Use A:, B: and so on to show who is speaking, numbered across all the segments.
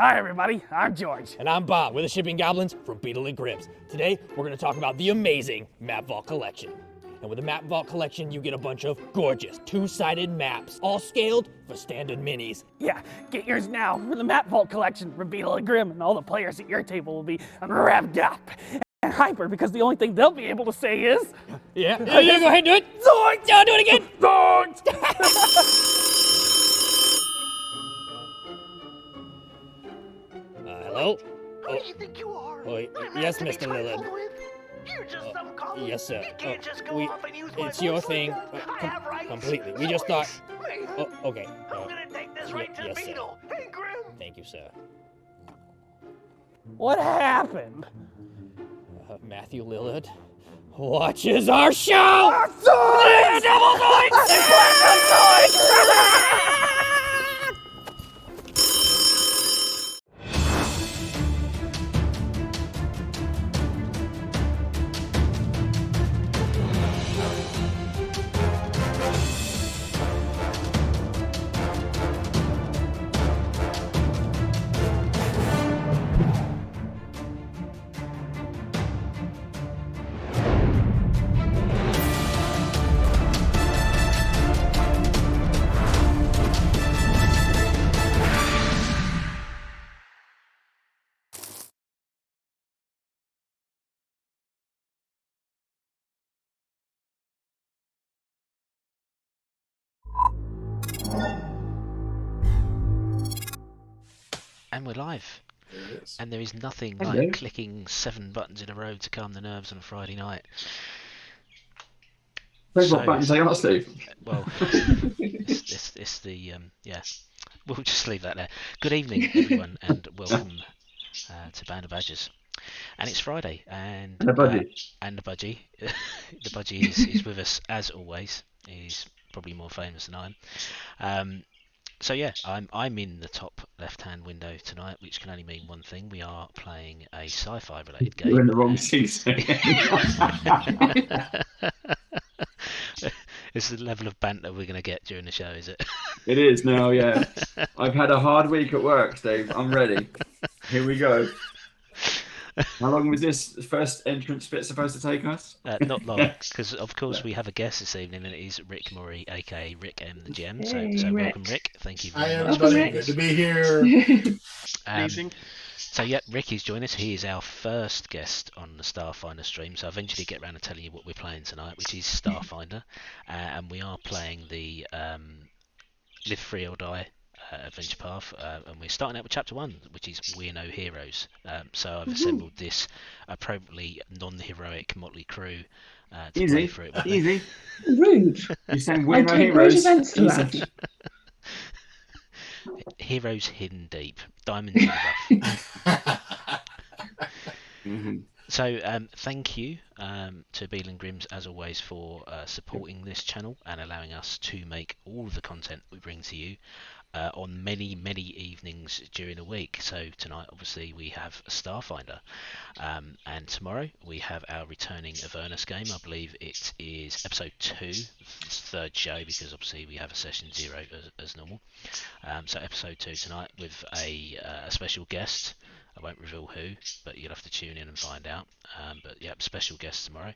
A: Hi everybody, I'm George.
B: And I'm Bob, we're the Shipping Goblins from Beetle and Grips. Today, we're going to talk about the amazing Map Vault Collection. And with the Map Vault Collection, you get a bunch of gorgeous, two-sided maps, all scaled for standard minis.
A: Yeah, get yours now for the Map Vault Collection from Beetle and Grim, and all the players at your table will be revved up and hyper because the only thing they'll be able to say is...
B: Yeah, go ahead and do it!
A: Zoinks!
B: Yeah, do it again!
A: Zoinks!
B: Hello?
C: Who do you think you are?
B: Yes, Mr. Lillard.
C: You're just some common.
B: Yes, sir.
C: You can't just go off and use my
B: It's your
C: voice
B: thing.
C: like that. I have rights.
B: Completely. We just thought...
C: Wait,
B: Oh, okay.
C: I'm gonna take this right to
B: yes,
C: the
B: sir.
C: Beetle. Hey, Grim.
B: Thank you, sir.
A: What happened?
B: Matthew Lillard watches our show!
A: Zoinks!
B: Double
D: And we're live.
E: Yes.
D: And there is nothing
E: Hello.
D: like clicking 7 buttons in a row to calm the nerves on a Friday night.
E: What
D: So-
E: buttons they are, Steve?
D: Well, it's the yeah. We'll just leave that there. Good evening, everyone, and welcome to Band of Badgers. And it's Friday, and
E: And a budgie.
D: and the budgie, the budgie is with us as always. He's probably more famous than I am. So yeah, I'm in the top left-hand window tonight, which can only mean one thing: we are playing a sci-fi related game.
E: You're in the wrong season.
D: It's the level of banter we're going to get during the show, is it?
E: It is now, yeah. I've had a hard week at work, Steve. I'm ready. Here we go. How long was this first entrance bit supposed to take us?
D: Not long, because of course we have a guest this evening, and it is RicMOHRI, aka RicMTheGM. So
F: Rick.
D: welcome, Rick. Thank you
F: Hi
D: very much.
F: everybody,
D: for
F: good to
D: joining
F: be here.
D: us. So yeah, Rick is joining us. He is our first guest on the Starfinder stream. So I'll eventually get around to telling you what we're playing tonight, which is Starfinder, and we are playing the Live Free or Die adventure path, and we're starting out with chapter 1, which is We're No Heroes. So I've assembled this appropriately non-heroic motley crew to play
E: Easy.
D: through it with me.
E: Easy.
F: Rude.
E: You're saying we're
F: I
E: no
F: take great
E: heroes.
F: offence to that.
E: Easy.
D: Heroes hidden deep, diamonds in the rough.
E: Mhm.
D: So thank you to Beetle and Grims as always for supporting this channel and allowing us to make all of the content we bring to you on many evenings during the week. So tonight obviously we have Starfinder, and tomorrow we have our returning Avernus game. I believe it is episode 2, it's the third show, because obviously we have a session 0 as normal. So episode 2 tonight with a special guest. I won't reveal who, but you'll have to tune in and find out. But yeah, special guest tomorrow,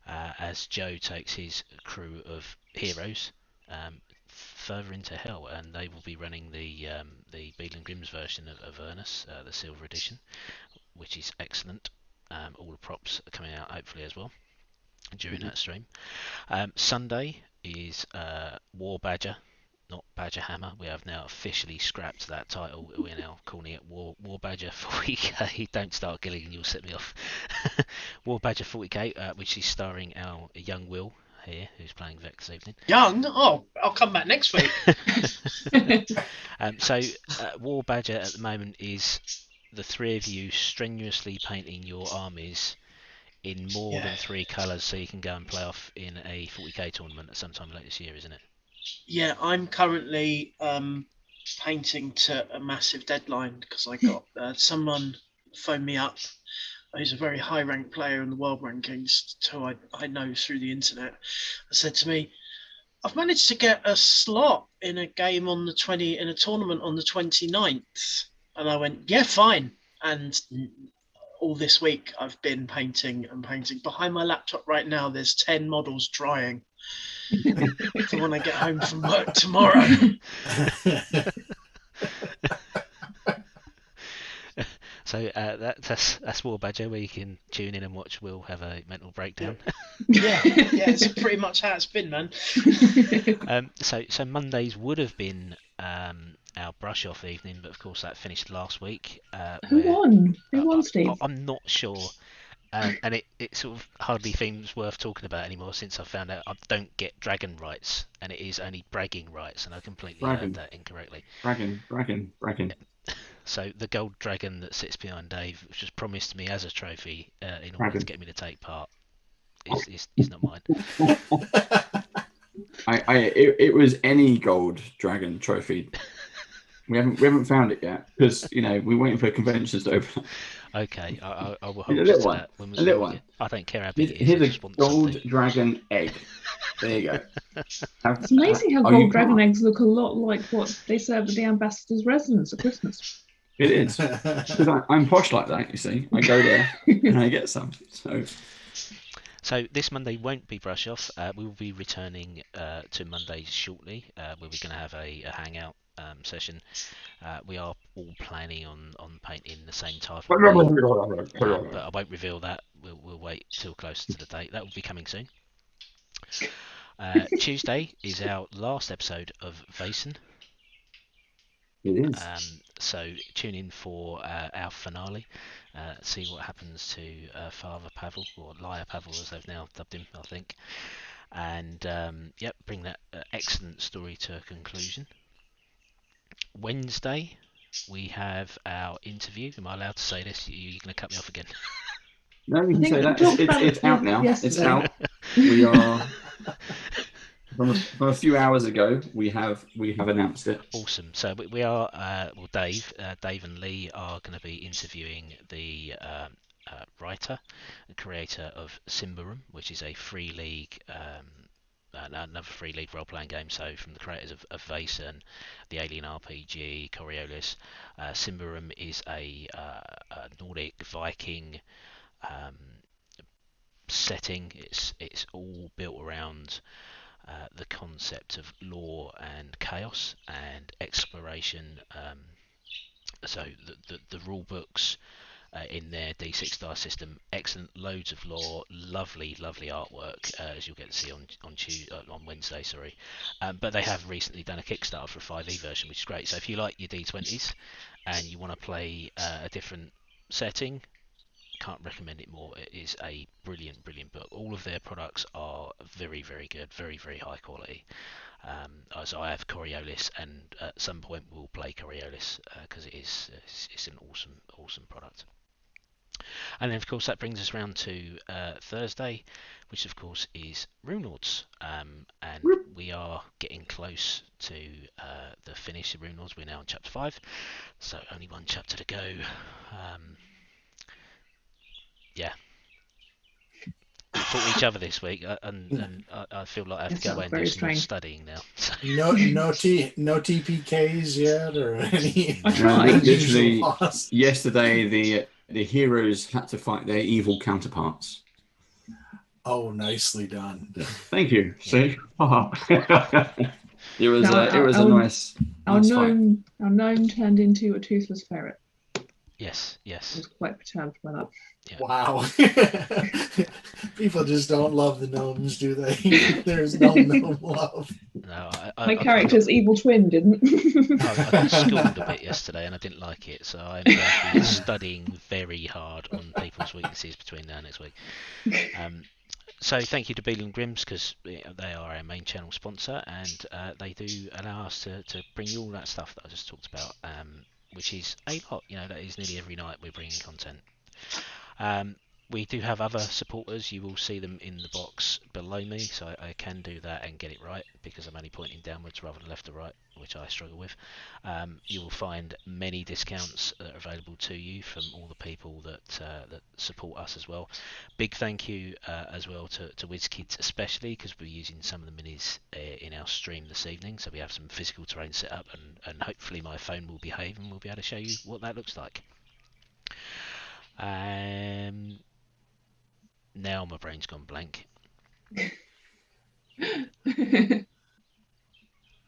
D: as Joe takes his crew of heroes further into hell, and they will be running the Beetle and Grimm's version of Avernus, the Silver Edition, which is excellent. All the props are coming out hopefully as well during that stream. Sunday is War Badger, not Badger Hammer. We have now officially scrapped that title. We're now calling it War Badger 40k. Don't start Gilling, you'll set me off. War Badger 40k, which is starring our young Will here, who's playing Vex this evening.
G: Young? Oh, I'll come back next week.
D: So War Badger at the moment is the three of you strenuously painting your armies in more than 3 colours, so you can go and play off in a 40k tournament at some time later this year, isn't it?
G: Yeah, I'm currently painting to a massive deadline because I got someone phoned me up who's a very high ranked player in the world rankings, who I know through the internet, said to me, I've managed to get a slot in a game on the in a tournament on the 29th. And I went, yeah, fine. And all this week I've been painting and painting. Behind my laptop right now, there's 10 models drying for when I get home from work tomorrow.
D: So that's War Badger, where you can tune in and watch Will have a mental breakdown.
G: Yeah, it's pretty much how it's been, man.
D: So Mondays would have been our brush off evening, but of course that finished last week.
F: Who won? Who won, Steve?
D: I'm not sure. And it sort of hardly seems worth talking about anymore since I found out I don't get dragon rights, and it is only bragging rights, and I completely heard that incorrectly.
E: Bragging.
D: So the gold dragon that sits behind Dave, which was promised me as a trophy in order to get me to take part, is not mine.
E: It was any gold dragon trophy. We haven't found it yet because we're waiting for conventions to open.
D: Okay, I will hold
E: A
D: you
E: little
D: to
E: one.
D: that.
E: A little one.
D: I don't care how big it is.
E: Here's
D: I
E: a
D: just want
E: gold
D: something.
E: dragon egg. There you go.
F: It's amazing how gold dragon eggs look a lot like what they serve at the ambassador's residence at Christmas.
E: It is. Because I'm posh like that, you see. I go there and I get some.
D: So this Monday won't be brush off. We will be returning to Mondays shortly. Where we're going to have a hangout session. We are all planning on painting the same type of way, but I won't reveal that. We'll wait till closer to the date. That will be coming soon. Tuesday is our last episode of Vaesen.
E: It is.
D: So tune in for our finale. See what happens to Father Pavel, or Liar Pavel as they've now dubbed him, I think. And bring that excellent story to a conclusion. Wednesday, we have our interview. Am I allowed to say this? You're going to cut me off again.
E: No, you can say that. It's out now. It's out. We are from a few hours ago. We have announced it.
D: Awesome. So we are. Dave and Lee are going to be interviewing the writer and creator of Symbaroum, which is a free league. Another free league role-playing game. So from the creators of Vaesen, the Alien RPG, Coriolis, Symbaroum is a Nordic Viking setting. It's all built around the concept of lore and chaos and exploration. So the rule books in their D6 dice system, excellent, loads of lore, lovely artwork, as you'll get to see on Wednesday. But they have recently done a Kickstarter for a 5e version, which is great. So if you like your D20s and you want to play a different setting, can't recommend it more. It is a brilliant book. All of their products are very good, very high quality. So I have Coriolis, and at some point we'll play Coriolis because it's an awesome product. And then of course that brings us round to Thursday, which of course is Runelords, and we are getting close to the finish of Runelords. We're now on chapter 5, so only one chapter to go. We fought each other this week, and I feel like I have to go away and do some more studying now.
H: No TPKs yet, or any.
E: Literally, yesterday the heroes had to fight their evil counterparts.
H: Oh, nicely done.
E: Thank you. See, it was a nice.
F: Our gnome turned into a toothless ferret.
D: Yes.
F: I was quite perturbed by that.
D: Yeah.
H: Wow. People just don't love the gnomes, do they? There's no gnome love.
D: No,
F: My character's evil twin didn't.
D: I got schooled a bit yesterday and I didn't like it, so I'm going to be studying very hard on people's weaknesses between now and next week. So thank you to Beetle and Grimm's, because they are our main channel sponsor, and they do allow us to bring you all that stuff that I just talked about, which is a lot. That is nearly every night we're bringing content. we do have other supporters. You will see them in the box below me, so I can do that and get it right because I'm only pointing downwards rather than left or right, which I struggle with. You will find many discounts that are available to you from all the people that support us as well. Big thank you as well to WizKids especially, because we're using some of the minis in our stream this evening, so we have some physical terrain set up, and hopefully my phone will behave and we'll be able to show you what that looks like. Now my brain's gone blank.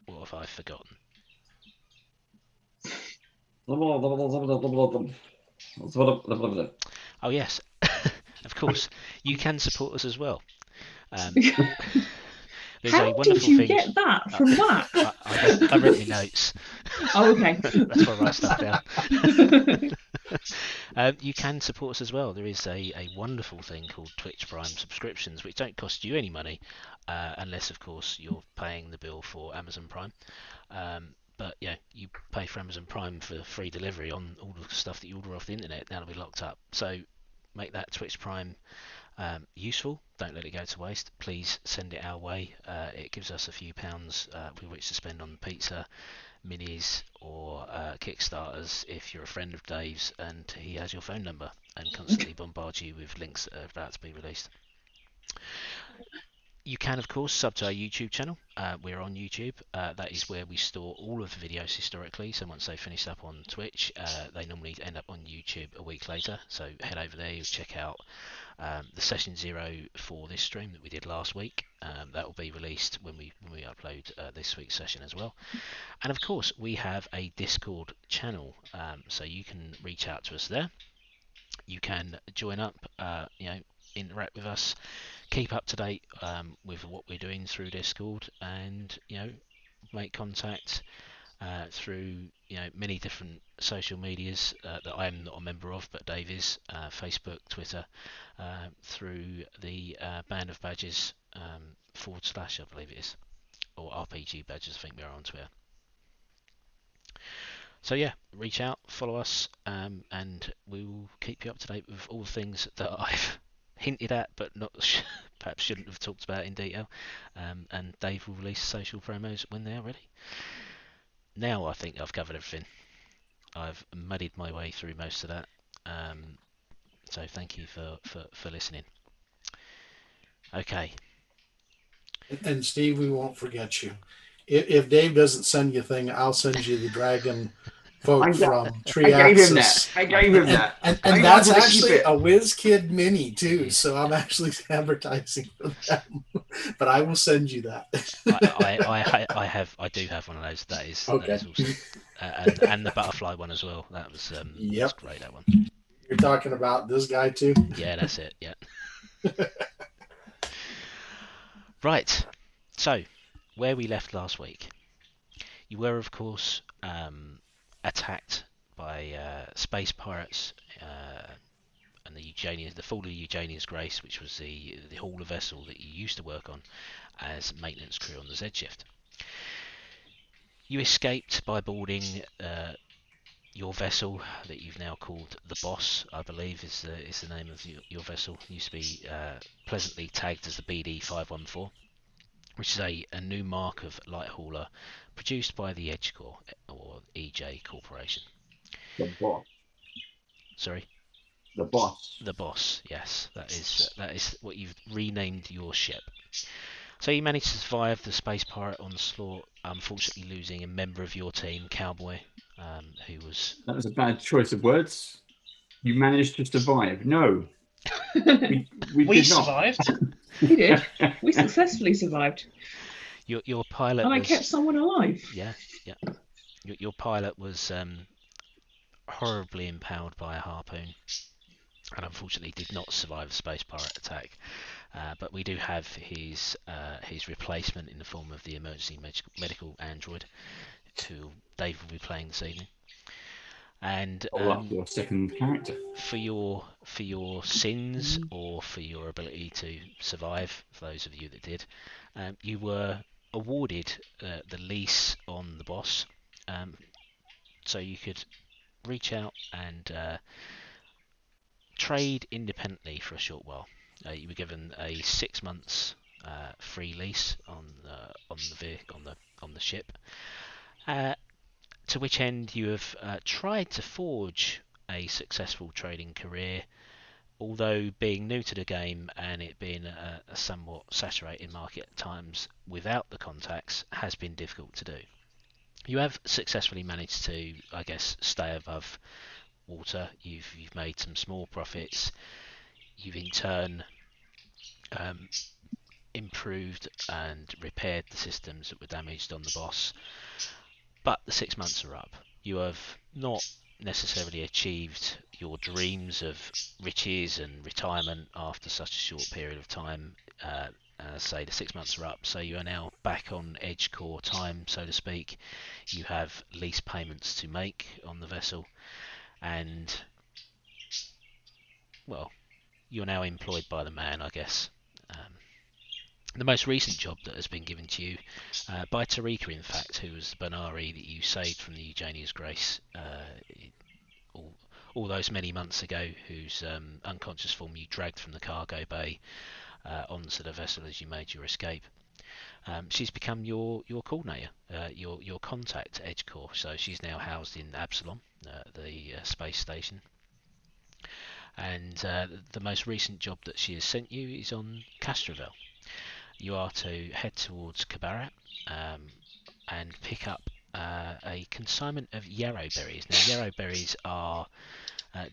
D: What have I forgotten? Oh yes, of course. You can support us as well. There's
F: How
D: a wonderful
F: did you
D: thing.
F: get that from that?
D: I read my notes.
F: Oh, okay.
D: That's why I write stuff down. You can support us as well. There is a wonderful thing called Twitch Prime subscriptions, which don't cost you any money, unless, of course, you're paying the bill for Amazon Prime. But yeah, you pay for Amazon Prime for free delivery on all the stuff that you order off the internet. That'll be locked up. So make that Twitch Prime useful. Don't let it go to waste. Please send it our way. It gives us a few pounds with which to spend on pizza, minis, or Kickstarters if you're a friend of Dave's and he has your phone number and constantly bombards you with links that are about to be released. You can, of course, sub to our YouTube channel. We're on YouTube. That is where we store all of the videos historically. So once they finish up on Twitch, they normally end up on YouTube a week later. So head over there, you'll check out the session 0 for this stream that we did last week. That will be released when we upload this week's session as well. And of course, we have a Discord channel, so you can reach out to us there. You can join up, interact with us, keep up to date with what we're doing through Discord, and make contact through many different social medias that I'm not a member of, but Dave is, Facebook, Twitter, through the Band of Badges / I believe it is, or RPG Badges, I think we are on Twitter. So yeah, reach out, follow us, and we will keep you up to date with all the things that I've hinted at, but not perhaps shouldn't have talked about in detail. And Dave will release social promos when they're ready. Now I think I've covered everything. I've muddied my way through most of that. So thank you for listening. Okay.
H: And Steve, we won't forget you. If Dave doesn't send you a thing, I'll send you the dragon folk from Triaxis.
E: I gave him that.
H: And that's actually a WizKid mini too, so I'm actually advertising for them. But I will send you that.
D: I do have one of those. That is
H: okay.
D: That is awesome. And the butterfly one as well. That was
H: yep.
D: That's great. That one.
H: You're talking about this guy too?
D: Yeah, that's it. Yeah. Right. So, where we left last week, you were, of course, attacked by space pirates and the fall of the Eugenia's Grace, which was the hauler vessel that you used to work on as maintenance crew on the Z-Shift. You escaped by boarding your vessel that you've now called the Boss, I believe is the name of your vessel. It used to be pleasantly tagged as the BD-514, which is a new mark of light hauler produced by the Edge Corps, or EJ Corporation.
E: The Boss.
D: Sorry?
E: The Boss.
D: The Boss, yes. That is what you've renamed your ship. So you managed to survive the space pirate onslaught, unfortunately losing a member of your team, Cowboy, who was...
E: That was a bad choice of words. You managed to survive. No. We
G: survived.
F: We did. We successfully survived.
D: Your pilot
F: and I
D: was...
F: kept someone alive.
D: Yeah. Your pilot was horribly impaled by a harpoon, and unfortunately did not survive the space pirate attack. But we do have his replacement in the form of the emergency medical android, who Dave will be playing this evening. And
E: your second character.
D: For your sins, or for your ability to survive, for those of you that did, you were awarded the lease on the Boss, so you could reach out and trade independently for a short while. You were given a 6 months free lease on the ship. To which end you have tried to forge a successful trading career, although being new to the game and it being a somewhat saturated market at times without the contacts has been difficult to do. You have successfully managed to, I guess, stay above water. You've made some small profits. You've in turn improved and repaired the systems that were damaged on the boss. But the 6 months are up. You have not necessarily achieved your dreams of riches and retirement after such a short period of time. As I say, the 6 months are up, so you are now back on edge core time, so to speak. You have lease payments to make on the vessel, and, well, you're now employed by the man, I guess. The most recent job that has been given to you by Tarika, in fact, who was the Banari that you saved from the Eugenia's Grace all those many months ago, whose unconscious form you dragged from the cargo bay onto the vessel as you made your escape. She's become your coordinator, your contact Edge Corps. So she's now housed in Absalom, the space station. And the most recent job that she has sent you is on Castrovel. You are to head towards Cabaret and pick up a consignment of yarrow berries. Now, yarrow berries are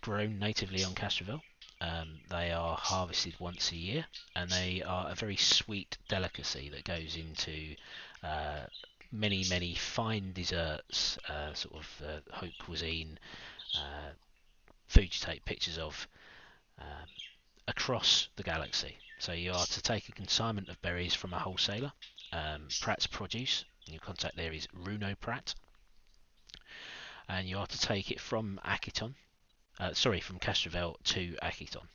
D: grown natively on Castrovel. They are harvested once a year, and they are a very sweet delicacy that goes into many fine desserts, sort of haute cuisine, food you take pictures of across the galaxy. So you are to take a consignment of berries from a wholesaler, Pratt's Produce. Your contact there is Runo Pratt, and you are to take it from Akiton. From Castrovel to Akiton.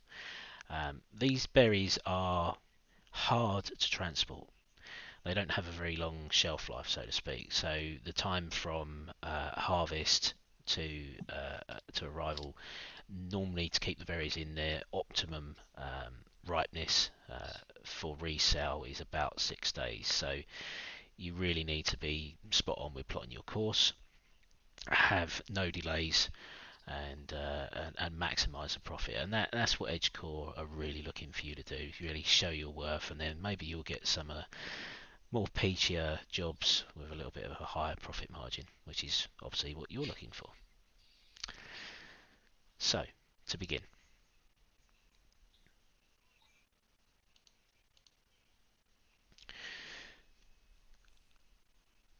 D: These berries are hard to transport. They don't have a very long shelf life, so to speak. So the time from harvest to arrival, normally to keep the berries in their optimum ripeness for resale, is about 6 days. So you really need to be spot on with plotting your course, have no delays, and maximise the profit. And that's what Edge Corps are really looking for you to do. Really show your worth, and then maybe you'll get some more peachier jobs with a little bit of a higher profit margin, which is obviously what you're looking for. So, to begin,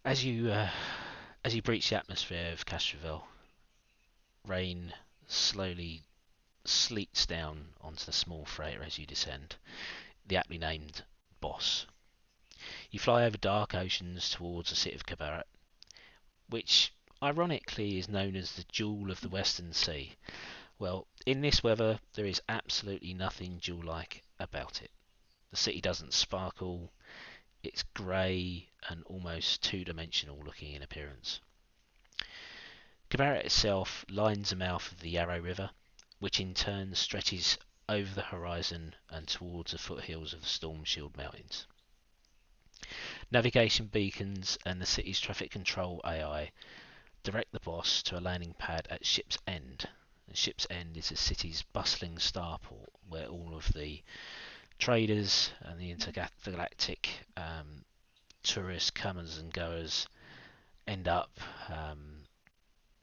D: as you breach the atmosphere of Castrovel, rain slowly sleets down onto the small freighter as you descend, the aptly named Boss. You fly over dark oceans towards the city of Cabaret, which ironically is known as the Jewel of the Western Sea. Well, in this weather, there is absolutely nothing jewel-like about it. The city doesn't sparkle. It's grey and almost two-dimensional looking in appearance. Cabaret itself lines the mouth of the Yarrow River, which in turn stretches over the horizon and towards the foothills of the Storm Shield Mountains. Navigation beacons and the city's traffic control AI direct the Boss to a landing pad at Ship's End. And Ship's End is the city's bustling starport, where all of the traders and the intergalactic tourists, comers and goers end up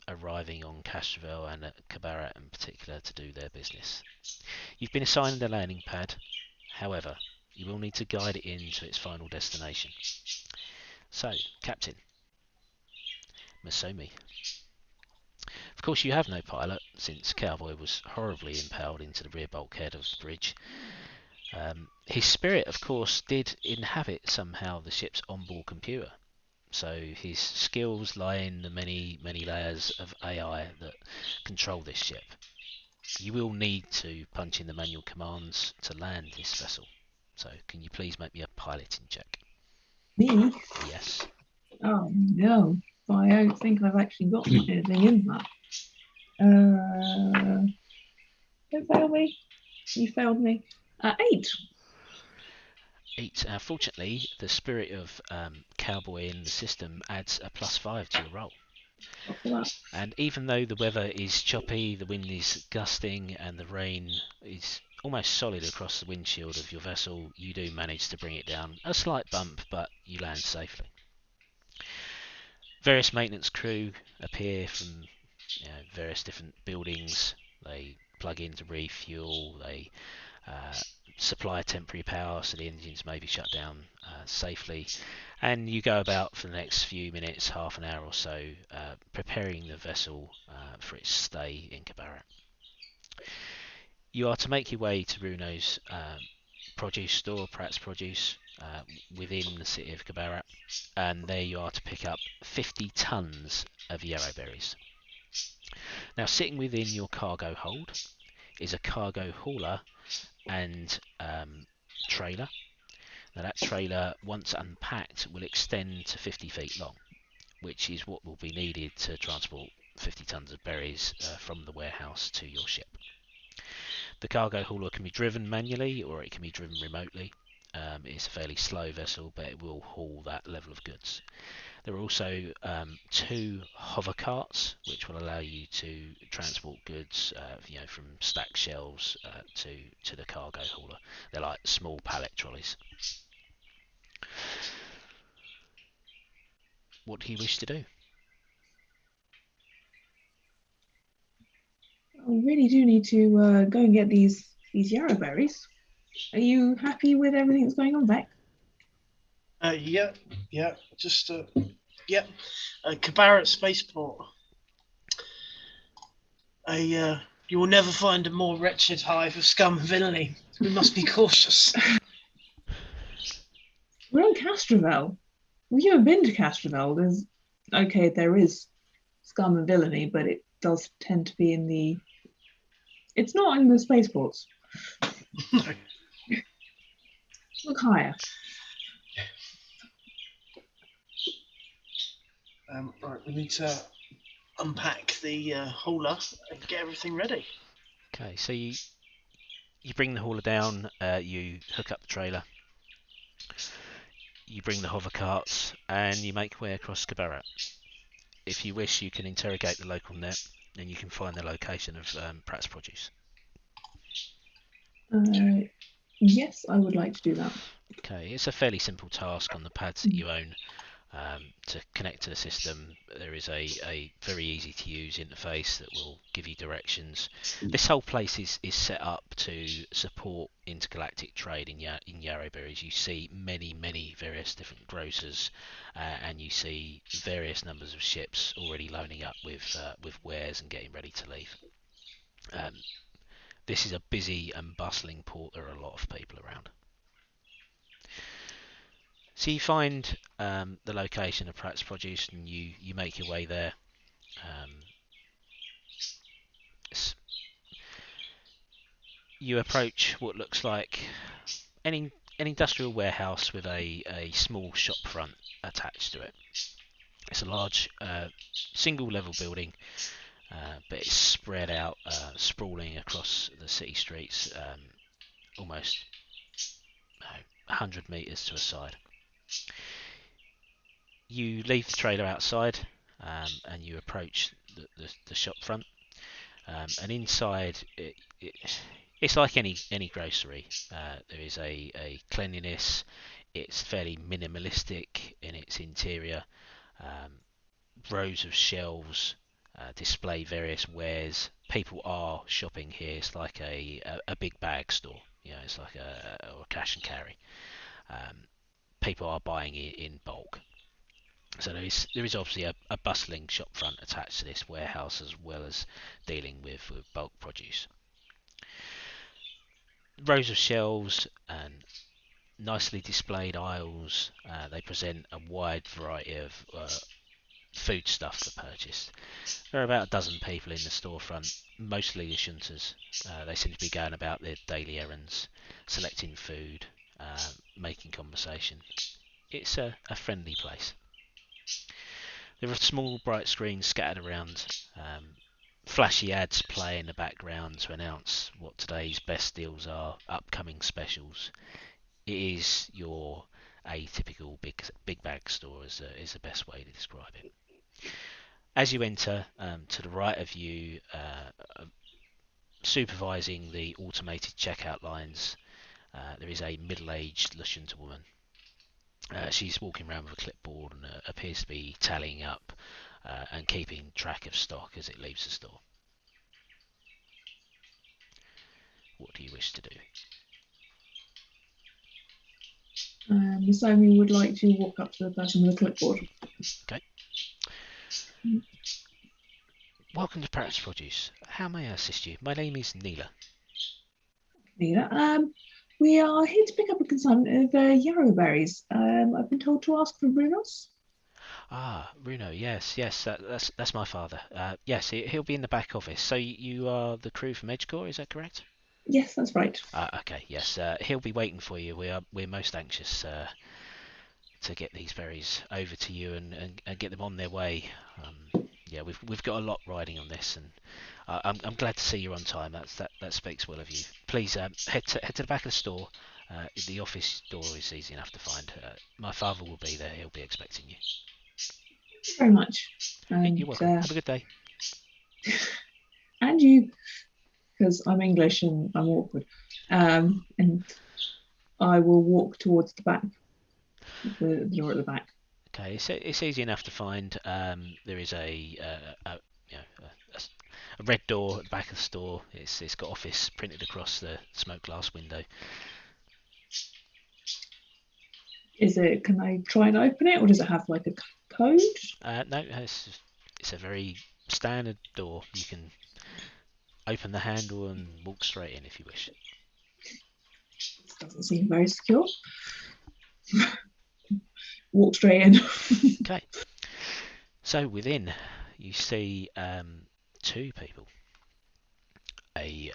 D: arriving on Castrovel and at Cabaret in particular to do their business. You've been assigned a landing pad, however, you will need to guide it in to its final destination. So, Captain Masomi. Of course you have no pilot, since Cowboy was horribly impaled into the rear bulkhead of the bridge. His spirit, of course, did inhabit somehow the ship's onboard computer, so his skills lie in the many layers of AI that control this ship. You will need to punch in the manual commands to land this vessel. So, can you please make me a piloting check?
F: Me?
D: Yes.
F: Oh no, but I don't think I've actually got anything in that. Don't fail me. You failed me. 8.
D: 8. Fortunately, the spirit of cowboy in the system adds a +5 to your roll.
F: Not for that.
D: And even though the weather is choppy, the wind is gusting, and the rain is almost solid across the windshield of your vessel, you do manage to bring it down. A slight bump, but you land safely. Various maintenance crew appear from various different buildings. They plug in to refuel. They supply temporary power so the engines may be shut down safely. And you go about for the next few minutes, half an hour or so, preparing the vessel for its stay in Cabaret. You are to make your way to Runo's produce store, Pratt's Produce, within the city of Cabaret, and there you are to pick up 50 tons of yarrow berries. Now, sitting within your cargo hold is a cargo hauler and trailer. Now, that trailer, once unpacked, will extend to 50 feet long, which is what will be needed to transport 50 tons of berries from the warehouse to your ship. The cargo hauler can be driven manually or it can be driven remotely. It's a fairly slow vessel, but it will haul that level of goods. There are also 2 hover carts, which will allow you to transport goods, from stacked shelves to the cargo hauler. They're like small pallet trolleys. What do you wish to do?
F: We really do need to go and get these yarrow berries. Are you happy with everything that's going on, Beck?
G: Yeah. Just yeah. Cabaret Spaceport. You will never find a more wretched hive of scum and villainy. We must be cautious.
F: We're on Castrovel. We've never been to Castrovel. There is scum and villainy, but it does tend to be in the. It's not in the spaceports. Look higher.
G: Right, we need to unpack the hauler and get everything ready.
D: Okay, so you bring the hauler down, you hook up the trailer, you bring the hover carts, and you make your way across Cabaret. If you wish, you can interrogate the local net, and you can find the location of Pratt's Produce.
F: Yes, I would like to do that.
D: Okay, it's a fairly simple task on the pads that you own. To connect to the system, there is a very easy to use interface that will give you directions. This whole place is set up to support intergalactic trade in yarrow berries. You see many various different grocers, and you see various numbers of ships already loading up with wares and getting ready to leave. This is a busy and bustling port. There are a lot of people around. So you find the location of Pratt's Produce and you make your way there. You approach what looks like an industrial warehouse with a small shop front attached to it. It's a large single level building, but it's spread out, sprawling across the city streets, almost 100 metres to a side. You leave the trailer outside and you approach the shop front, and inside it's like any grocery. There is a cleanliness. It's fairly minimalistic in its interior. Rows of shelves display various wares. People are shopping here. It's like a big bag store. It's like a cash and carry. People are buying it in bulk. So there is obviously a bustling shop front attached to this warehouse, as well as dealing with bulk produce. Rows of shelves and nicely displayed aisles. They present a wide variety of food stuff to purchase. There are about a dozen people in the storefront, mostly the shunters. They seem to be going about their daily errands, selecting food, making conversation. It's a friendly place. There are small bright screens scattered around flashy ads play in the background to announce what today's best deals are, upcoming specials. It is your atypical big bag store is the best way to describe it. As you enter, to the right of you, supervising the automated checkout lines, there is a middle-aged Lushunta woman. She's walking around with a clipboard and appears to be tallying up and keeping track of stock as it leaves the store. What do you wish to do?
F: Miss Amy would like to walk up to the person with the clipboard.
D: Okay. Welcome to Paris Produce. How may I assist you? My name is Neela.
F: Neela, we are here to pick up a consignment of yarrow berries. I've been told to ask for Brunos.
D: Ah, Bruno, yes, that's my father. Yes, he'll be in the back office. So you are the crew from Edgecore, is that correct?
F: Yes, that's right.
D: Okay, yes, he'll be waiting for you. We're most anxious to get these berries over to you and get them on their way. Yeah, we've got a lot riding on this, and I'm glad to see you're on time. That speaks well of you. Please head to the back of the store. The office door is easy enough to find. My father will be there. He'll be expecting you.
F: Thank you very much. And,
D: You're welcome. Have a good day.
F: And you, because I'm English and I'm awkward. And I will walk towards the back, the door at the back.
D: Okay, it's easy enough to find. There is a red door at the back of the store. It's got office printed across the smoked glass window.
F: Can I try and open it, or does it have like a code?
D: No, it's a very standard door. You can open the handle and walk straight in if you wish.
F: This doesn't seem very secure. Walk straight in.
D: Okay. So within, you see two people. A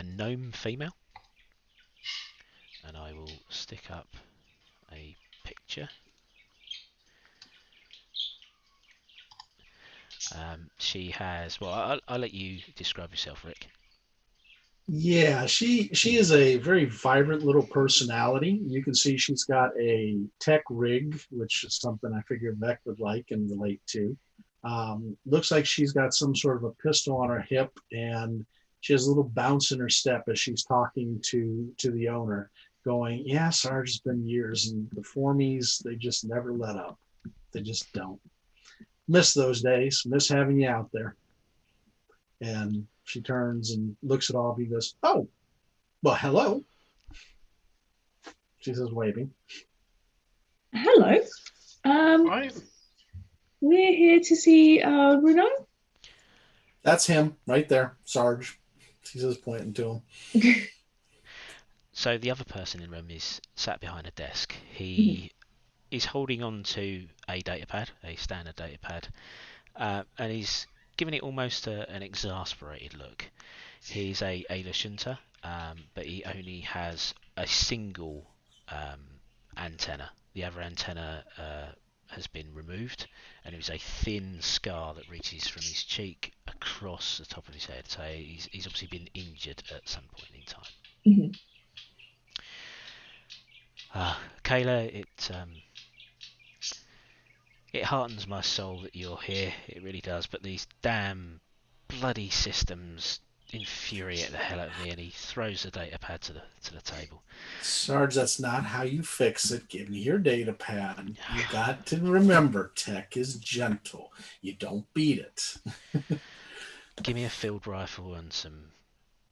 D: gnome female, and I will stick up a picture. She has. Well, I'll let you describe yourself, Rick.
H: Yeah, she is a very vibrant little personality. You can see she's got a tech rig, which is something I figured Vec would like and relate to. Looks like she's got some sort of a pistol on her hip, and she has a little bounce in her step as she's talking to the owner, going, "Yeah, Sarge, it's been years, and the Formies, they just never let up. They just don't. Miss those days. Miss having you out there." And she turns and looks at all of you and goes, "Oh, well, hello." She says, waving.
F: Hello.
G: Right.
F: We're here to see Bruno.
H: That's him right there, Sarge. He says, pointing to him.
D: So the other person in the room is sat behind a desk. He is holding on to a datapad, a standard datapad, and he's giving it almost an exasperated look. He's a Lushunta, but he only has a single antenna. The other antenna has been removed, and it was a thin scar that reaches from his cheek across the top of his head. So he's obviously been injured at some point in time. Kayla, it heartens my soul that you're here. It really does. But these damn bloody systems infuriate the hell out of me. And he throws the datapad to the table.
H: Sarge, that's not how you fix it. Give me your datapad. You got to remember, tech is gentle. You don't beat it.
D: Give me a field rifle and some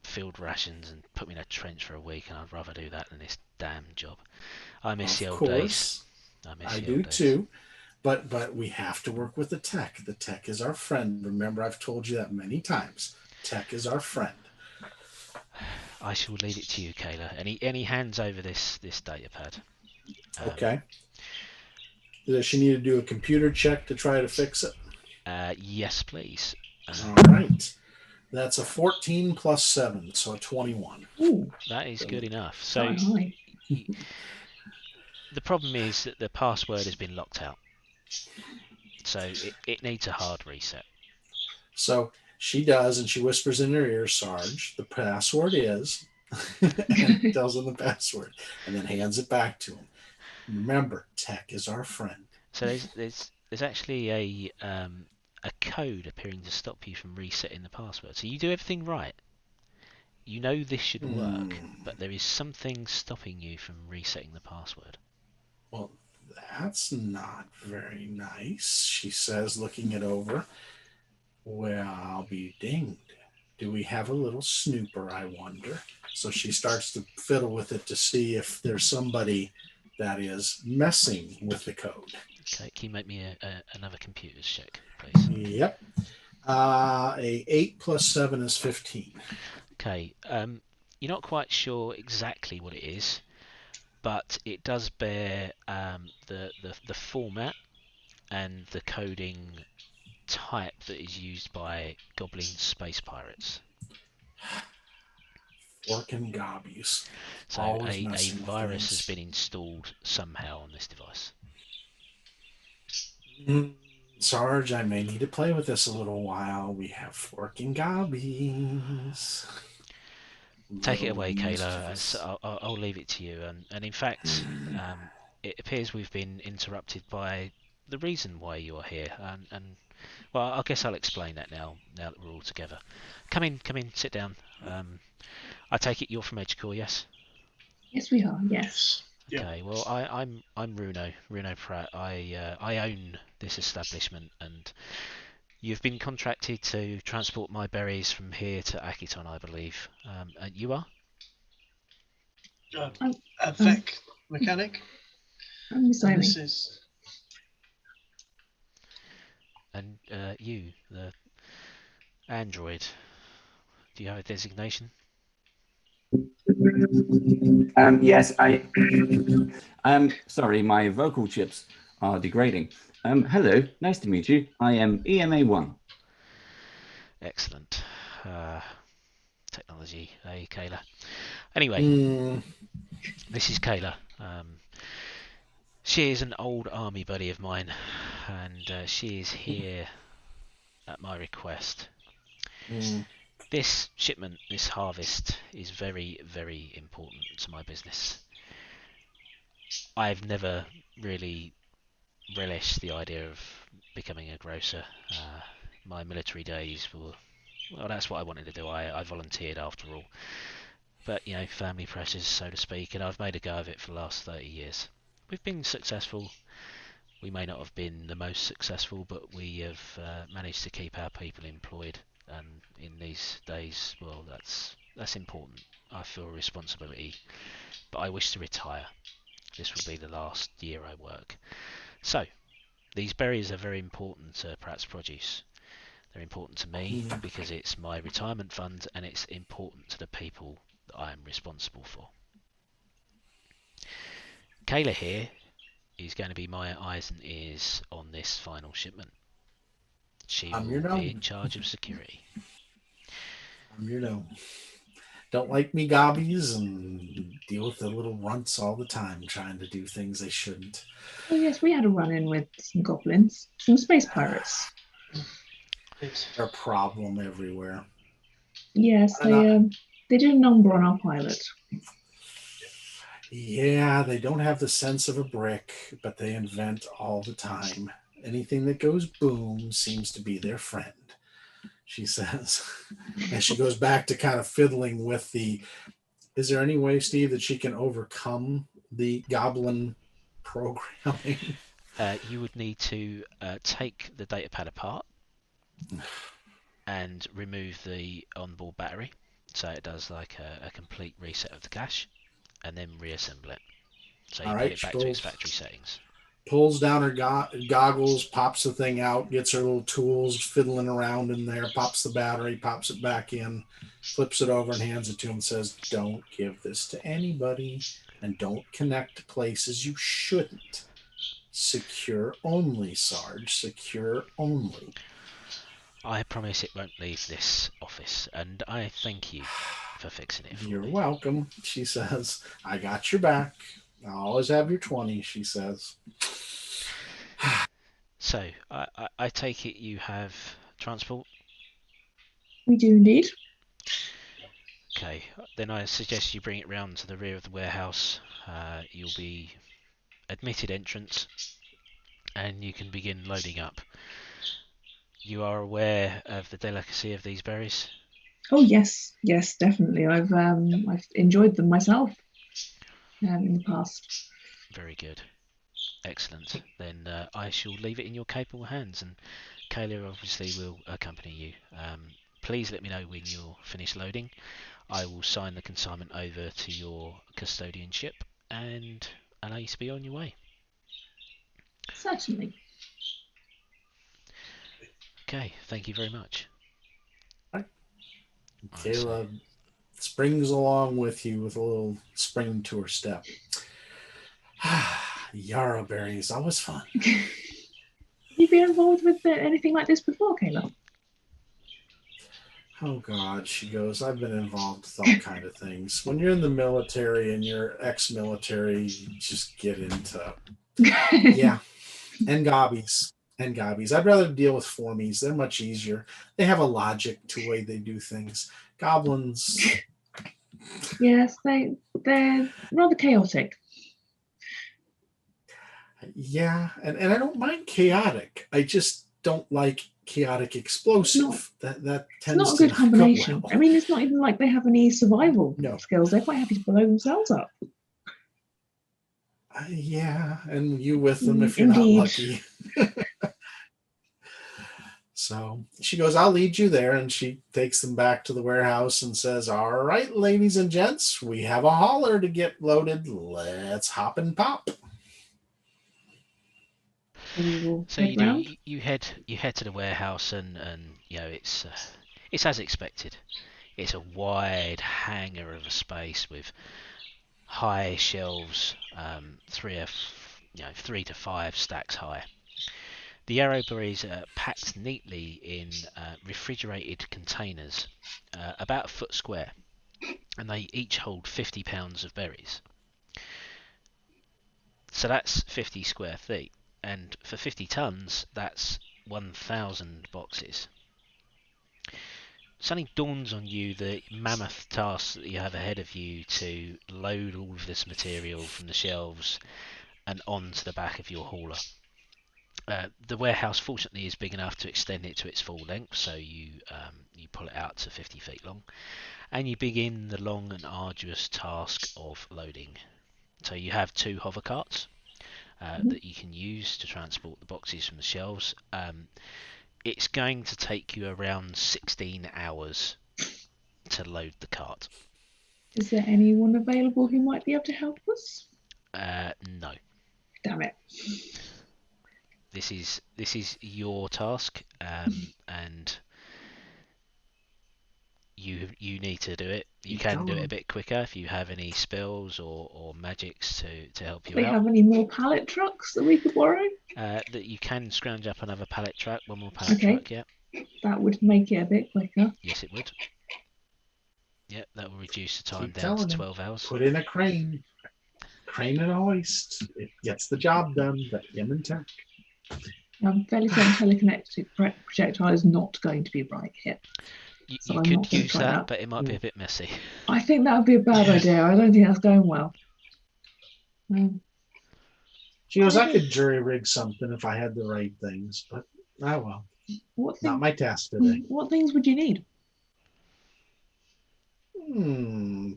D: field rations and put me in a trench for a week, and I'd rather do that than this damn job. I miss the old days.
H: I do too. But we have to work with the tech. The tech is our friend. Remember, I've told you that many times. Tech is our friend.
D: I shall leave it to you, Kayla. And he hands over this datapad.
H: Okay. Does she need to do a computer check to try to fix it?
D: Yes, please.
H: All right. That's a 14 plus 7, so a 21.
F: Ooh,
D: that is good enough. So the problem is that the password has been locked out. So it needs a hard reset.
H: So she does, and she whispers in her ear, Sarge, the password is, and tells him the password, and then hands it back to him. Remember, tech is our friend.
D: So there's actually a code appearing to stop you from resetting the password. So you do everything right. You know this should work, but there is something stopping you from resetting the password.
H: Well, that's not very nice, she says, looking it over. Well, I'll be dinged. Do we have a little snooper, I wonder? So she starts to fiddle with it to see if there's somebody that is messing with the code.
D: Okay, can you make me another computer's check, please?
H: Yep. A 8 plus 7 is 15.
D: Okay, you're not quite sure exactly what it is, but it does bear the format and the coding type that is used by Goblin space pirates.
H: Forking gobbies.
D: So
H: Always
D: a
H: messing with
D: virus has
H: things.
D: been installed somehow on this device.
H: Sarge, I may need to play with this a little while. We have forking gobbies.
D: Take it away, Kayla. I'll leave it to you. And in fact, it appears we've been interrupted by the reason why you are here. And well, I guess I'll explain that now that we're all together. Come in, sit down. I take it you're from Edgecore, yes?
F: Yes, we are. Yes.
D: Okay. Well, I'm Runo Pratt. I own this establishment, and you've been contracted to transport my berries from here to Akiton, I believe. And you are?
G: A Vec mechanic.
F: I'm Miss
G: And
F: Amy.
G: this is
D: And you, the android. Do you have a designation?
I: Yes, sorry, my vocal chips are degrading. Hello, nice to meet you. I am EMA1.
D: Excellent. Technology, Kayla. Anyway, this is Kayla. She is an old army buddy of mine, and she is here at my request. This shipment, this harvest, is very, very important to my business. I've never really relished the idea of becoming a grocer. My military days were, well, that's what I wanted to do. I volunteered after all. But, you know, family pressures, so to speak, and I've made a go of it for the last 30 years. We've been successful. We may not have been the most successful, but we have managed to keep our people employed. And in these days, well, that's important. I feel a responsibility, but I wish to retire. This will be the last year I work. So, these berries are very important to Pratt's Produce. They're important to me because it's my retirement fund, and it's important to the people that I am responsible for. Kayla here is going to be my eyes and ears on this final shipment. She will be in charge of security.
H: I'm your gnome. Don't like me gobbies and deal with the little runts all the time trying to do things they shouldn't.
F: Oh yes, we had a run-in with some goblins, some space pirates.
H: They're a problem everywhere.
F: Yes, they did a number on our pilot.
H: Yeah, they don't have the sense of a brick, but they invent all the time. Anything that goes boom seems to be their friend, she says. And she goes back to kind of fiddling with the, is there any way, Steve, that she can overcome the goblin programming?
D: You would need to take the datapad apart and remove the onboard battery, so it does like a complete reset of the cache, and then reassemble it. So you put it back to its factory settings.
H: Pulls down her goggles, pops the thing out, gets her little tools fiddling around in there, pops the battery, pops it back in, flips it over and hands it to him and says, don't give this to anybody and don't connect to places you shouldn't. Secure only, Sarge. Secure only.
D: I promise it won't leave this office, and I thank you for fixing it for
H: You're
D: me.
H: welcome, she says. I got your back. I'll always have your 20, she says.
D: So, I take it you have transport?
F: We do indeed.
D: Okay, then I suggest you bring it round to the rear of the warehouse. You'll be admitted entrance, and you can begin loading up. You are aware of the delicacy of these berries?
F: Oh yes, yes, definitely. I've enjoyed them myself in the past.
D: Very good. Excellent. Then I shall leave it in your capable hands, and Kayla obviously will accompany you. Please let me know when you're finished loading. I will sign the consignment over to your custodianship and allow you to be on your way.
F: Certainly.
D: Okay, thank you very much.
H: Caleb springs along with you with a little spring to her step. Yarrow berries, always fun.
F: Have you been involved with anything like this before, Kayla?
H: Oh God, she goes, I've been involved with all kind of things. When you're in the military and you're ex-military, you just get into yeah. And gobbies. I'd rather deal with formies. They're much easier. They have a logic to the way they do things. Goblins.
F: Yes, they're rather chaotic.
H: Yeah, and I don't mind chaotic. I just don't like chaotic explosive. That
F: It's not
H: tends
F: a
H: to
F: good
H: not
F: combination.
H: go well.
F: I mean, it's not even like they have any survival
H: No.
F: skills. They're quite happy to blow themselves up.
H: Yeah, and you with them if you're
F: Indeed.
H: not lucky. So she goes, I'll lead you there, and she takes them back to the warehouse and says, all right, ladies and gents, we have a hauler to get loaded. Let's hop and pop.
D: So you head to the warehouse, and you know it's as expected. It's a wide hangar of a space with high shelves, 3 to 5 stacks high. The yarrow berries are packed neatly in refrigerated containers, about a foot square, and they each hold 50 pounds of berries. So that's 50 square feet, and for 50 tons, that's 1,000 boxes. Suddenly dawns on you the mammoth task that you have ahead of you to load all of this material from the shelves and onto the back of your hauler. The warehouse, fortunately, is big enough to extend it to its full length, so you pull it out to 50 feet long, and you begin the long and arduous task of loading. So you have 2 hover carts that you can use to transport the boxes from the shelves. It's going to take you around 16 hours to load the cart.
F: Is there anyone available who might be able to help us?
D: No.
F: Damn it.
D: This is your task, and you need to do it. You can do it a bit quicker if you have any spells or magics to help you
F: Do they
D: out.
F: have any more pallet trucks that we could borrow?
D: That you can scrounge up another pallet truck, one more pallet truck, yeah.
F: That would make it a bit quicker.
D: Yes, it would. Yeah, that will reduce the time
H: Keep
D: down to
H: telling
D: 12 hours.
H: Put in a crane. Crane and a hoist. It gets the job done. But him and tech.
F: I'm fairly certain telekinetic projectile is not going to be right here.
D: You could use that, but it might be a
F: Ooh.
D: bit messy.
F: I think that would be a bad idea. I don't think that's going well.
H: She goes, I could jury rig something if I had the right things, but well. Not my task today.
F: What things would you need?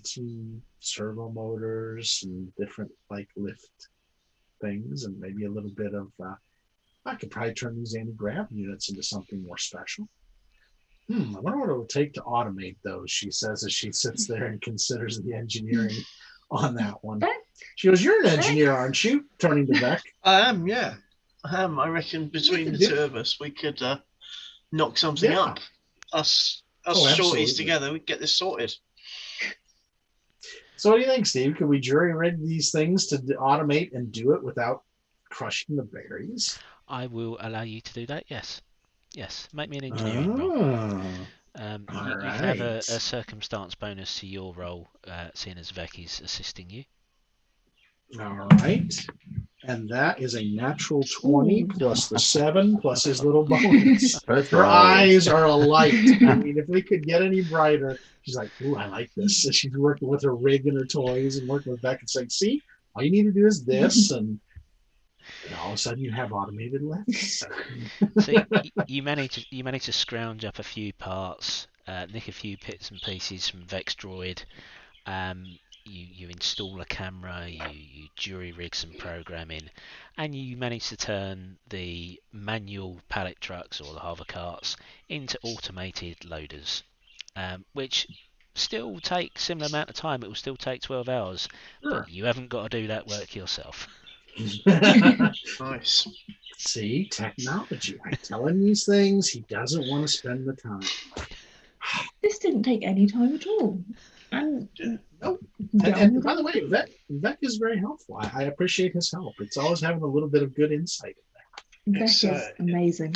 H: Some servo motors and different lift things, and maybe a little bit of. I could probably turn these anti-grav units into something more special. I wonder what it will take to automate those. She says as she sits there and considers the engineering on that one. She goes, "You're an engineer, aren't you?" Turning to Beck.
G: I am, yeah. I am. I reckon between the 2 of us, we could knock something up. Us shorties
H: absolutely.
G: together, we'd get this sorted.
H: So what do you think, Steve? Could we jury rig these things to automate and do it without crushing the berries?
D: I will allow you to do that, yes. Yes, make me an engineering roll. You have a circumstance bonus to your roll, seeing as Vec is assisting you.
H: All right. And that is a natural 20
F: Ooh.
H: plus the 7 plus his little bonus.
I: First
H: Her
I: roll.
H: eyes are alight. I mean, if they could get any brighter, she's like, "Ooh, I like this." So she's working with her rig and her toys and working with Beck and saying, "See, all you need to do is this." And all of a sudden, you have automated lifts.
D: So you manage to scrounge up a few parts, nick a few bits and pieces from Vex Droid. You install a camera, you jury rig some programming, and you manage to turn the manual pallet trucks or the hover carts into automated loaders, which still take similar amount of time. It will still take 12 hours,
H: Sure.
D: but you haven't got to do that work yourself.
G: Nice.
H: See, technology. I tell him these things. He doesn't want to spend the time.
F: This didn't take any time at all. And
H: Nope.
F: get on
H: And
F: with
H: by the
F: it.
H: way, Vec is very helpful. I appreciate his help. It's always having a little bit of good insight in
F: Beck
G: It's,
F: is amazing.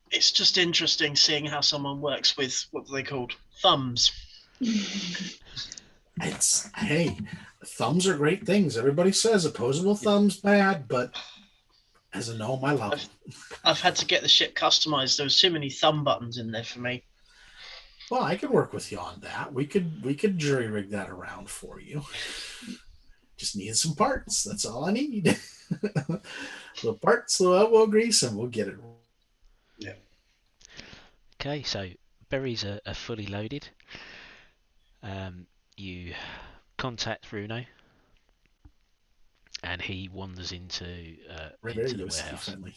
G: It's just interesting seeing how someone works with what are they called? Thumbs.
H: there. Hey, thumbs are great things. Everybody says opposable thumbs bad, but as a gnome, I love them.
G: I've had to get the ship customized. There was too many thumb buttons in there for me.
H: Well, I could work with you on that. We could jury rig that around for you. Just need some parts. That's all I need. Little parts, little elbow grease, and we'll get it.
D: Okay, so berries are fully loaded. You contact Bruno, and he wanders into the warehouse.
H: Friendly.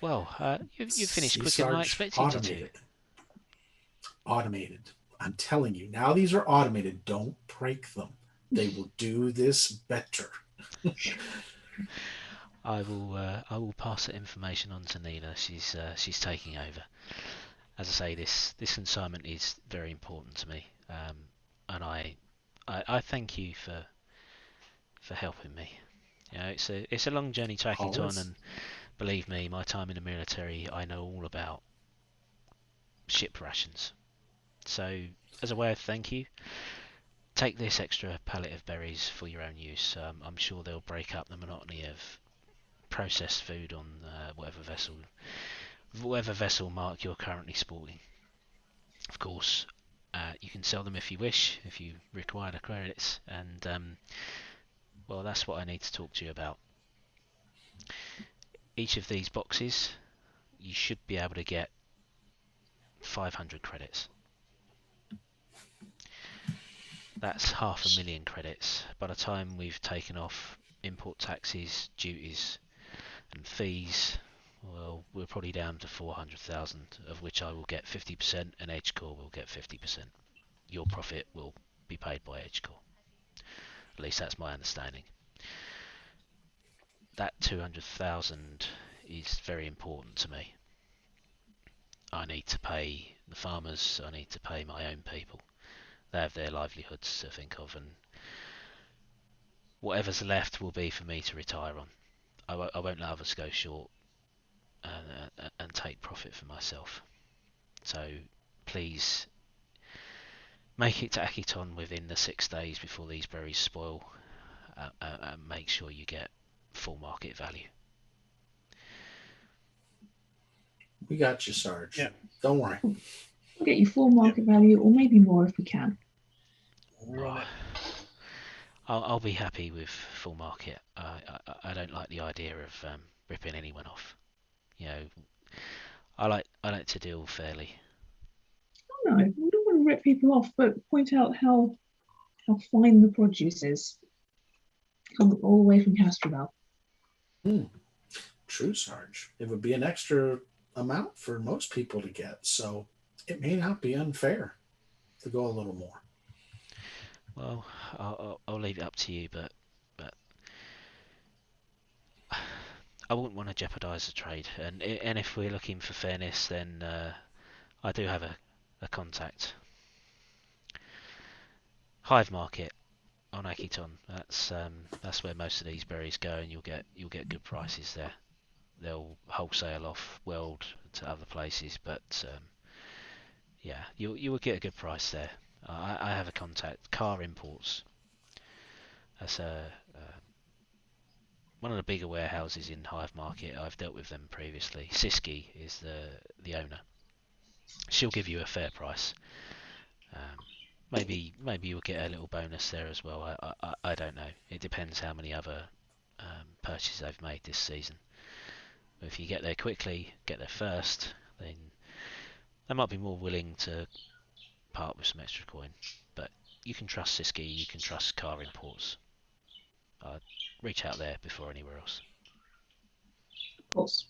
D: Well, you finished
H: See,
D: quicker than I
H: Sarge,
D: expected you to.
H: Automated. I'm telling you, now these are automated. Don't break them. They will do this better.
D: I will pass that information on to Nina. She's taking over. As I say, this consignment is very important to me, and I thank you for helping me. You know, it's a long journey to Akiton,
H: Always.
D: and believe me, my time in the military, I know all about ship rations. So, as a way of thank you, take this extra pallet of berries for your own use. I'm sure they'll break up the monotony of processed food on whatever vessel mark you're currently sporting. Of course, you can sell them if you wish, if you require the credits, and well, that's what I need to talk to you about. Each of these boxes, you should be able to get 500 credits. That's 500,000 credits. By the time we've taken off import taxes, duties, and fees, well, we're probably down to 400,000, of which I will get 50% and EdgeCore will get 50%. Your profit will be paid by EdgeCore. At least that's my understanding. That 200,000 is very important to me. I need to pay the farmers, I need to pay my own people. They have their livelihoods to think of, and whatever's left will be for me to retire on. I won't let others go short and take profit for myself. So please make it to Akiton within the 6 days before these berries spoil, and make sure you get full market value.
H: We got you, Sarge.
G: Yeah.
H: Don't worry.
F: We'll get you full market value, or maybe more if we can.
G: Right.
D: I'll be happy with full market. I don't like the idea of ripping anyone off. You know, I like to deal fairly.
F: Oh no, we don't want to rip people off, but point out how fine the produce is. Come all the way from Castrovel.
H: True, Sarge. It would be an extra amount for most people to get, so it may not be unfair to go a little more.
D: Well, I'll leave it up to you, but I wouldn't want to jeopardise the trade. And if we're looking for fairness, then I do have a contact. Hive Market on Akiton. That's where most of these berries go, and you'll get good prices there. They'll wholesale off world to other places, but yeah, you will get a good price there. I have a contact. Car Imports. That's one of the bigger warehouses in Hive Market. I've dealt with them previously. Siski is the owner. She'll give you a fair price. Maybe you'll get a little bonus there as well. I don't know. It depends how many other purchases they've made this season. But if you get there quickly, get there first, then they might be more willing to part with some extra coin. But you can trust Siski, you can trust Car Imports. Reach out there before anywhere else.
F: Of course.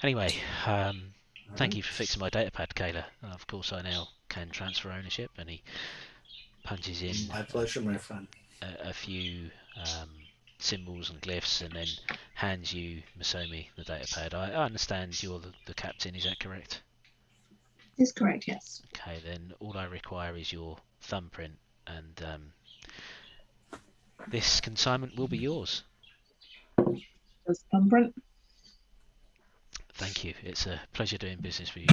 D: Anyway, thank you for fixing my datapad, Kayla. Of course, I now can transfer ownership, and he punches in
H: My pleasure, my friend.
D: a few symbols and glyphs, and then hands you, Masomi, the datapad. I understand you're the captain, is that correct?
F: Is correct, yes.
D: Okay, then all I require is your thumbprint, and this consignment will be yours.
F: Does thumbprint.
D: Thank you. It's a pleasure doing business with you.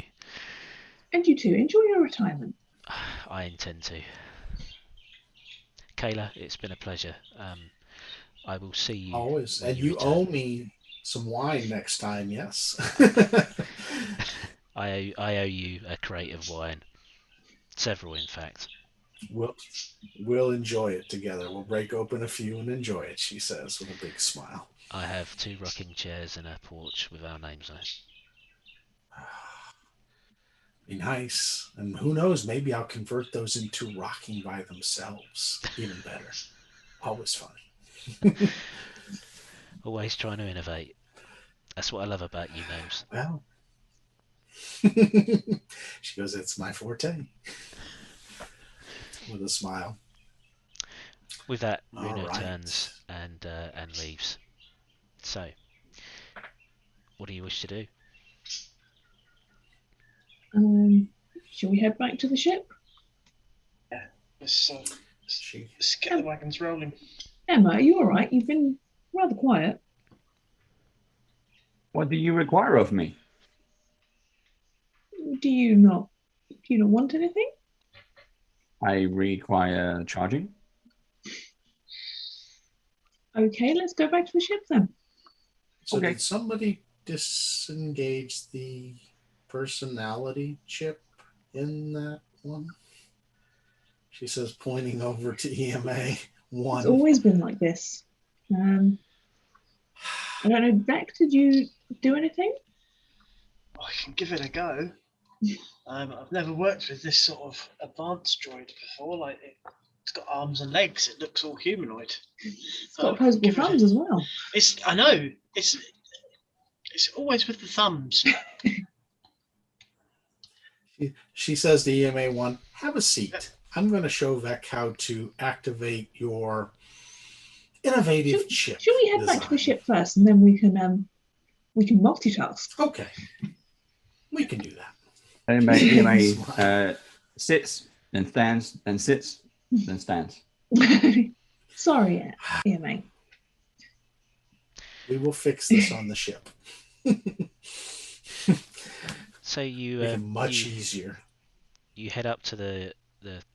F: And you too. Enjoy your retirement.
D: I intend to. Kayla, it's been a pleasure. I will see you.
H: Always.
D: when
H: And you
D: return.
H: owe me some wine next time, yes?
D: I owe you a crate of wine. Several, in fact.
H: We'll enjoy it together. We'll break open a few and enjoy it, she says with a big smile.
D: I have 2 rocking chairs and a porch with our names on it.
H: Be nice. And who knows, maybe I'll convert those into rocking by themselves. Even better. Always fun.
D: Always trying to innovate. That's what I love about you, Gnomes.
H: Well, she goes, it's my forte. With a smile.
D: With that,
H: All
D: Runo
H: right.
D: turns and leaves. So, what do you wish to do?
F: Shall we head back to the ship?
G: Let's
H: She
G: get the wagons rolling.
F: Emma, are you all right? You've been rather quiet.
I: What do you require of me?
F: Do you not want anything?
I: I require charging.
F: Okay, let's go back to the ship then.
H: So
I: Okay.
H: did somebody disengage the personality chip in that one? She says, pointing over to EMA one.
F: It's always been like this. I don't know, Beck, did you do anything?
G: I can give it a go. I've never worked with this sort of advanced droid before. Like it's got arms and legs. It looks all humanoid.
F: It's got opposable thumbs as well.
G: I know. It's always with the thumbs.
H: She says to EMA one, have a seat. I'm going to show Vec how to activate your innovative chip.
F: Should we head back to the
H: design.
F: ship first, and then we can multitask?
H: Okay. We can do that.
I: EMA sits, then stands, then sits, then stands.
F: Sorry, EMA.
H: We will fix this on the ship.
D: So you
H: Make it much easier.
D: you head up to the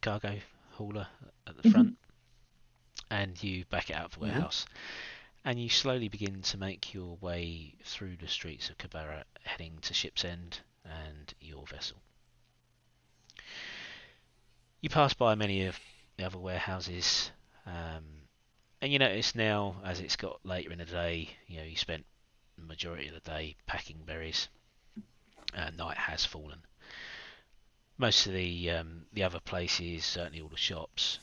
D: cargo hauler at the front, and you back it out of the warehouse, and you slowly begin to make your way through the streets of Kabara, heading to Ship's End and your vessel. You pass by many of the other warehouses, and you notice now, as it's got later in the day, you spent the majority of the day packing berries. Night has fallen. Most of the other places, certainly all the shops,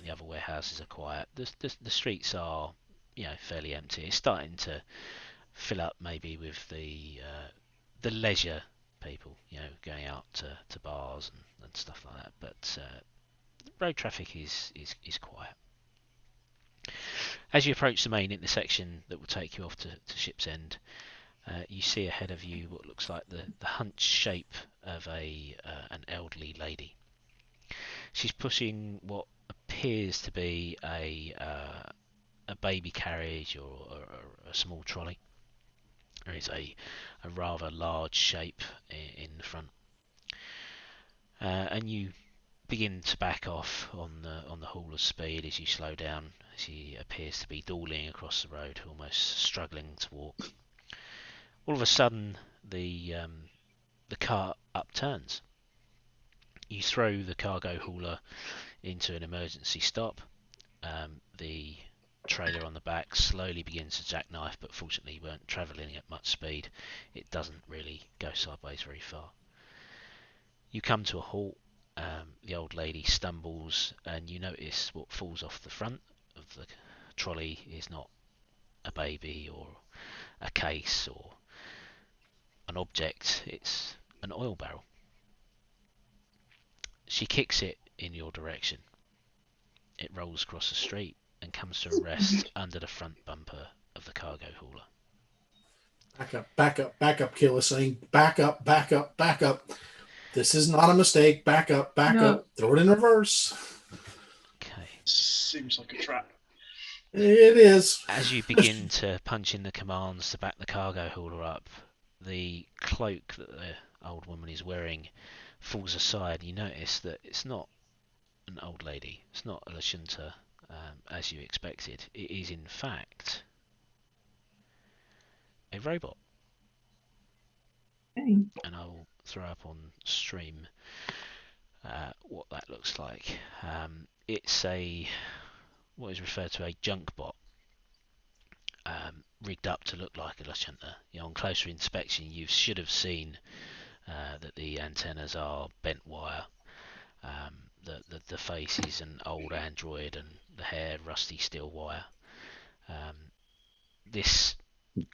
D: the other warehouses are quiet. The streets are, fairly empty. It's starting to fill up, maybe with the leisure people, going out to bars and stuff like that. But road traffic is quiet. As you approach the main intersection that will take you off to Ship's End, you see ahead of you what looks like the hunched shape of an elderly lady. She's pushing what appears to be a baby carriage or a small trolley. There is a rather large shape in the front, and you begin to back off on the hauler's speed as you slow down. She appears to be dawdling across the road, almost struggling to walk. All of a sudden, the cart upturns. You throw the cargo hauler into an emergency stop. The trailer on the back slowly begins to jackknife, but fortunately you weren't travelling at much speed. It doesn't really go sideways very far. You come to a halt. The old lady stumbles, and you notice what falls off the front of the trolley is not a baby or a case or an object. It's an oil barrel. She kicks it in your direction. It rolls across the street and comes to a rest under the front bumper of the cargo hauler.
H: Back up, back up, back up, Killer saying, back up, back up, back up. This is not a mistake. Back up, back up. Throw it in reverse.
D: Okay.
G: Seems like a trap.
H: It is.
D: As you begin to punch in the commands to back the cargo hauler up, the cloak that the old woman is wearing falls aside. You notice that it's not an old lady. It's not Alashunta, as you expected. It is, in fact, a robot.
F: Okay.
D: And I'll throw up on stream what that looks like. It's what is referred to a junk bot, rigged up to look like a Lashunta. On closer inspection, you should have seen that the antennas are bent wire. The face is an old android, and the hair rusty steel wire. This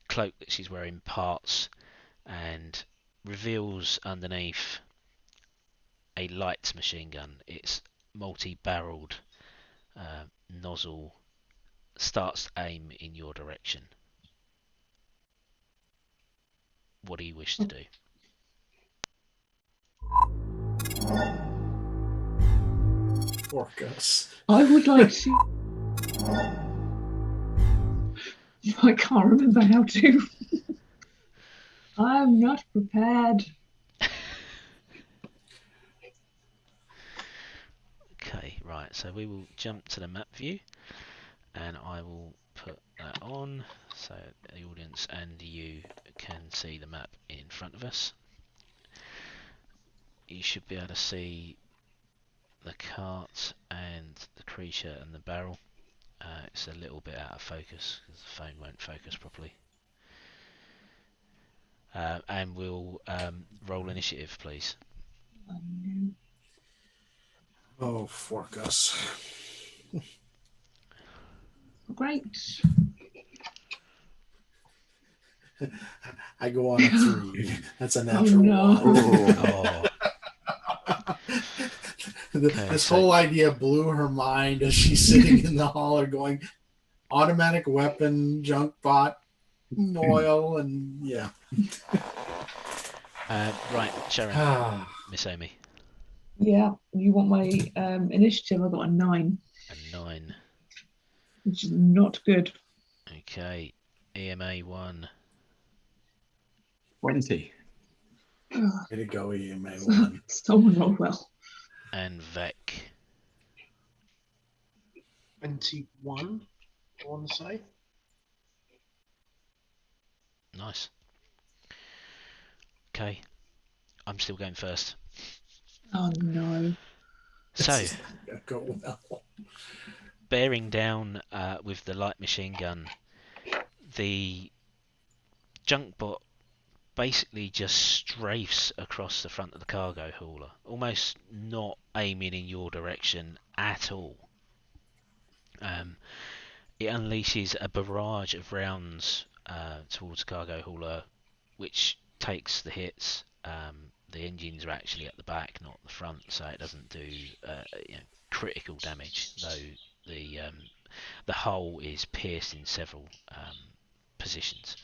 D: cloak that she's wearing parts and reveals underneath a light machine gun. It's multi-barreled nozzle, starts to aim in your direction. What do you wish to do?
H: Orcus.
F: I would like to. I can't remember how to. I'm not prepared.
D: Okay, right, so we will jump to the map view, and I will put that on so the audience and you can see the map in front of us. You should be able to see the cart and the creature and the barrel. It's a little bit out of focus because the phone won't focus properly. And we'll roll initiative, please.
H: Oh, fork us.
F: Great.
H: I go on a 3. That's a natural
F: no.
H: 1.
D: Oh,
H: This
D: so-
H: whole idea blew her mind as she's sitting in the hauler going, automatic weapon, junk bot, oil, and yeah.
D: right, Sharon, Miss Amy,
F: Yeah, you want my initiative? I got a 9,
D: a 9.
F: which is not good.
D: Okay, EMA1,
I: 20.
H: Way to go, EMA1.
F: Someone rolled well.
D: and Vec.
G: 21, I want to say.
D: Nice. Okay, I'm still going first.
F: Oh no.
D: So,
H: Go well.
D: bearing down with the light machine gun, the junk bot basically just strafes across the front of the cargo hauler, almost not aiming in your direction at all. It unleashes a barrage of rounds towards the cargo hauler, which takes the hits. The engines are actually at the back, not the front, so it doesn't do critical damage, though the hull is pierced in several positions.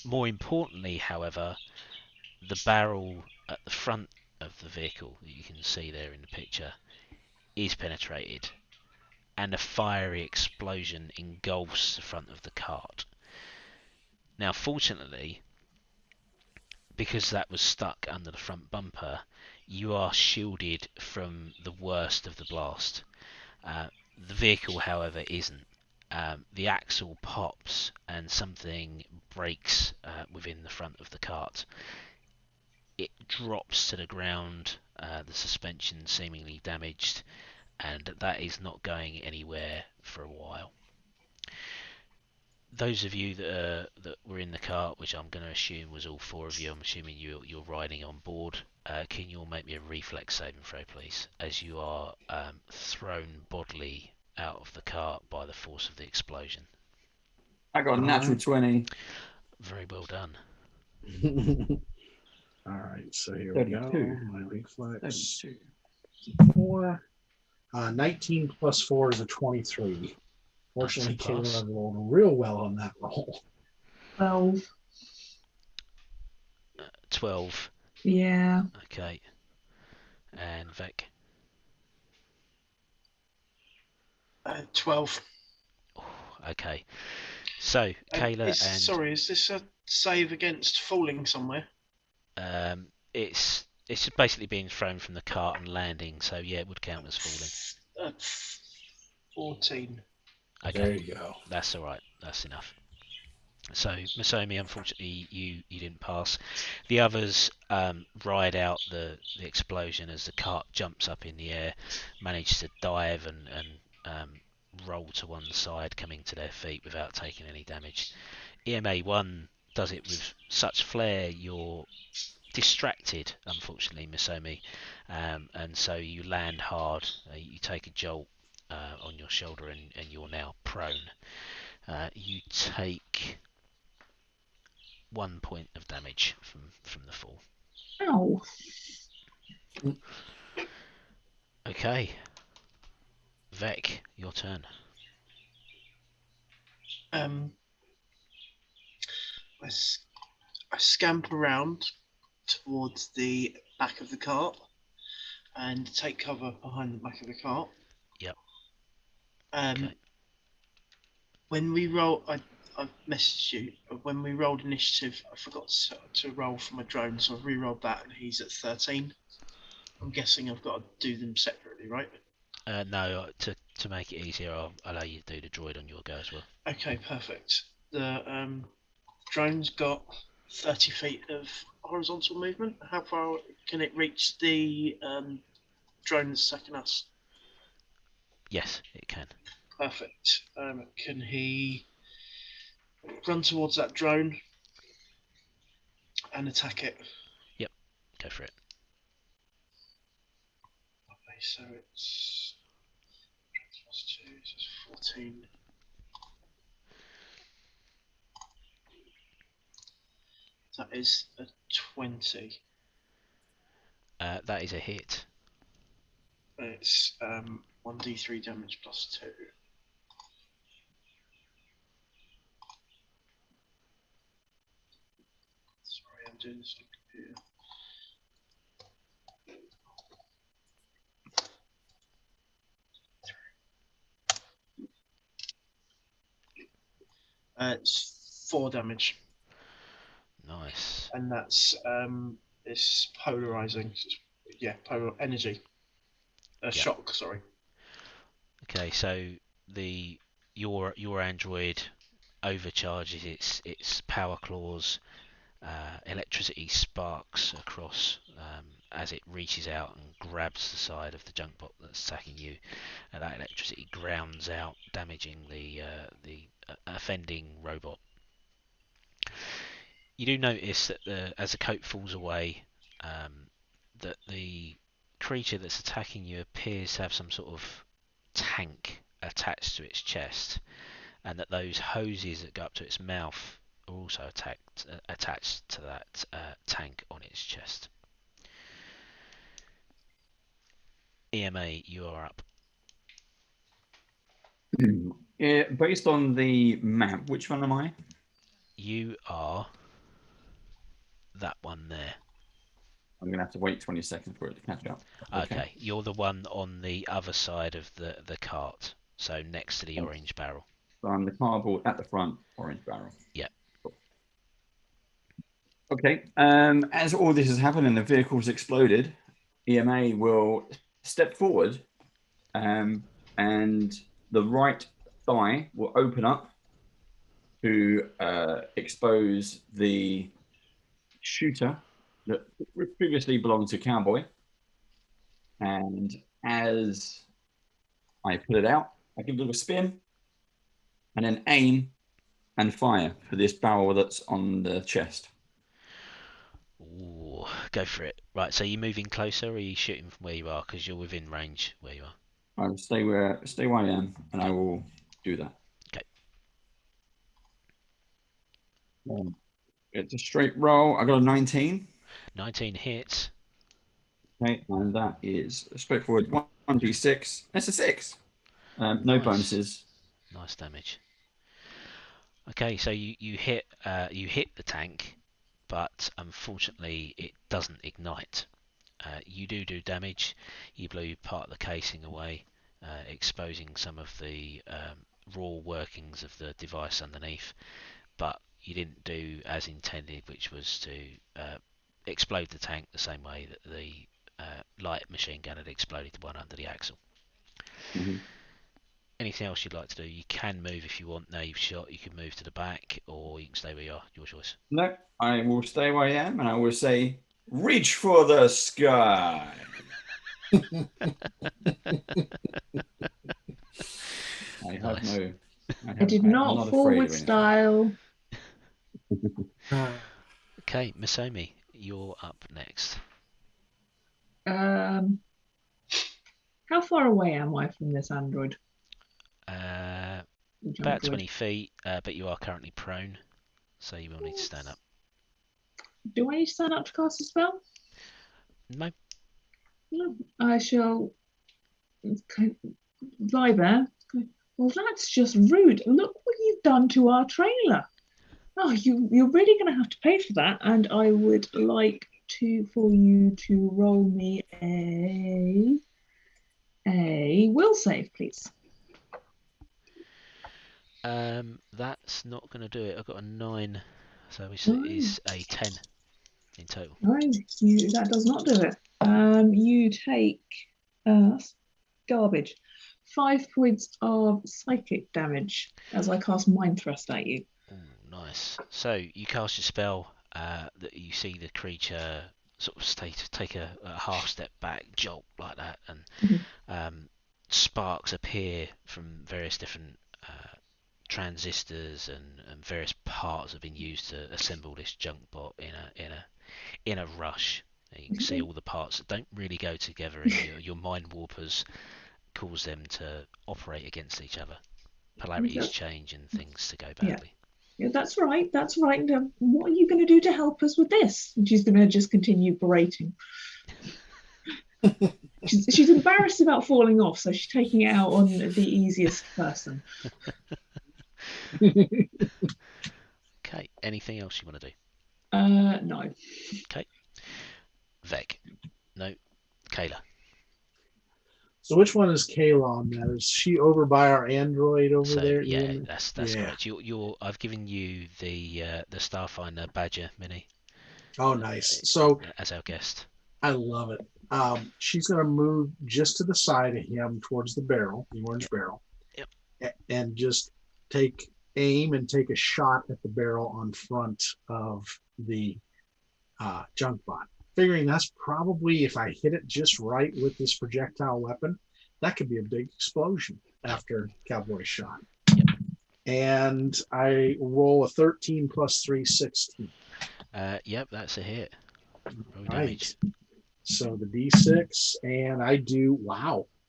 D: More importantly, however, the barrel at the front of the vehicle that you can see there in the picture is penetrated, and a fiery explosion engulfs the front of the cart. Now, fortunately, because that was stuck under the front bumper, you are shielded from the worst of the blast. The vehicle, however, isn't. The axle pops and something breaks within the front of the cart. It drops to the ground, the suspension seemingly damaged, and that is not going anywhere for a while. Those of you that were in the cart, which I'm going to assume was all four of you, I'm assuming you're riding on board. Can you all make me a reflex saving throw, please, as you are thrown bodily out of the cart by the force of the explosion?
E: I got a natural 20.
D: Very well done.
H: All right, so here
E: 32.
H: we go. My reflex.
E: 32.
H: 4. 19 plus 4 is a 23. Fortunately,
D: That's a pass.
H: Kayla rolled real well on that roll.
F: 12.
D: 12.
F: Yeah.
D: Okay. And Vec.
G: 12.
D: Okay. So, Kayla
G: Sorry, is this a save against falling somewhere?
D: and it's just basically being thrown from the cart and landing. So yeah, it would count as falling.
G: 14.
D: Okay.
H: There you go.
D: That's all right. That's enough. So, Masomi, unfortunately, you didn't pass. The others ride out the explosion as the cart jumps up in the air, manage to dive and roll to one side, coming to their feet without taking any damage. EMA1 does it with such flair, you're distracted, unfortunately, Masomi, and so you land hard. You take a jolt on your shoulder and you're now prone. You take 1 point of damage from the fall.
F: Ow.
D: Okay. Vec, your turn.
G: I scamper around towards the back of the cart and take cover behind the back of the cart.
D: Yep.
G: Okay. When we roll, I've messaged you. When we rolled initiative, I forgot to roll for my drone, so I've re-rolled that, and he's at 13. I'm guessing I've got to do them separately, right?
D: No, to make it easier, I'll allow you to do the droid on your go as well.
G: Okay, perfect. The drone's got 30 feet of horizontal movement. How far can it reach the drone that's attacking us?
D: Yes, it can.
G: Perfect. Can he run towards that drone and attack it?
D: Yep, go for it.
G: Okay, so it's plus 2, so it's 14. That is a 20.
D: That is a hit.
G: It's 1d3 damage plus 2. Sorry, I'm doing this on computer. It's 4 damage.
D: Nice.
G: And that's it's polarizing. Yeah, polar energy. Shock, sorry.
D: Okay, so your android overcharges its power claws. Electricity sparks across as it reaches out and grabs the side of the junk bot that's attacking you. And that electricity grounds out, damaging the offending robot. You do notice that as the coat falls away, that the creature that's attacking you appears to have some sort of tank attached to its chest, and that those hoses that go up to its mouth are also attached to that tank on its chest. EMA, you are up.
E: Based on the map, which one am I?
D: You are that one there.
E: I'm going to have to wait 20 seconds for it to catch up.
D: Okay, you're the one on the other side of the cart, so next to the orange barrel.
E: So I'm the cardboard at the front, orange barrel.
D: Yeah.
E: Cool. Okay. As all this has happened and the vehicle's exploded, EMA will step forward, and the right thigh will open up to expose the shooter that previously belonged to Cowboy. And as I pull it out, I give it a little spin and then aim and fire for this barrel that's on the chest.
D: Ooh, go for it. Right, so you moving closer, or are you shooting from where you are? Because you're within range where you are.
E: I'll stay where I am, and I will do that.
D: Okay.
E: It's a straight roll. I got a 19.
D: 19 hits.
E: Okay, and that is straightforward 1d6. That's a 6. No
D: Nice.
E: bonuses.
D: Nice damage. Okay, so you hit the tank, but unfortunately it doesn't ignite. You do damage. You blew part of the casing away, exposing some of the raw workings of the device underneath, but you didn't do as intended, which was to explode the tank the same way that the light machine gun had exploded the one under the axle.
E: Mm-hmm.
D: Anything else you'd like to do? You can move if you want. Now you've shot, you can move to the back, or you can stay where you are. Your choice.
E: No, I will stay where I am, and I will say, reach for the sky.
D: Nice.
F: I did not forward style.
D: Okay, Misomi, you're up next.
F: How far away am I from this android?
D: About 20 feet, but you are currently prone, so you will need to stand up.
F: Do I need to stand up to cast a spell?
D: No.
F: No. I shall lie there. Well, that's just rude. Look what you've done to our trailer. Oh, you're really going to have to pay for that, and I would like for you to roll me a will save, please.
D: That's not going to do it. I've got a 9, so it is a 10 in total.
F: No, that does not do it. You take garbage. 5 points of psychic damage as I cast Mind Thrust at you.
D: Ooh, nice. So you cast your spell. That you see the creature sort of take a half step back, jolt like that, and sparks appear from various different transistors and various parts have been used to assemble this junk bot in a rush. And you can see all the parts that don't really go together, and your mind warpers cause them to operate against each other. Polarities change and things to go badly.
F: Yeah, that's right. That's right. Now, what are you going to do to help us with this? And she's going to just continue berating. she's embarrassed about falling off, so she's taking it out on the easiest person.
D: Okay. Anything else you want to do?
F: No.
D: Okay. Veg. No. Kayla.
H: So which one is Kayla on that? Is she over by our android over there?
D: Yeah, that's correct. I've given you the Starfinder Badger Mini.
H: Oh, nice. So
D: as our guest.
H: I love it. She's going to move just to the side of him towards the barrel, the orange barrel.
D: Yep.
H: And just take aim and take a shot at the barrel on front of the junk bot. Figuring that's probably, if I hit it just right with this projectile weapon, that could be a big explosion after Cowboy's shot.
D: Yep.
H: And I roll a 13 plus 3, 16.
D: Yep, that's a hit. Roll
H: Right.
D: damage.
H: So the D6, and I do,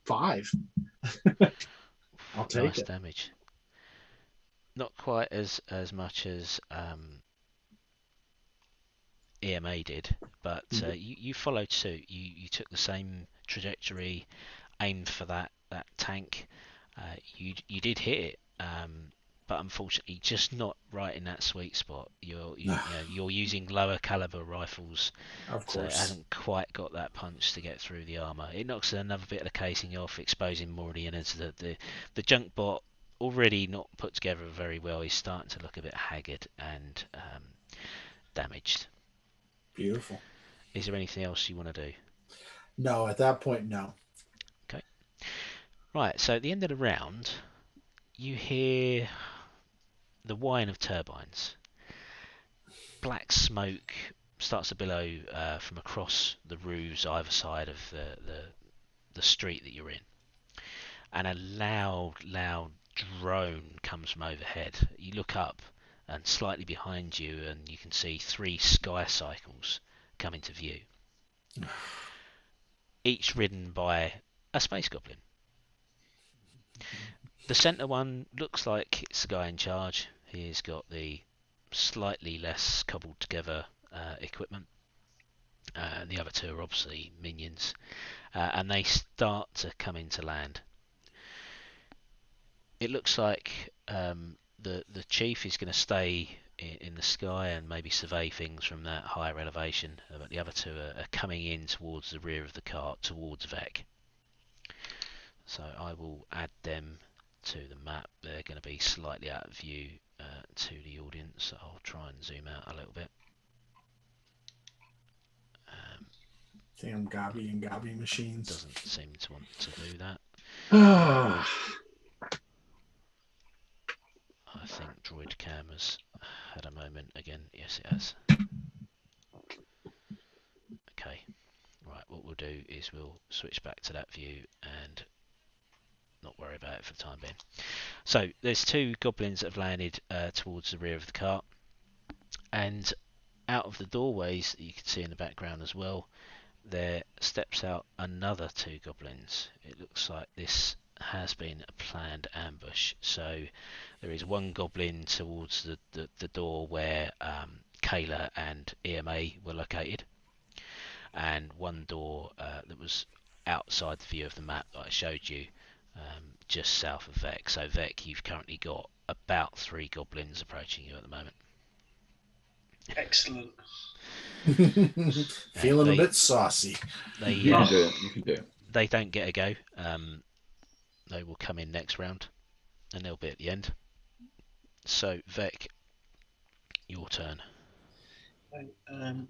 H: 5. I'll take
D: nice
H: it.
D: Damage. Not quite as much as EMA did, but you followed suit. You took the same trajectory, aimed for that tank. You did hit it, but unfortunately just not right in that sweet spot. You're using lower caliber rifles,
H: Of course.
D: so it hasn't quite got that punch to get through the armor. It knocks another bit of the casing off, exposing MOHRI, and as the junk bot, already not put together very well, is starting to look a bit haggard and damaged.
H: Beautiful.
D: Is there anything else you want to do?
H: No, at that point, no.
D: Okay. Right, so at the end of the round, you hear the whine of turbines. Black smoke starts to billow from across the roofs either side of the street that you're in. And a loud drone comes from overhead. You look up, and slightly behind you, and you can see 3 sky cycles come into view. Each ridden by a space goblin. The centre one looks like it's the guy in charge. He's got the slightly less cobbled together equipment. The other 2 are obviously minions. And they start to come into land. It looks like the chief is going to stay in the sky and maybe survey things from that higher elevation, but the other 2 are coming in towards the rear of the cart, towards Vec. So I will add them to the map. They're going to be slightly out of view to the audience. I'll try and zoom out a little bit.
H: Damn Gobby and Gobby machines.
D: Doesn't seem to want to do that. I think Droid Cam has had a moment again. Yes, it has. Okay. Right, what we'll do is we'll switch back to that view and not worry about it for the time being. So, there's 2 goblins that have landed towards the rear of the cart. And out of the doorways that you can see in the background as well, there steps out another 2 goblins. It looks like this has been a planned ambush. So there is 1 goblin towards the door where Kayla and EMA were located, and 1 door that was outside the view of the map that I showed you, just south of Vec. So Vec, you've currently got about 3 goblins approaching you at the moment.
G: Excellent.
H: Feeling a bit saucy.
E: You can do it. You can do it.
D: They don't get a go. They will come in next round, and they'll be at the end. So, Vec, your turn.
G: I'm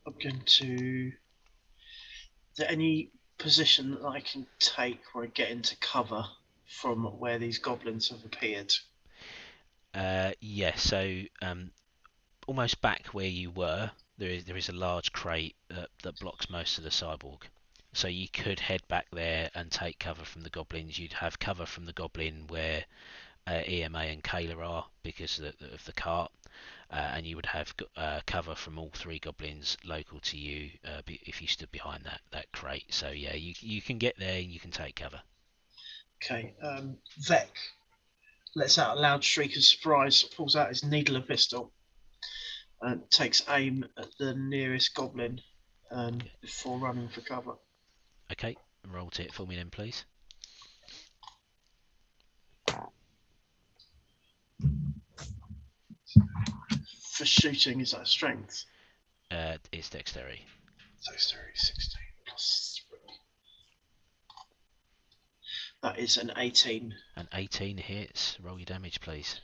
G: going to... Is there any position that I can take where I get into cover from where these goblins have appeared?
D: Yeah, so almost back where you were, there is a large crate that blocks most of the cyborg. So you could head back there and take cover from the goblins. You'd have cover from the goblin where EMA and Kayla are because of the cart, and you would have cover from all 3 goblins local to you if you stood behind that crate. So yeah, you can get there and you can take cover.
G: Okay, Vec lets out a loud shriek of surprise, pulls out his needler pistol, and takes aim at the nearest goblin before running for cover.
D: Okay, roll to it for me then, please.
G: For shooting, is that strength?
D: It's dexterity.
G: Dexterity 16 plus 3. That is an 18.
D: An 18 hits. Roll your damage, please.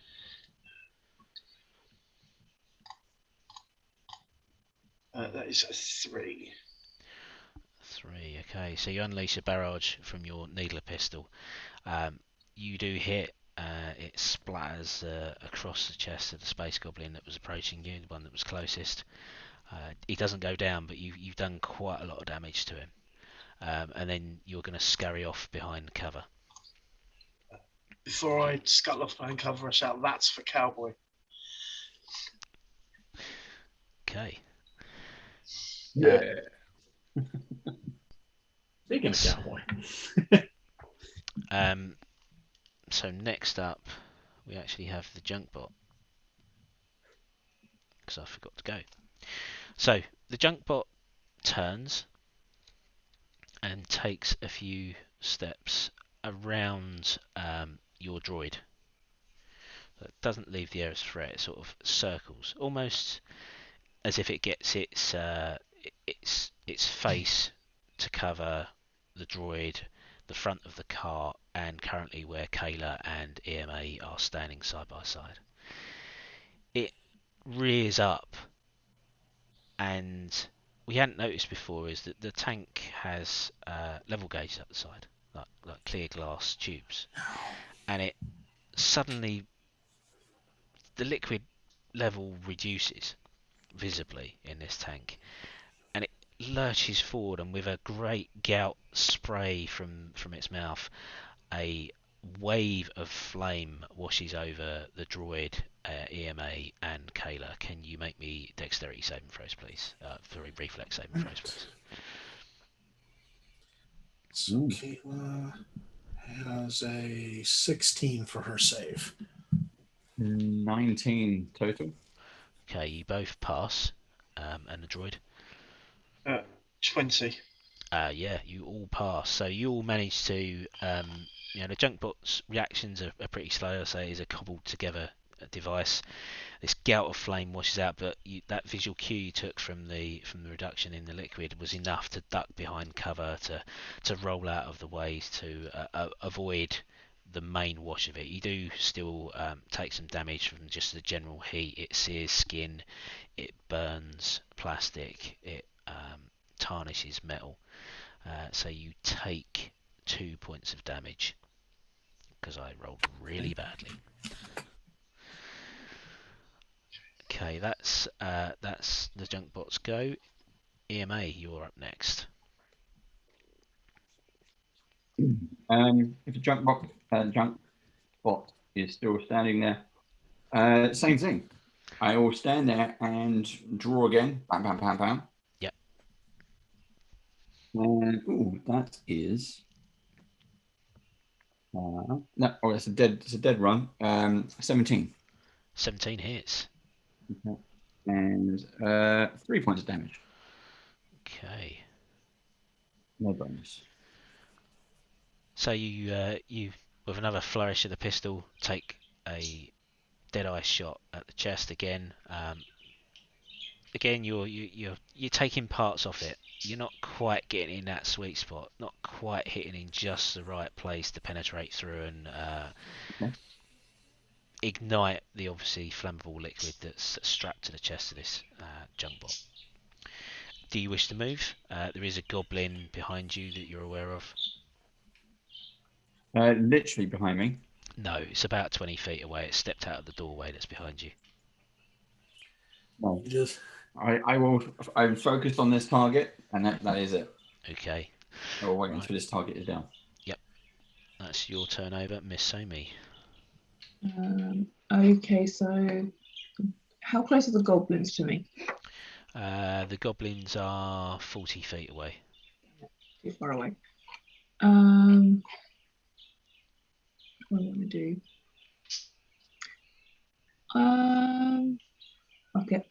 G: That is a 3.
D: 3, okay. So you unleash a barrage from your needler pistol. You do hit. It splatters across the chest of the space goblin that was approaching you, the one that was closest. He doesn't go down, but you've done quite a lot of damage to him. And then you're going to scurry off behind cover.
G: Before I scuttle off behind cover, I shout, "That's for Cowboy."
D: Okay.
E: Yeah.
H: Speaking of Cowboy.
D: So next up, we actually have the junk bot, because I forgot to go. So the junk bot turns and takes a few steps around your droid. It doesn't leave the area of threat. It sort of circles, almost as if it gets its face to cover the droid, the front of the car, and currently where Kayla and EMA are standing side by side. It rears up, and we hadn't noticed before is that the tank has level gauges up the side, like clear glass tubes, and it suddenly the liquid level reduces visibly in this tank, and it lurches forward, and with a great gout spray from its mouth, a wave of flame washes over the droid, EMA, and Kayla. Can you make me dexterity saving throws, please? Sorry, reflex saving throws, please.
H: So Kayla has a 16 for her save.
E: 19 total.
D: Okay, you both pass, and the droid.
G: 20.
D: Yeah, you all pass. So you all manage to, the Junkbot's reactions are pretty slow. I say it's a cobbled together device. This gout of flame washes out, but that visual cue you took from the reduction in the liquid was enough to duck behind cover, to roll out of the ways, to avoid the main wash of it. You do still take some damage from just the general heat. It sears skin, it burns plastic, it tarnishes metal. So you take 2 points of damage because I rolled really badly. Okay, that's the Junkbot's go. EMA, you're up next.
E: If the Junkbot is still standing there, same thing. I will stand there and draw again. Bam, bam, bam, bam.
D: Yep.
E: And that is. No, it's a dead run. 17.
D: 17 hits.
E: Okay. And 3 points of damage.
D: Okay.
E: No bonus.
D: So you with another flourish of the pistol take a dead-eye shot at the chest again. Again, you're taking parts off it. You're not quite getting in that sweet spot. Not quite hitting in just the right place to penetrate through and ignite the obviously flammable liquid that's strapped to the chest of this Junkbot. Do you wish to move? There is a goblin behind you that you're aware of.
E: Literally behind me.
D: No, it's about 20 feet away. It stepped out of the doorway that's behind you.
E: No, I'm focused on this target, and that is it.
D: Okay.
E: I will wait until this target is down.
D: Yep. That's your turn over, Miss Somi.
F: Okay, so how close are the goblins to me?
D: The goblins are 40 feet away.
F: Too far away. What do I want to do? Okay.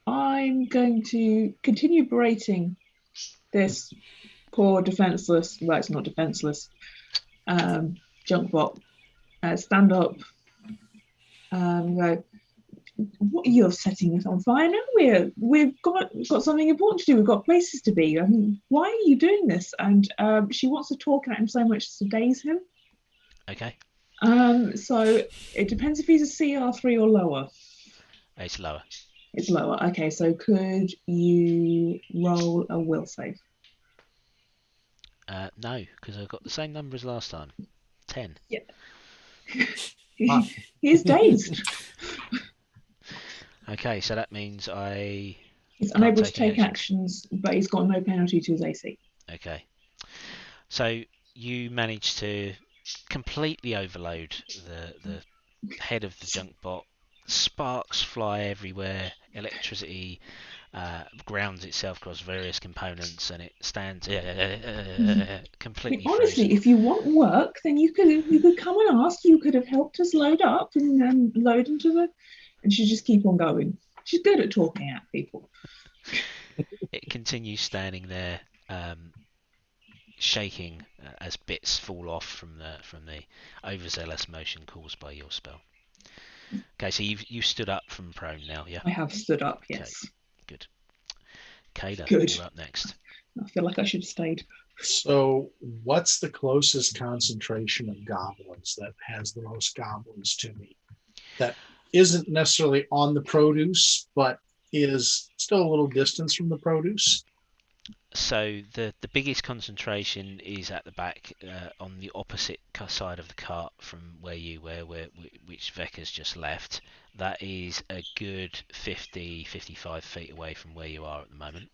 F: I'm going to continue berating this poor defenseless. Well, it's not defenseless. Junkbot. Stand up. Go. What, you're setting us on fire now? We've got something important to do. We've got places to be. I mean, why are you doing this? And she wants to talk at him so much as to daze him.
D: Okay.
F: So it depends if he's a CR3 or lower.
D: It's lower.
F: It's lower. Okay, so could you roll a will save?
D: No, because I've got the same number as last time. 10.
F: Yeah. He's dazed.
D: Okay, so that means
F: he's unable to take actions, but he's got no penalty to his AC.
D: Okay. So you manage to completely overload the head of the Junkbot. Sparks fly everywhere. Electricity grounds itself across various components, and it stands completely
F: Honestly,
D: frozen.
F: if you want work, then you could come and ask. You could have helped us load up and then load into the. And she just keep on going. She's good at talking at people.
D: It continues standing there, shaking as bits fall off from the overzealous motion caused by your spell. Okay, so you've stood up from prone now, yeah?
F: I have stood up, yes.
D: Okay, good. Kayla,
F: Good.
D: you're up next.
F: I feel like I should have stayed.
H: So, what's the closest concentration of goblins that has the most goblins to me? That isn't necessarily on the produce, but is still a little distance from the produce.
D: So the biggest concentration is at the back, on the opposite side of the cart from where you were, which Vec has just left. That is a good 50-55 feet away from where you are at the moment.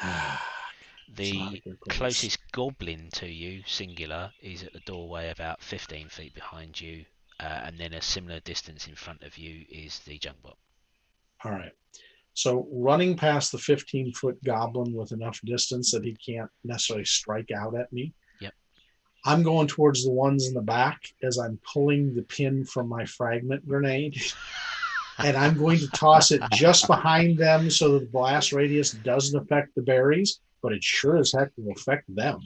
H: It's not a
D: The
H: good place.
D: closest goblin to you, singular, is at the doorway about 15 feet behind you, and then a similar distance in front of you is the junkbot.
H: All right. So running past the 15-foot goblin with enough distance that he can't necessarily strike out at me.
D: Yep.
H: I'm going towards the ones in the back as I'm pulling the pin from my fragment grenade. And I'm going to toss it just behind them so that the blast radius doesn't affect the berries, but it sure as heck will affect them.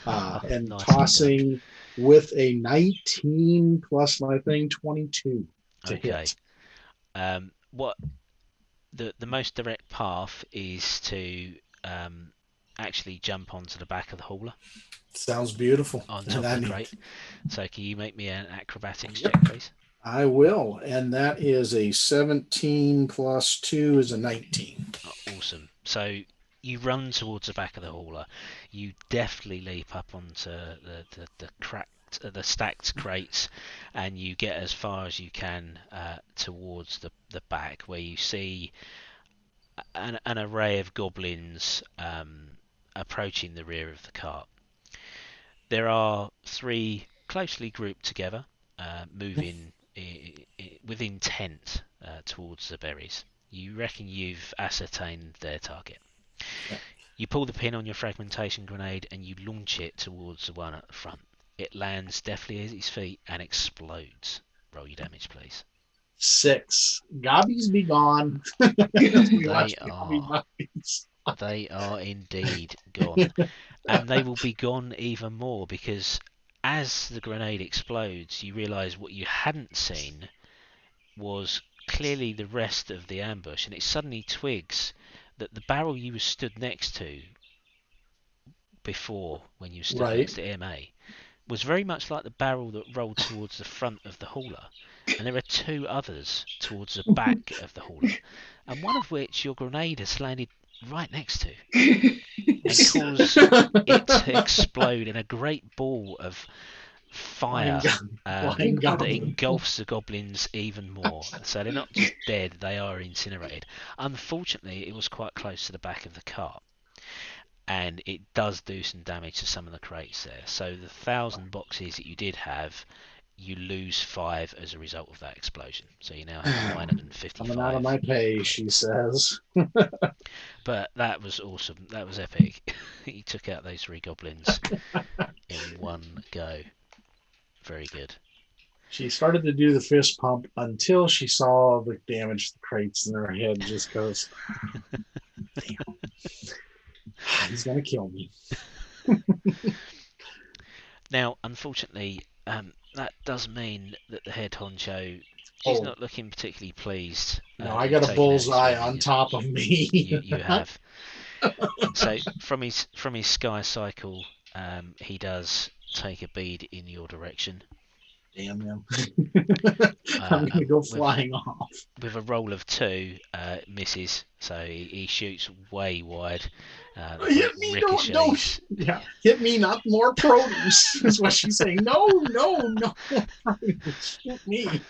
H: And
D: Nicely
H: tossing with a 19 plus my thing, 22 to
D: Okay.
H: hit.
D: What the most direct path is to actually jump onto the back of the hauler
H: Sounds beautiful.
D: on top
H: And
D: of the crate. So can you make me an acrobatics
H: Yep.
D: check, please?
H: I will. And that is a 17 plus 2 is a 19.
D: Oh, awesome. So you run towards the back of the hauler. You deftly leap up onto the stacked crates, and you get as far as you can towards the back, where you see an array of goblins approaching the rear of the cart. There are 3 closely grouped together, moving with intent towards the berries. You reckon you've ascertained their target.
H: Yep.
D: You pull the pin on your fragmentation grenade and you launch it towards the one at the front. It lands deftly at his feet and explodes. Roll your damage, please.
H: 6. Gobbies be gone.
D: They are indeed gone. And they will be gone even more because as the grenade explodes, you realise what you hadn't seen was clearly the rest of the ambush, and it suddenly twigs that the barrel you were stood next to before, when you stood next to MA, was very much like the barrel that rolled towards the front of the hauler, and there are 2 others towards the back of the hauler, and one of which your grenade has landed right next to and caused it to explode in a great ball of fire that engulfs the goblins even more. So they're not just dead, they are incinerated. Unfortunately, it was quite close to the back of the cart, and it does do some damage to some of the crates there. So the 1,000 boxes that you did have, you lose 5 as a result of that explosion. So you now have 955.
H: Coming out of my pay, she says.
D: But that was awesome. That was epic. He took out those 3 goblins in one go. Very good.
H: She started to do the fist pump until she saw the damage to the crates, and her head just goes, damn. He's going to kill me.
D: Now, unfortunately, that does mean that the head honcho is not looking particularly pleased.
H: No, I got a bullseye on top of me.
D: You have. So from his sky cycle, he does take a bead in your direction.
H: Damn him. I'm going to go flying off.
D: With a roll of 2, misses. So he shoots way wide.
H: Hit me, don't. Yeah, hit me, not more produce, is what she's saying. No. Hit me.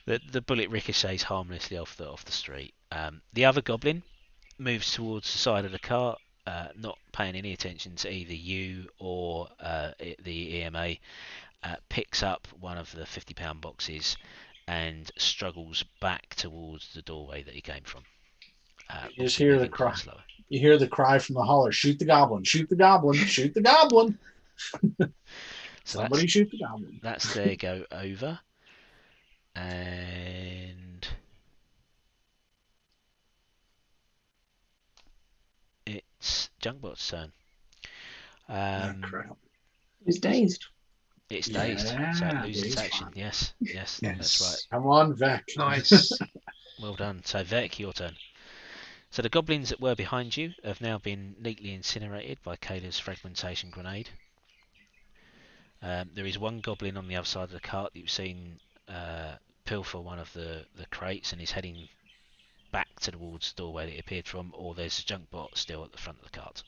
D: The bullet ricochets harmlessly off the street. The other goblin moves towards the side of the cart, not paying any attention to either you or the EMA. Picks up one of the 50-pound boxes and struggles back towards the doorway that he came from.
H: You just hear the cry. You hear the cry from the holler: "Shoot the goblin! Shoot the goblin! Shoot the goblin!"
D: So
H: somebody shoot the goblin.
D: That's their go over, and it's Junkbot's turn.
H: Crap.
F: It's dazed.
D: It's dazed, so it loses action. Yes, that's right.
H: Come on, Vec.
G: Nice.
D: Well done. So Vec, your turn. So the goblins that were behind you have now been neatly incinerated by Kayla's fragmentation grenade. There is one goblin on the other side of the cart that you've seen pilfer one of the crates and is heading back towards the doorway that it appeared from, or there's a junk bot still at the front of the cart.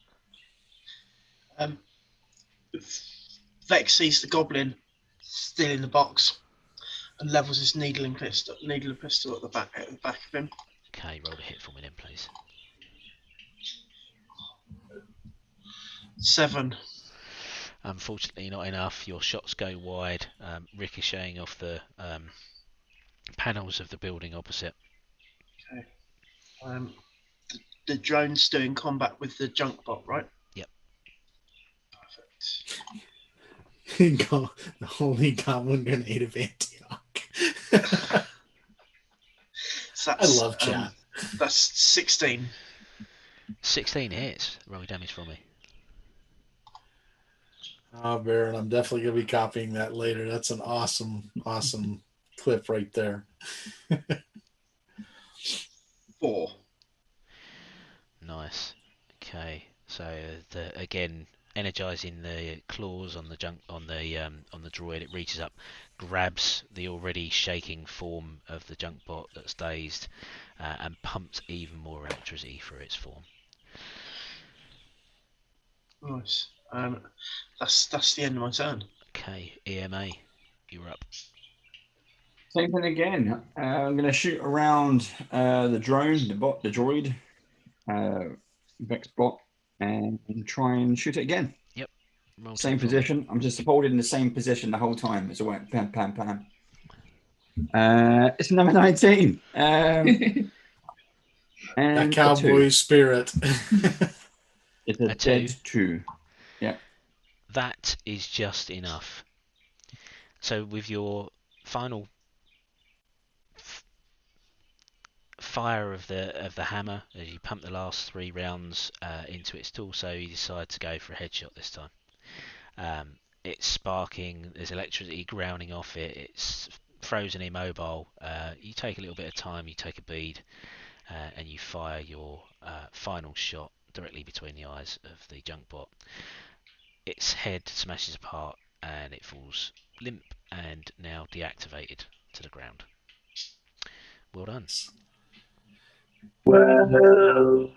G: Vex sees the goblin still in the box and levels his needle and pistol at the back of him.
D: Okay, roll a hit for me then, please.
G: 7.
D: Unfortunately, not enough. Your shots go wide, ricocheting off the panels of the building opposite.
G: Okay. The drone's still in combat with the junk bot, right?
D: Yep.
G: Perfect.
H: The holy goblin grenade of Antioch.
G: So
H: I love chat.
G: That's 16.
D: 16 hits. Roll damage for me.
H: Oh, Baron, I'm definitely going to be copying that later. That's an awesome clip right there.
G: 4.
D: Nice. Okay, so again, energizing the claws on the droid, it reaches up, grabs the already shaking form of the junk bot that's dazed, and pumps even more electricity through its form.
G: Nice. That's the end of my turn.
D: Okay, EMA, you're up.
E: Same thing again. I'm going to shoot around the drone, the droid, Vex bot, and try and shoot it again.
D: Yep. Roll
E: Same position. I'm just holding the same position the whole time. It's all right. Pam, pam, pam. It's number 19. And
H: that cowboy spirit.
E: It's a dead 2. Yeah.
D: That is just enough. So with your final fire of the hammer, as you pump the last 3 rounds into its torso, you decide to go for a headshot this time. It's sparking, there's electricity grounding off it, it's frozen immobile. You take a little bit of time, you take a bead, and you fire your final shot directly between the eyes of the junk bot. Its head smashes apart and it falls limp and now deactivated to the ground. Well done.
E: Well.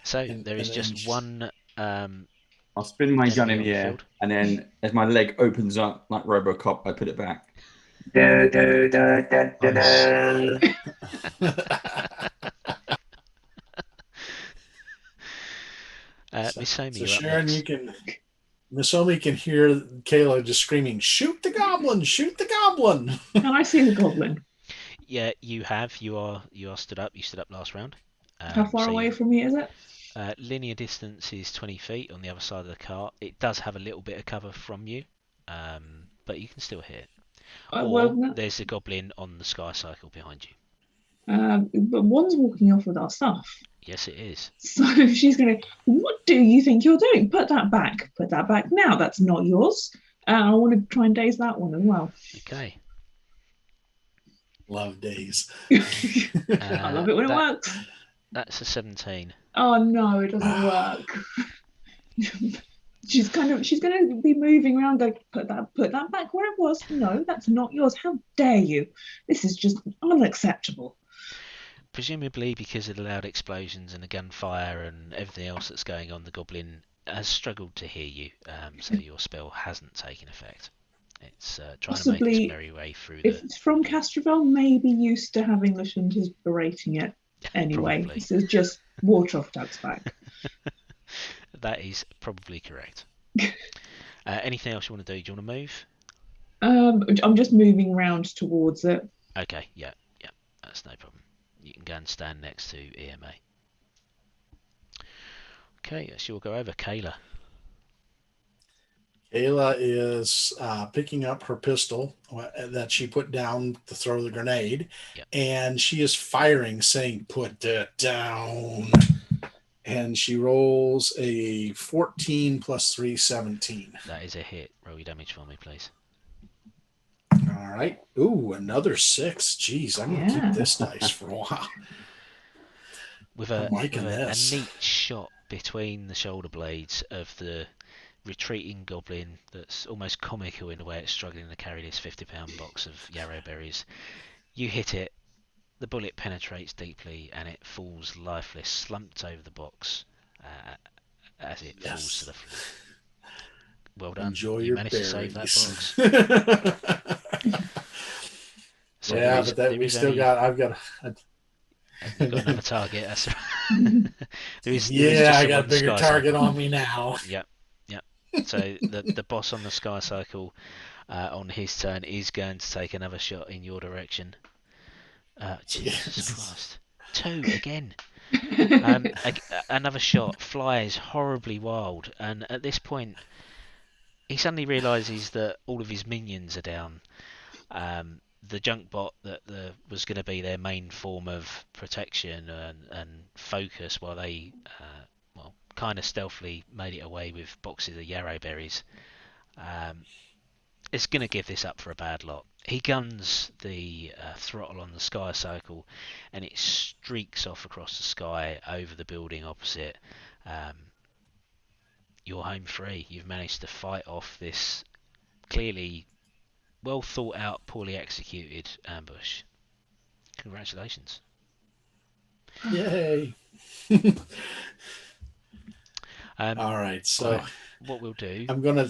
D: So there is just one.
E: I'll spin my gun in the air, and then as my leg opens up like RoboCop, I put it back.
D: Miss Omi,
H: so
D: you're
H: Sharon,
D: up next.
H: Miss Omi can hear Kayla just screaming, "Shoot the goblin! Shoot the goblin!"
F: Can I see the goblin?
D: Yeah, you have. You are stood up. You stood up last round.
F: How far away from me is it?
D: Linear distance is 20 feet on the other side of the cart. It does have a little bit of cover from you, but you can still hear it. There's a goblin on the sky cycle behind you.
F: But one's walking off with our stuff.
D: Yes, it is.
F: So she's going to, what do you think you're doing? Put that back. Put that back now. That's not yours. I want to try and daze that one as well.
D: Okay.
H: Love daze.
F: I love it when it works.
D: That's a 17.
F: Oh no, it doesn't work. she's going to be moving around going, put that back where it was. No, that's not yours. How dare you? This is just unacceptable.
D: Presumably because of the loud explosions and the gunfire and everything else that's going on, the goblin has struggled to hear you, so your spell hasn't taken effect. It's trying to make its merry way through.
F: If it's from Castrovel, maybe used to have English and is berating it anyway.
D: Probably.
F: This is just water off duck's back.
D: That is probably correct. Anything else you want to do? Do you want to move?
F: I'm just moving round towards it.
D: Okay, yeah, that's no problem. You can go and stand next to EMA. Okay, so we'll go over Kayla.
H: Kayla is picking up her pistol that she put down to throw the grenade, and she is firing, saying, "Put that down." And she rolls a 14 plus 3, 17.
D: That is a hit. Roll your damage for me, please.
H: All right. Ooh, another 6. Jeez, I'm going to keep this dice for a while.
D: With a neat shot between the shoulder blades of the retreating goblin that's almost comical in the way it's struggling to carry this 50-pound box of yarrow berries. You hit it, the bullet penetrates deeply, and it falls lifeless, slumped over the box as it falls to the floor. Well done.
H: Enjoy
D: you
H: your
D: managed to save that
H: berries.
D: box. So
H: Yeah, but that
D: there
H: we
D: is
H: still
D: only,
H: got. I've got.
D: you've got another target. That's right. there is
H: Yeah,
D: just
H: I
D: the
H: got a
D: one
H: bigger
D: sky
H: target
D: cycle.
H: on me now.
D: Yep. So the boss on the sky cycle on his turn is going to take another shot in your direction. Jesus Christ. 2 again. Another shot flies horribly wild, and at this point he suddenly realises that all of his minions are down. The junk bot that was going to be their main form of protection and focus while they kind of stealthily made it away with boxes of yarrow berries, is going to give this up for a bad lot. He guns the throttle on the sky cycle, and it streaks off across the sky over the building opposite. You're home free. You've managed to fight off this clearly well thought out, poorly executed ambush. Congratulations.
H: Yay! All right, so
D: what we'll do,
H: I'm gonna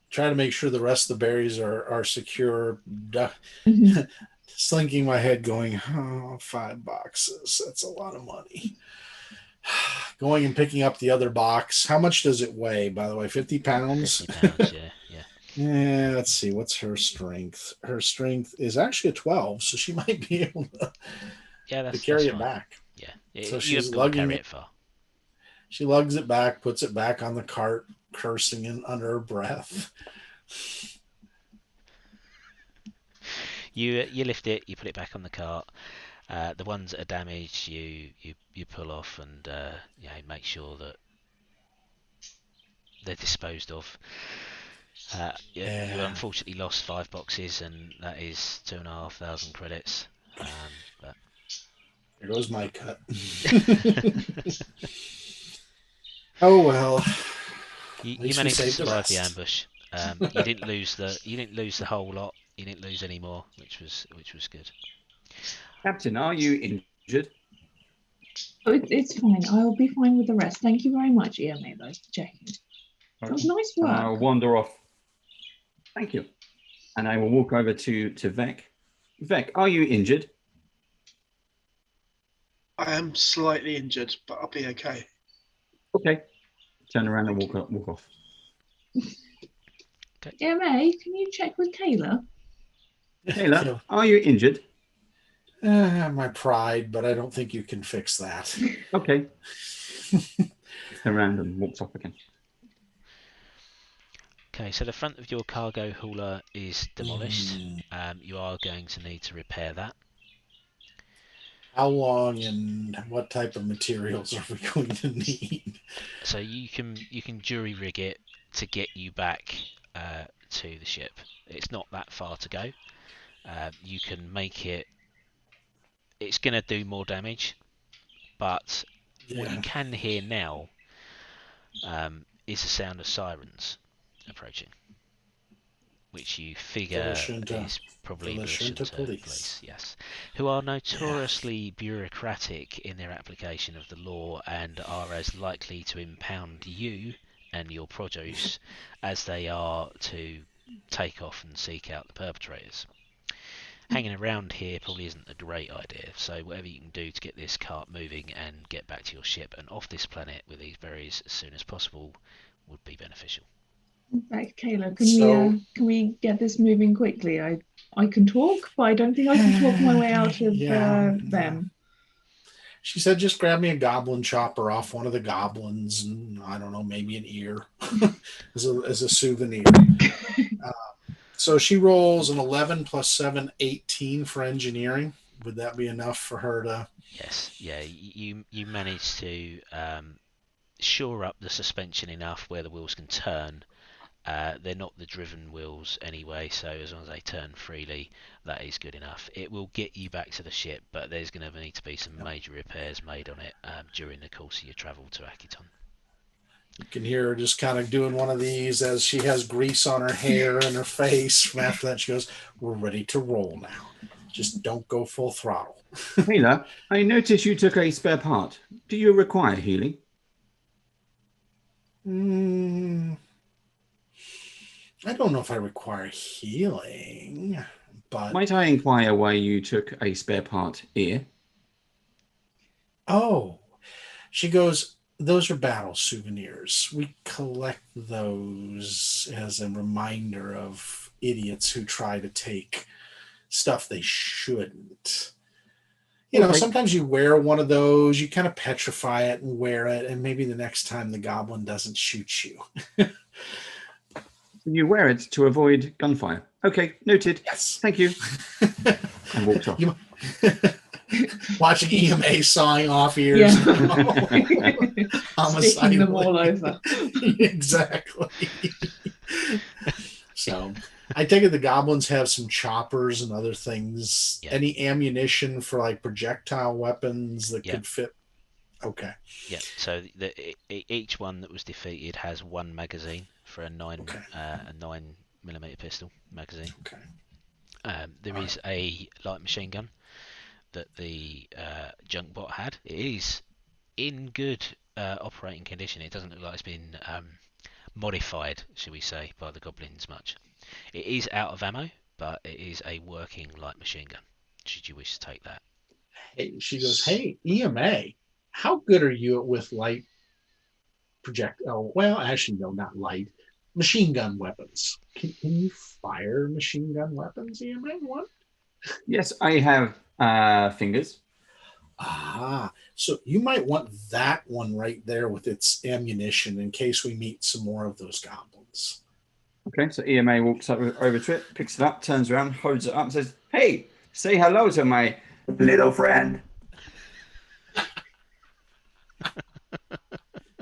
H: try to make sure the rest of the berries are secure. Slinking my head, going, oh, 5 boxes. That's a lot of money. Going and picking up the other box. How much does it weigh, by the way? 50 pounds?
D: 50 pounds, yeah.
H: Yeah, let's see. What's her strength? Her strength is actually a 12, so she might be able to carry it back.
D: Yeah,
H: so
D: you
H: she's
D: haven't got to
H: lugging
D: carry
H: it.
D: it far.
H: She lugs it back, puts it back on the cart, cursing under her breath.
D: You lift it, you put it back on the cart. The ones that are damaged, you pull off and make sure that they're disposed of. You unfortunately lost 5 boxes, and that is 2,500 credits. But
H: there goes my cut. Oh well.
D: You managed to survive the ambush. You didn't lose the whole lot. You didn't lose any more, which was good.
I: Captain, are you injured?
F: Oh, it's fine. I'll be fine with the rest. Thank you very much, EMA, though, for checking. That was nice work.
I: I'll wander off. Thank you. And I will walk over to Vec. Vec, are you injured?
G: I am slightly injured, but I'll be okay.
I: Okay. Turn around and walk off.
D: Okay.
F: EMA, can you check with Kayla?
I: Kayla, are you injured?
H: My pride, but I don't think you can fix that.
I: Okay. Turn around and walks off again.
D: Okay, so the front of your cargo hauler is demolished. You are going to need to repair that.
H: How long and what type of materials are we going to need?
D: So you can jury rig it to get you back to the ship. It's not that far to go. You can make it. It's going to do more damage, but what you can hear now is the sound of sirens approaching, which you figure is probably Villashunta police. Yes, who are notoriously bureaucratic in their application of the law and are as likely to impound you and your produce as they are to take off and seek out the perpetrators. Hanging around here probably isn't a great idea, so whatever you can do to get this cart moving and get back to your ship and off this planet with these berries as soon as possible would be beneficial.
F: Right, Kayla, can we get this moving quickly? I can talk, but I don't think I can talk my way out of them.
H: She said, just grab me a goblin chopper off one of the goblins, and I don't know, maybe an ear as a souvenir. So she rolls an 11 plus 7, 18 for engineering. Would that be enough for her to?
D: Yes, yeah. You manage to shore up the suspension enough where the wheels can turn. They're not the driven wheels anyway, so as long as they turn freely, that is good enough. It will get you back to the ship, but there's going to need to be some major repairs made on it during the course of your travel to Akiton.
H: You can hear her just kind of doing one of these as she has grease on her hair and her face. From after that, she goes, "We're ready to roll now. Just don't go full throttle."
I: Healer, I noticed you took a spare part. Do you require healing?
H: I don't know if I require healing, but...
I: Might I inquire why you took a spare part here?
H: Oh, she goes, those are battle souvenirs. We collect those as a reminder of idiots who try to take stuff they shouldn't. You know, sometimes you wear one of those, you kind of petrify it and wear it, and maybe the next time the goblin doesn't shoot you.
I: You wear it to avoid gunfire. Okay, noted.
H: Yes.
I: Thank you. And walks off.
H: Watching EMA sawing off ears.
F: Sticking them all over.
H: Exactly. So I take it the goblins have some choppers and other things.
D: Yeah.
H: Any ammunition for like projectile weapons that could fit? Okay.
D: Yeah, so each one that was defeated has one magazine for a 9mm pistol magazine.
H: Okay.
D: There is a light machine gun that the junk bot had. It is in good operating condition. It doesn't look like it's been modified, shall we say, by the goblins much. It is out of ammo, but it is a working light machine gun, should you wish to take that.
H: Hey, she goes, "Hey, EMA, how good are you with light projectile? Well, actually, no, not light. Machine gun weapons. Can you fire machine gun weapons, EMA? What?"
I: Yes, I have fingers.
H: Ah, so you might want that one right there with its ammunition in case we meet some more of those goblins.
I: Okay, so EMA walks over to it, picks it up, turns around, holds it up, and says, "Hey, say hello to my little friend."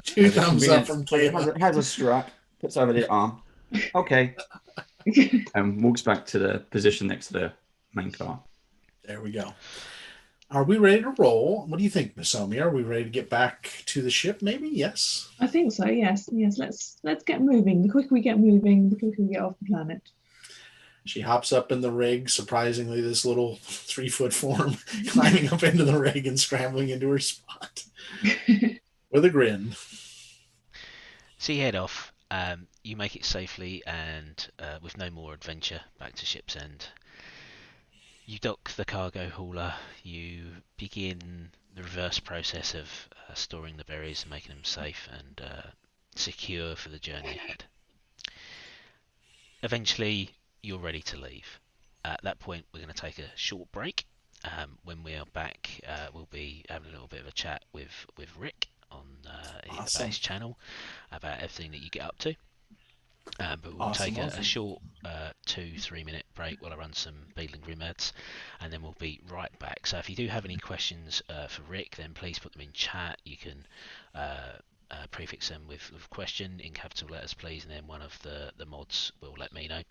H: Two thumbs up from Kayla.
I: Has a strap, puts over the arm. Okay. And walks back to the position next to the main car.
H: There we go. Are we ready to roll? What do you think, Miss Omi? Are we ready to get back to the ship? Maybe. Yes.
F: I think so. Yes. Let's get moving. The quicker we get moving, the quicker we get off the planet.
H: She hops up in the rig. Surprisingly, this little 3-foot form climbing up into the rig and scrambling into her spot with a grin.
D: So you head off. You make it safely and with no more adventure back to ship's end. You dock the cargo hauler. You begin the reverse process of storing the berries and making them safe and secure for the journey ahead. Eventually, you're ready to leave. At that point, we're going to take a short break. When we are back, we'll be having a little bit of a chat with Rick on about his channel about everything that you get up to. But we'll take a short 2-3 minute break while I run some Beetle and Grim ads, and then we'll be right back. So if you do have any questions for Rick, then please put them in chat. You can prefix them with question in capital letters, please, and then one of the mods will let me know.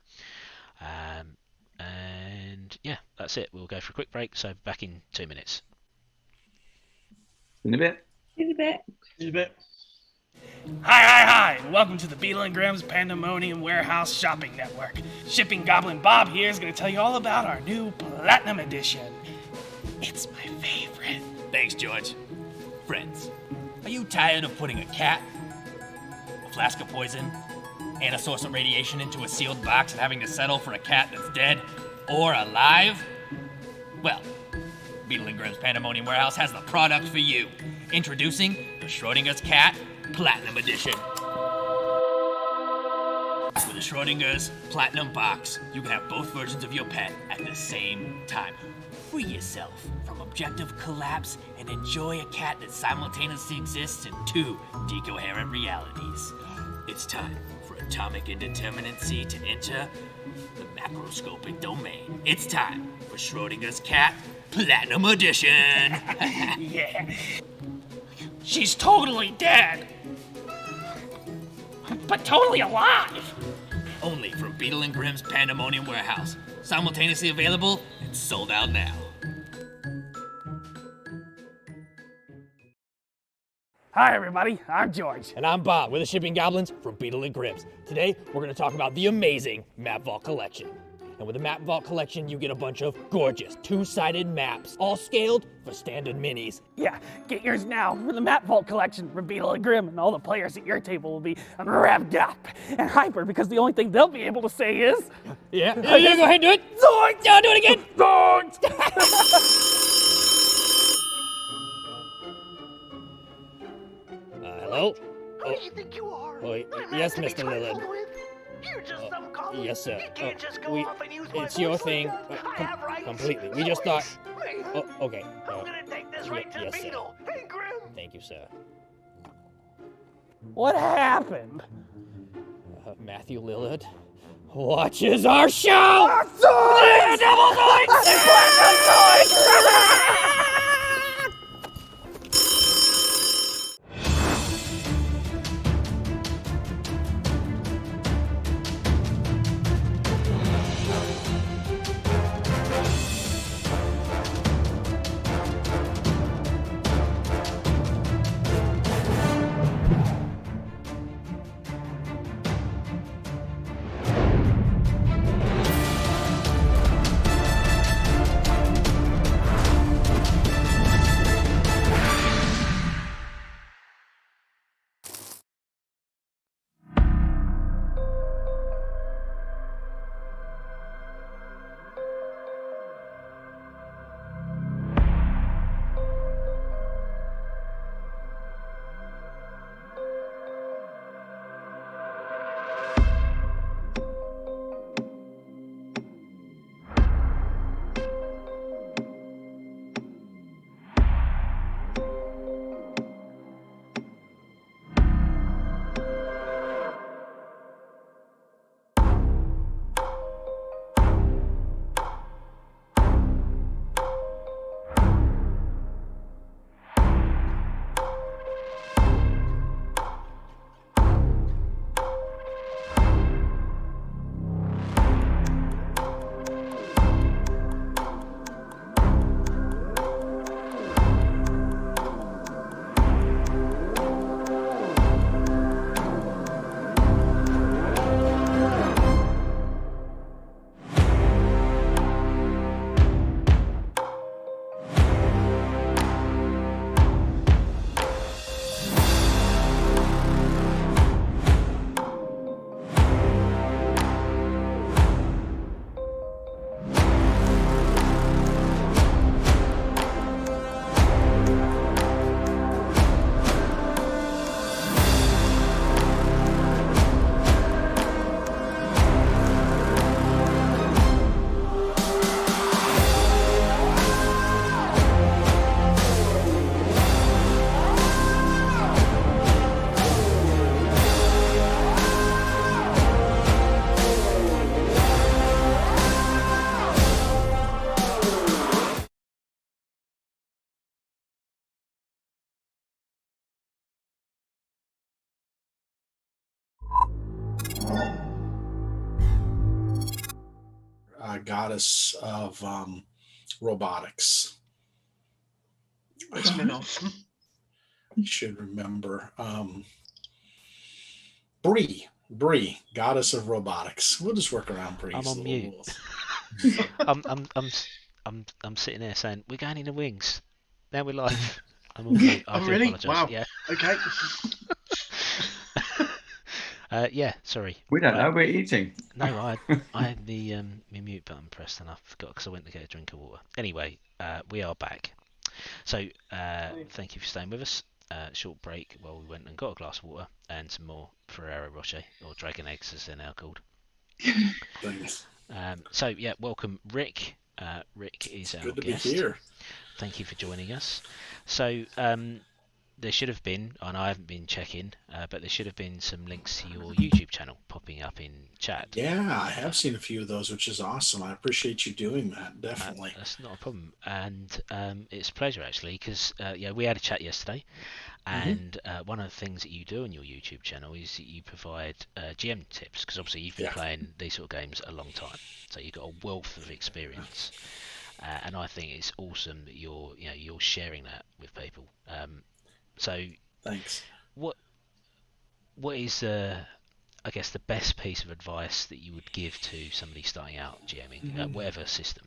D: And yeah, that's it. We'll go for a quick break. So back in 2 minutes.
I: In a bit.
F: In a bit.
G: In a bit.
A: Hi, and welcome to the Beetle and Grimm's Pandemonium Warehouse Shopping Network. Shipping Goblin Bob here is going to tell you all about our new Platinum Edition. It's my favorite.
B: Thanks, George. Friends, are you tired of putting a cat, a flask of poison, and a source of radiation into a sealed box and having to settle for a cat that's dead or alive? Well, Beetle and Grimm's Pandemonium Warehouse has the product for you. Introducing the Schrodinger's Cat Platinum Edition. With the Schrodinger's Platinum Box, you can have both versions of your pet at the same time. Free yourself from objective collapse and enjoy a cat that simultaneously exists in two decoherent realities. It's time for atomic indeterminacy to enter the macroscopic domain. It's time for Schrodinger's Cat Platinum Edition.
A: Yeah. She's totally dead. But totally alive.
B: Only from Beetle and Grimm's Pandemonium Warehouse. Simultaneously available and sold out now.
A: Hi, everybody. I'm George.
B: And I'm Bob. We're the Shipping Goblins from Beetle and Grimm's. Today, we're going to talk about the amazing Map Vault Collection. And with the Map Vault Collection, you get a bunch of gorgeous two-sided maps, all scaled for standard minis.
A: Yeah, get yours now for the Map Vault collection from Beetle and Grimm, and all the players at your table will be revved up and hyper because the only thing they'll be able to say is...
B: Yeah, go ahead and do it.
A: Zoinks!
B: Yeah, do it again.
A: Zoinks!
B: Hello?
C: Who do you think you are?
B: Oh,
C: I'm not
B: yes,
C: to be
B: Mr.
C: trifled
B: Lillard.
C: with. You're just some goblin.
B: Yes, sir.
C: You can't just go off and use my
B: It's your
C: voice
B: thing.
C: like that. I have rights.
B: Completely. We just thought...
C: Wait,
B: Oh, okay.
C: I'm gonna take this right to
B: yes,
C: the
B: sir.
C: Beetle. Hey, Grim.
B: Thank you, sir.
A: What happened?
B: Matthew Lillard watches our show!
H: Goddess of robotics.
G: Spin-off.
H: You should remember. Bree, goddess of robotics. We'll just work around Bree.
D: I'm on mute. I'm sitting there saying we're going in the wings. Now we're live. I'm on mute. I
G: Oh,
D: do
G: really?
D: apologise.
G: Wow.
D: Yeah.
G: Okay.
D: Yeah. Sorry.
I: We don't know. We're eating.
D: No, I had the my mute button pressed and I forgot because I went to get a drink of water. Anyway, we are back. So thank you for staying with us. Short break while we went and got a glass of water and some more Ferrero Rocher or Dragon Eggs as they're now called.
H: Thanks.
D: So yeah, welcome Rick. Rick is our
H: Good to
D: guest.
H: be here.
D: Thank you for joining us. So there should have been, and I haven't been checking, but there should have been some links to your YouTube channel popping up in chat.
H: Yeah, I have seen a few of those, which is awesome. I appreciate you doing that. Definitely.
D: That's not a problem, and it's a pleasure actually, because yeah, we had a chat yesterday, and one of the things that you do on your YouTube channel is that you provide GM tips, because obviously you've been playing these sort of games a long time, so you've got a wealth of experience, and I think it's awesome that you're sharing that with people. So
H: Thanks.
D: What is I guess the best piece of advice that you would give to somebody starting out GMing at whatever system?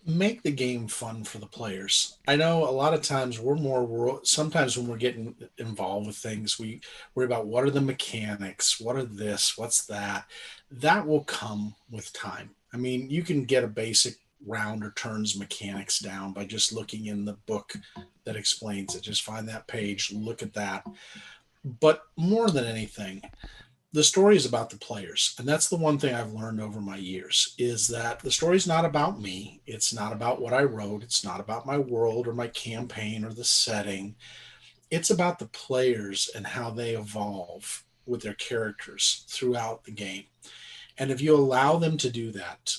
H: Make the game fun for the players. I know a lot of times sometimes when we're getting involved with things, we worry about what are the mechanics, what are this, what's that. That will come with time. I mean, you can get a basic round or turns mechanics down by just looking in the book that explains it. Just find that page, look at that. But more than anything, the story is about the players, and that's the one thing I've learned over my years is that the story's not about me. It's not about what I wrote. It's not about my world or my campaign or the setting. It's about the players and how they evolve with their characters throughout the game. And if you allow them to do that,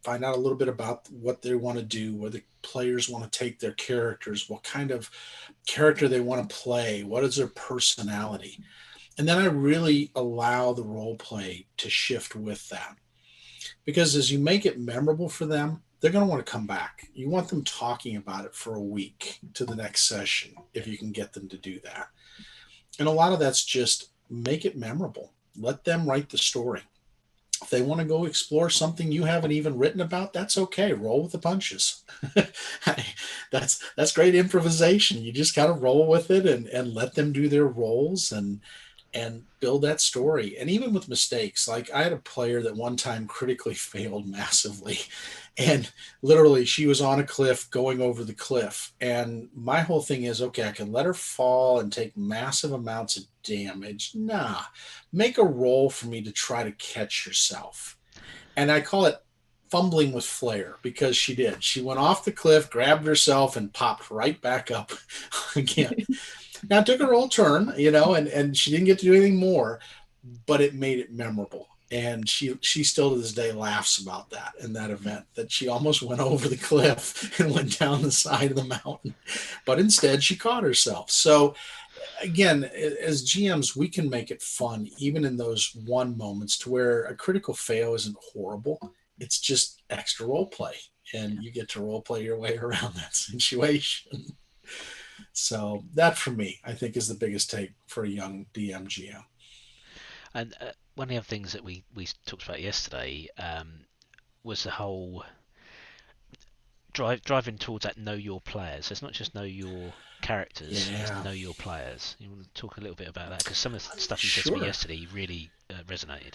H: find out a little bit about what they want to do, where the players want to take their characters, what kind of character they want to play, what is their personality. And then I really allow the role play to shift with that. Because as you make it memorable for them, they're going to want to come back. You want them talking about it for a week to the next session, if you can get them to do that. And a lot of that's just make it memorable. Let them write the story. If they want to go explore something you haven't even written about, that's okay. Roll with the punches. That's great improvisation. You just got to roll with it and let them do their roles and build that story. And even with mistakes, like I had a player that one time critically failed massively. And literally she was on a cliff going over the cliff. And my whole thing is, okay, I can let her fall and take massive amounts of damage. Nah, make a roll for me to try to catch yourself. And I call it fumbling with flair because she did. She went off the cliff, grabbed herself, and popped right back up again. Now it took a roll turn, and she didn't get to do anything more, but it made it memorable. And she still to this day laughs about that in that event, that she almost went over the cliff and went down the side of the mountain, but instead she caught herself. So again, as GMs, we can make it fun, even in those one moments to where a critical fail isn't horrible. It's just extra role play, and you get to role play your way around that situation. So that for me, I think, is the biggest take for a young DM GM.
D: And one of the other things that we talked about yesterday was the whole driving towards that know your players. So it's not just know your characters, it's know your players. You want to talk a little bit about that? Because some of the stuff you said to me yesterday really resonated.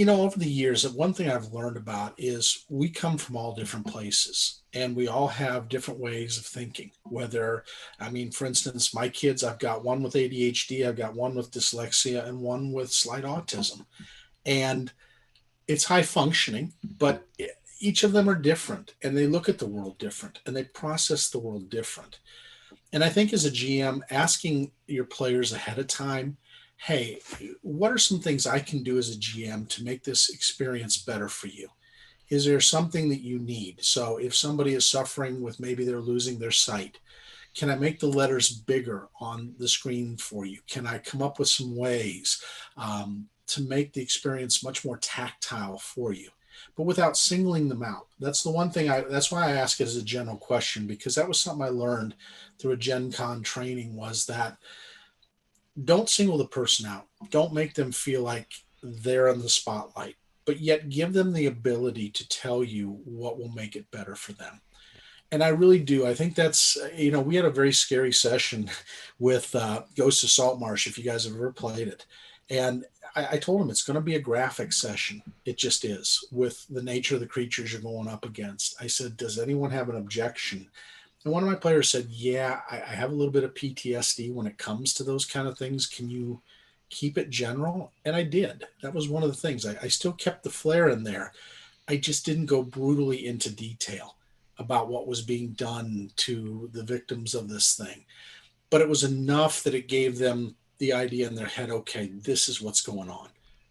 H: Over the years, one thing I've learned about is we come from all different places and we all have different ways of thinking. For instance, my kids, I've got one with ADHD, I've got one with dyslexia, and one with slight autism. And it's high functioning, but each of them are different and they look at the world different and they process the world different. And I think as a GM, asking your players ahead of time, hey, what are some things I can do as a GM to make this experience better for you? Is there something that you need? So if somebody is suffering with maybe they're losing their sight, can I make the letters bigger on the screen for you? Can I come up with some ways to make the experience much more tactile for you, but without singling them out? That's the one thing that's why I ask it as a general question, because that was something I learned through a Gen Con training, was that don't single the person out. Don't make them feel like they're in the spotlight, but yet give them the ability to tell you what will make it better for them. And I really do. I think that's, we had a very scary session with Ghost of Saltmarsh, if you guys have ever played it. And I told them it's going to be a graphic session. It just is, with the nature of the creatures you're going up against. I said, does anyone have an objection? And one of my players said, yeah, I have a little bit of PTSD when it comes to those kind of things. Can you keep it general? And I did. That was one of the things. I still kept the flair in there. I just didn't go brutally into detail about what was being done to the victims of this thing. But it was enough that it gave them the idea in their head, okay, this is what's going on,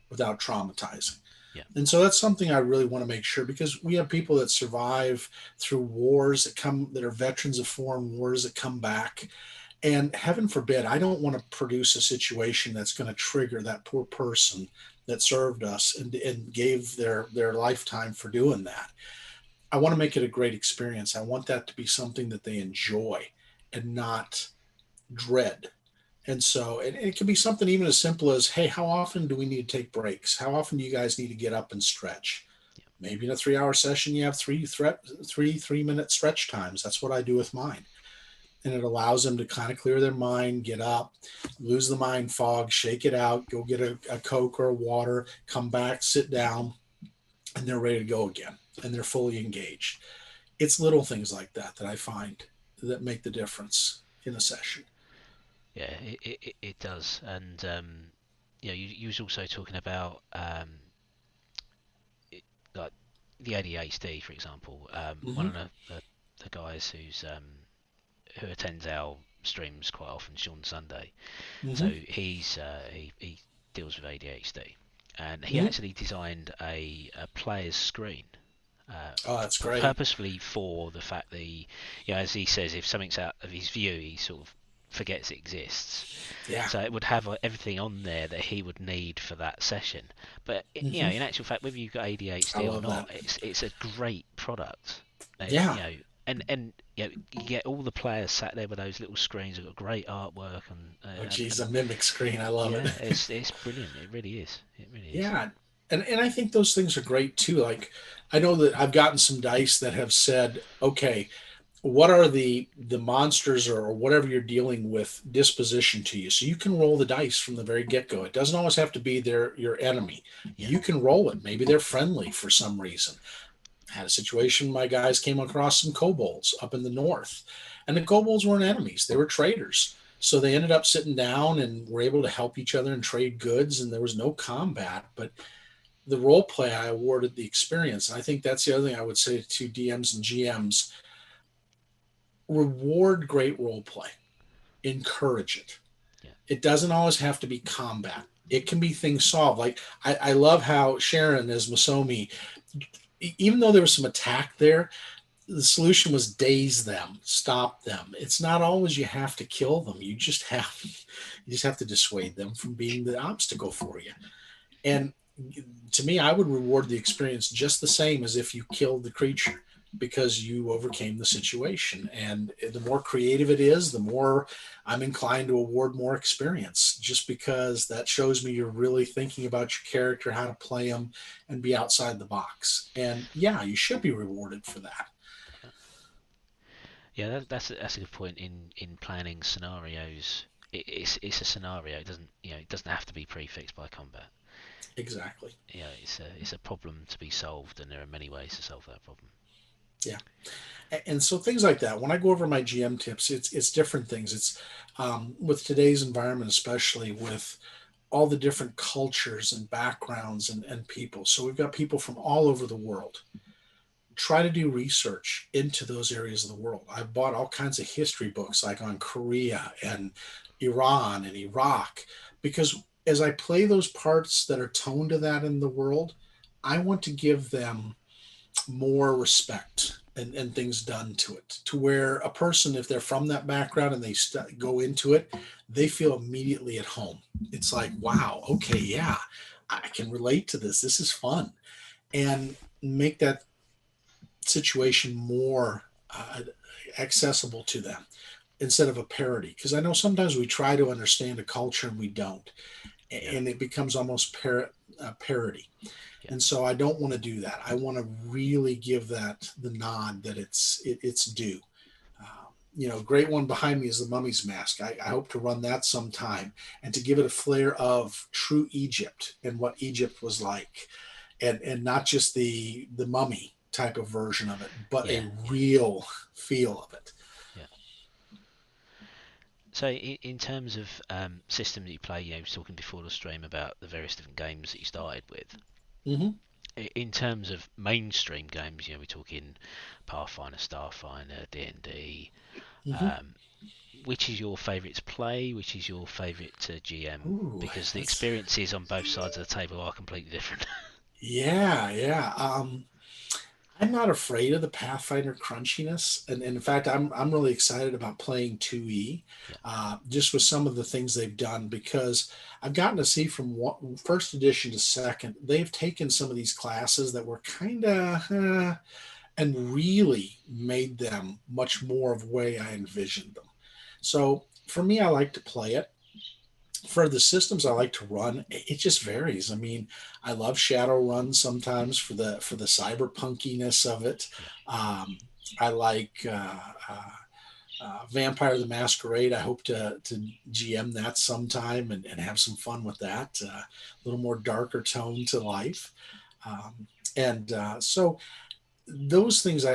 H: without traumatizing.
D: Yeah.
H: And so that's something I really want to make sure, because we have people that survive through wars that are veterans of foreign wars that come back. And heaven forbid, I don't want to produce a situation that's going to trigger that poor person that served us and gave their lifetime for doing that. I want to make it a great experience. I want that to be something that they enjoy and not dread. And so it can be something even as simple as, hey, how often do we need to take breaks? How often do you guys need to get up and stretch? Maybe in a 3-hour session, you have three 3-minute stretch times. That's what I do with mine. And it allows them to kind of clear their mind, get up, lose the mind fog, shake it out, go get a Coke or a water, come back, sit down, and they're ready to go again. And they're fully engaged. It's little things like that that I find that make the difference in a session.
D: Yeah, it does. And you was also talking about like the ADHD, for example. One of the guys who attends our streams quite often, Sean Sunday. So he deals with ADHD, and he actually designed a player's screen.
H: That's great.
D: Purposefully for the fact that as he says, if something's out of his view, he sort of forgets it exists.
H: Yeah.
D: So it would have everything on there that he would need for that session. But in actual fact, whether you've got ADHD or not, it's a great product.
H: Yeah.
D: And you get all the players sat there with those little screens. They've got great artwork and
H: a mimic screen. I love it.
D: It's brilliant. It really is. It really is.
H: Yeah. And I think those things are great too. Like, I know that I've gotten some dice that have said, okay, what are the monsters or whatever you're dealing with disposition to you? So you can roll the dice from the very get-go. It doesn't always have to be your enemy. You can roll it. Maybe they're friendly for some reason. I had a situation, my guys came across some kobolds up in the north, and the kobolds weren't enemies. They were traders. So they ended up sitting down and were able to help each other and trade goods, and there was no combat, but the role play, I awarded the experience. And I think that's the other thing I would say to DMs and GMs. Reward great role play. Encourage it.
D: Yeah.
H: It doesn't always have to be combat. It can be things solved. Like I love how Sharon as Masomi, even though there was some attack there, the solution was daze them, stop them. It's not always you have to kill them. You just have to dissuade them from being the obstacle for you. And to me, I would reward the experience just the same as if you killed the creature, because you overcame the situation. And the more creative it is, the more I'm inclined to award more experience, just because that shows me you're really thinking about your character, how to play them, and be outside the box. And yeah, you should be rewarded for that.
D: Yeah, that's a good point in planning scenarios. It's a scenario. It doesn't have to be prefixed by combat.
H: Exactly.
D: Yeah, it's a problem to be solved, and there are many ways to solve that problem.
H: Yeah. And so things like that, when I go over my GM tips, it's different things. It's with today's environment, especially with all the different cultures and backgrounds and people. So we've got people from all over the world. Try to do research into those areas of the world. I've bought all kinds of history books, like on Korea and Iran and Iraq, because as I play those parts that are toned to that in the world, I want to give them more respect and things done to it, to where a person, if they're from that background and they go into it, they feel immediately at home. It's like, wow, okay, yeah, I can relate to this. This is fun. And make that situation more accessible to them instead of a parody. Because I know sometimes we try to understand a culture and we don't. And it becomes almost parody. Yeah. And so I don't want to do that. I want to really give that the nod that it's due. Great one behind me is the Mummy's Mask. I hope to run that sometime and to give it a flair of true Egypt and what Egypt was like, and not just the mummy type of version of it, but a real feel of it.
D: Yeah. So in terms of system that you play, I was talking before the stream about the various different games that you started with.
H: Mm-hmm.
D: In terms of mainstream games, we're talking Pathfinder, Starfinder, D&D.
H: Mm-hmm.
D: Which is your favourite to play? Which is your favourite to GM?
H: Ooh,
D: because the experiences on both sides of the table are completely different.
H: Yeah. I'm not afraid of the Pathfinder crunchiness, and in fact, I'm really excited about playing 2E, just with some of the things they've done, because I've gotten to see from first edition to second, they've taken some of these classes that were kind of and really made them much more of the way I envisioned them. So for me, I like to play it. For the systems I like to run, it just varies. I mean, I love Shadowrun sometimes for the cyberpunkiness of it. I like Vampire the Masquerade. I hope to GM that sometime and have some fun with that. A little more darker tone to life. So those things,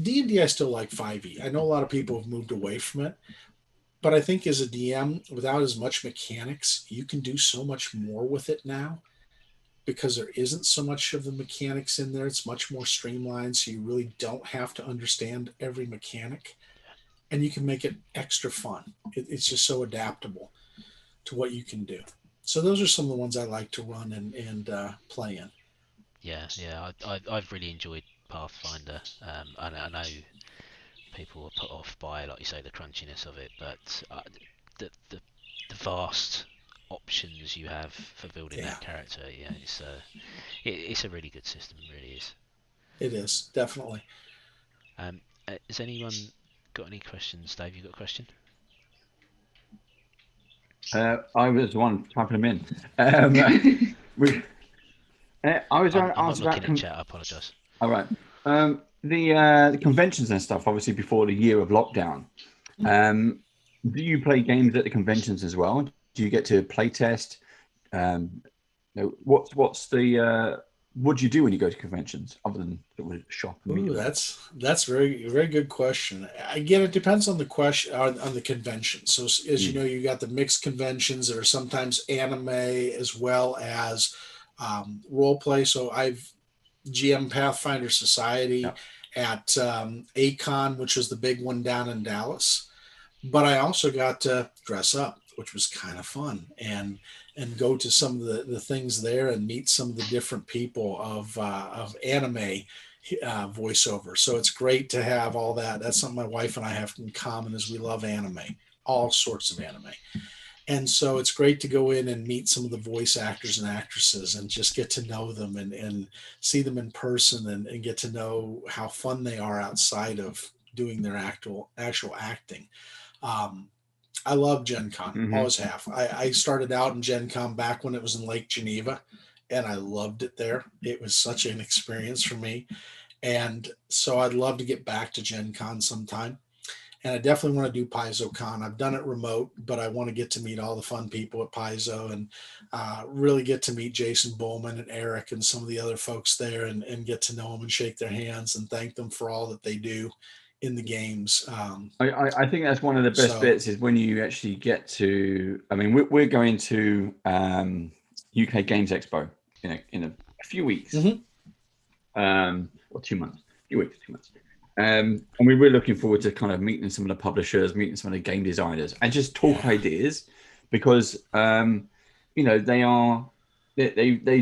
H: D&D, I still like 5e. I know a lot of people have moved away from it, but I think as a DM, without as much mechanics, you can do so much more with it now because there isn't so much of the mechanics in there. It's much more streamlined, so you really don't have to understand every mechanic, and you can make it extra fun. It's just so adaptable to what you can do. So those are some of the ones I like to run and play in.
D: Yeah, I've really enjoyed Pathfinder. I know people are put off by, like you say, the crunchiness of it, but the vast options you have for building that character, it's a really good system. It really is.
H: It is, definitely.
D: Has anyone got any questions? Dave, you got a question?
I: I was the one typing them in. I was
D: I'm
I: asked
D: not looking
I: about
D: at chat. I apologise.
I: all right. The conventions and stuff, obviously before the year of lockdown. Do you play games at the conventions as well? Do you get to play test? What do you do when you go to conventions other than shop and meet?
H: Ooh, that's very very good question. Again, it depends on the question on the convention. So as you know, you got the mixed conventions that are sometimes anime as well as role play. So I've GM Pathfinder Society at Acon, which was the big one down in Dallas. But I also got to dress up, which was kind of fun, and go to some of the things there and meet some of the different people of anime voiceover. So it's great to have all that. That's something my wife and I have in common is we love anime, all sorts of anime. And so it's great to go in and meet some of the voice actors and actresses and just get to know them and see them in person and get to know how fun they are outside of doing their actual acting. I love Gen Con, always have. I started out in Gen Con back when it was in Lake Geneva, and I loved it there. It was such an experience for me. And so I'd love to get back to Gen Con sometime. And I definitely want to do PaizoCon. I've done it remote, but I want to get to meet all the fun people at Paizo and really get to meet Jason Bowman and Eric and some of the other folks there and get to know them and shake their hands and thank them for all that they do in the games.
I: I think that's one of the best bits is when you actually get to. I mean, we're going to UK Games Expo in a few weeks, or 2 months, a few weeks, 2 months. And we were looking forward to kind of meeting some of the publishers, meeting some of the game designers, and just talk ideas, because they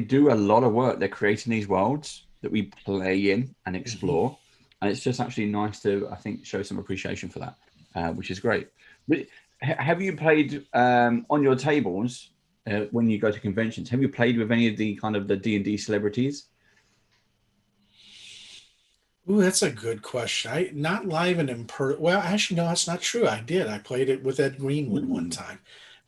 I: do a lot of work. They're creating these worlds that we play in and explore, and it's just actually nice to, I think, show some appreciation for that, which is great. But have you played on your tables when you go to conventions? Have you played with any of the kind of the D&D celebrities?
H: Ooh, that's a good question. Not live and in person. Well, actually, no, that's not true. I did. I played it with Ed Greenwood one time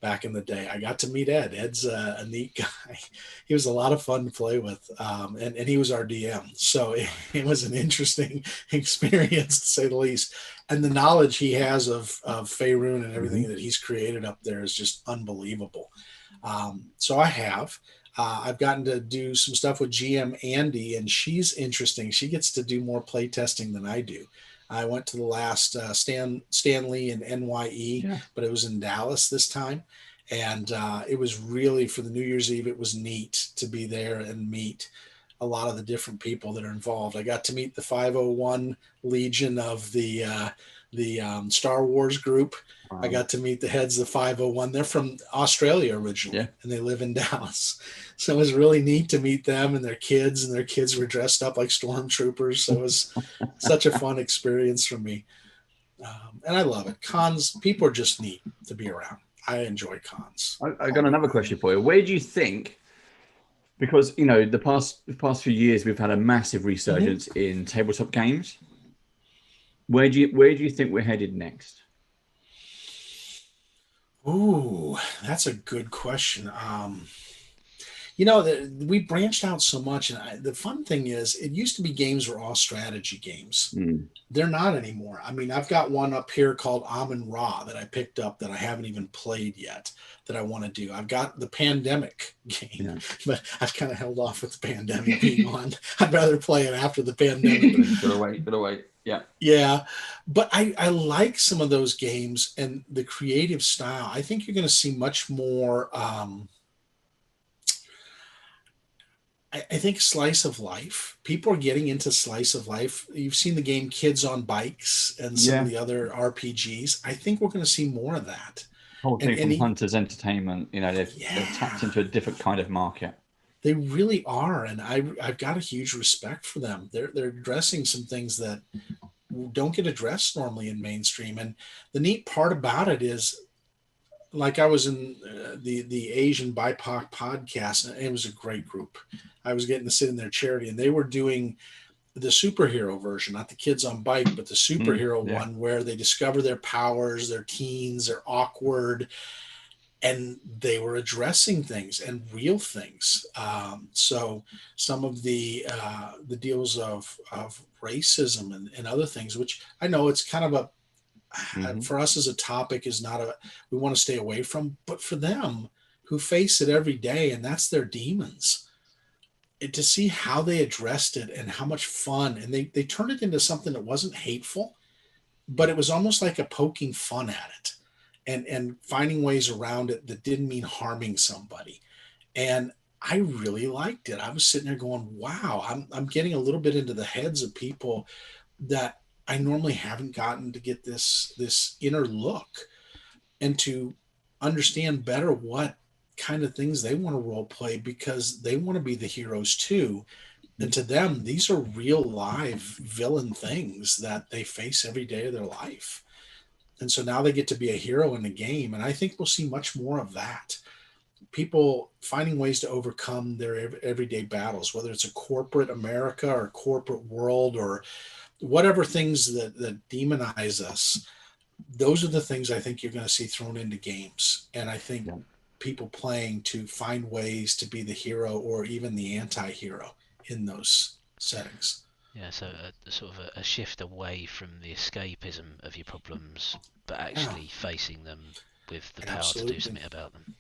H: back in the day. I got to meet Ed. Ed's a neat guy. He was a lot of fun to play with, and he was our DM. So it was an interesting experience, to say the least. And the knowledge he has of Faerun and everything that he's created up there is just unbelievable. So I have. I've gotten to do some stuff with GM Andy, and she's interesting. She gets to do more play testing than I do. I went to the last Stanley in NYE, but it was in Dallas this time. And it was really, for the New Year's Eve, it was neat to be there and meet a lot of the different people that are involved. I got to meet the 501 Legion of the Star Wars group. Wow. I got to meet the heads of the 501. They're from Australia originally, and they live in Dallas. So it was really neat to meet them and their kids were dressed up like stormtroopers. So it was such a fun experience for me. And I love it. Cons, people are just neat to be around. I enjoy cons.
I: I got another question for you. Where do you think, because, the past few years, we've had a massive resurgence in tabletop games. Where do you think we're headed next?
H: Ooh, that's a good question. We branched out so much, and the fun thing is, it used to be games were all strategy games.
I: Mm.
H: They're not anymore. I mean, I've got one up here called Amun Ra that I picked up that I haven't even played yet that I want to do. I've got the Pandemic game,
I: Yeah.
H: but I've kind of held off with the Pandemic being on. I'd rather play it after the Pandemic.
I: Gotta wait. Yeah.
H: Yeah, but I like some of those games and the creative style. I think you're going to see much more. I think slice of life. People are getting into slice of life. You've seen the game Kids on Bikes and some
I: Yeah.
H: of the other RPGs. I think we're going to see more of that.
I: Whole thing from
H: And
I: Hunter's Entertainment. They've tapped into a different kind of market.
H: they really are, and I've got a huge respect for them. They're addressing some things that don't get addressed normally in mainstream. And the neat part about it is, like I was in the Asian BIPOC podcast, and it was a great group. I was getting to sit in their charity, and they were doing the superhero version, not the Kids on Bike, but the superhero
I: yeah.
H: one where they discover their powers, they're teens, they're awkward, and they were addressing things and real things. So some of the deals of racism and other things, which I know it's kind of for us as a topic is not we want to stay away from, but for them who face it every day, and that's their demons, to see how they addressed it and how much fun, and they turned it into something that wasn't hateful, but it was almost like a poking fun at it and finding ways around it that didn't mean harming somebody. And I really liked it. I was sitting there going, wow, I'm getting a little bit into the heads of people that I normally haven't gotten to get this inner look and to understand better what kind of things they want to role play, because they want to be the heroes too. And to them, these are real live villain things that they face every day of their life. And so now they get to be a hero in the game. And I think we'll see much more of that. People finding ways to overcome their everyday battles, whether it's a corporate America or corporate world or whatever things that demonize us. Those are the things I think you're going to see thrown into games. And I think people playing to find ways to be the hero or even the anti-hero in those settings.
D: Yeah, so a sort of a shift away from the escapism of your problems, but actually facing them with the power to do something about them.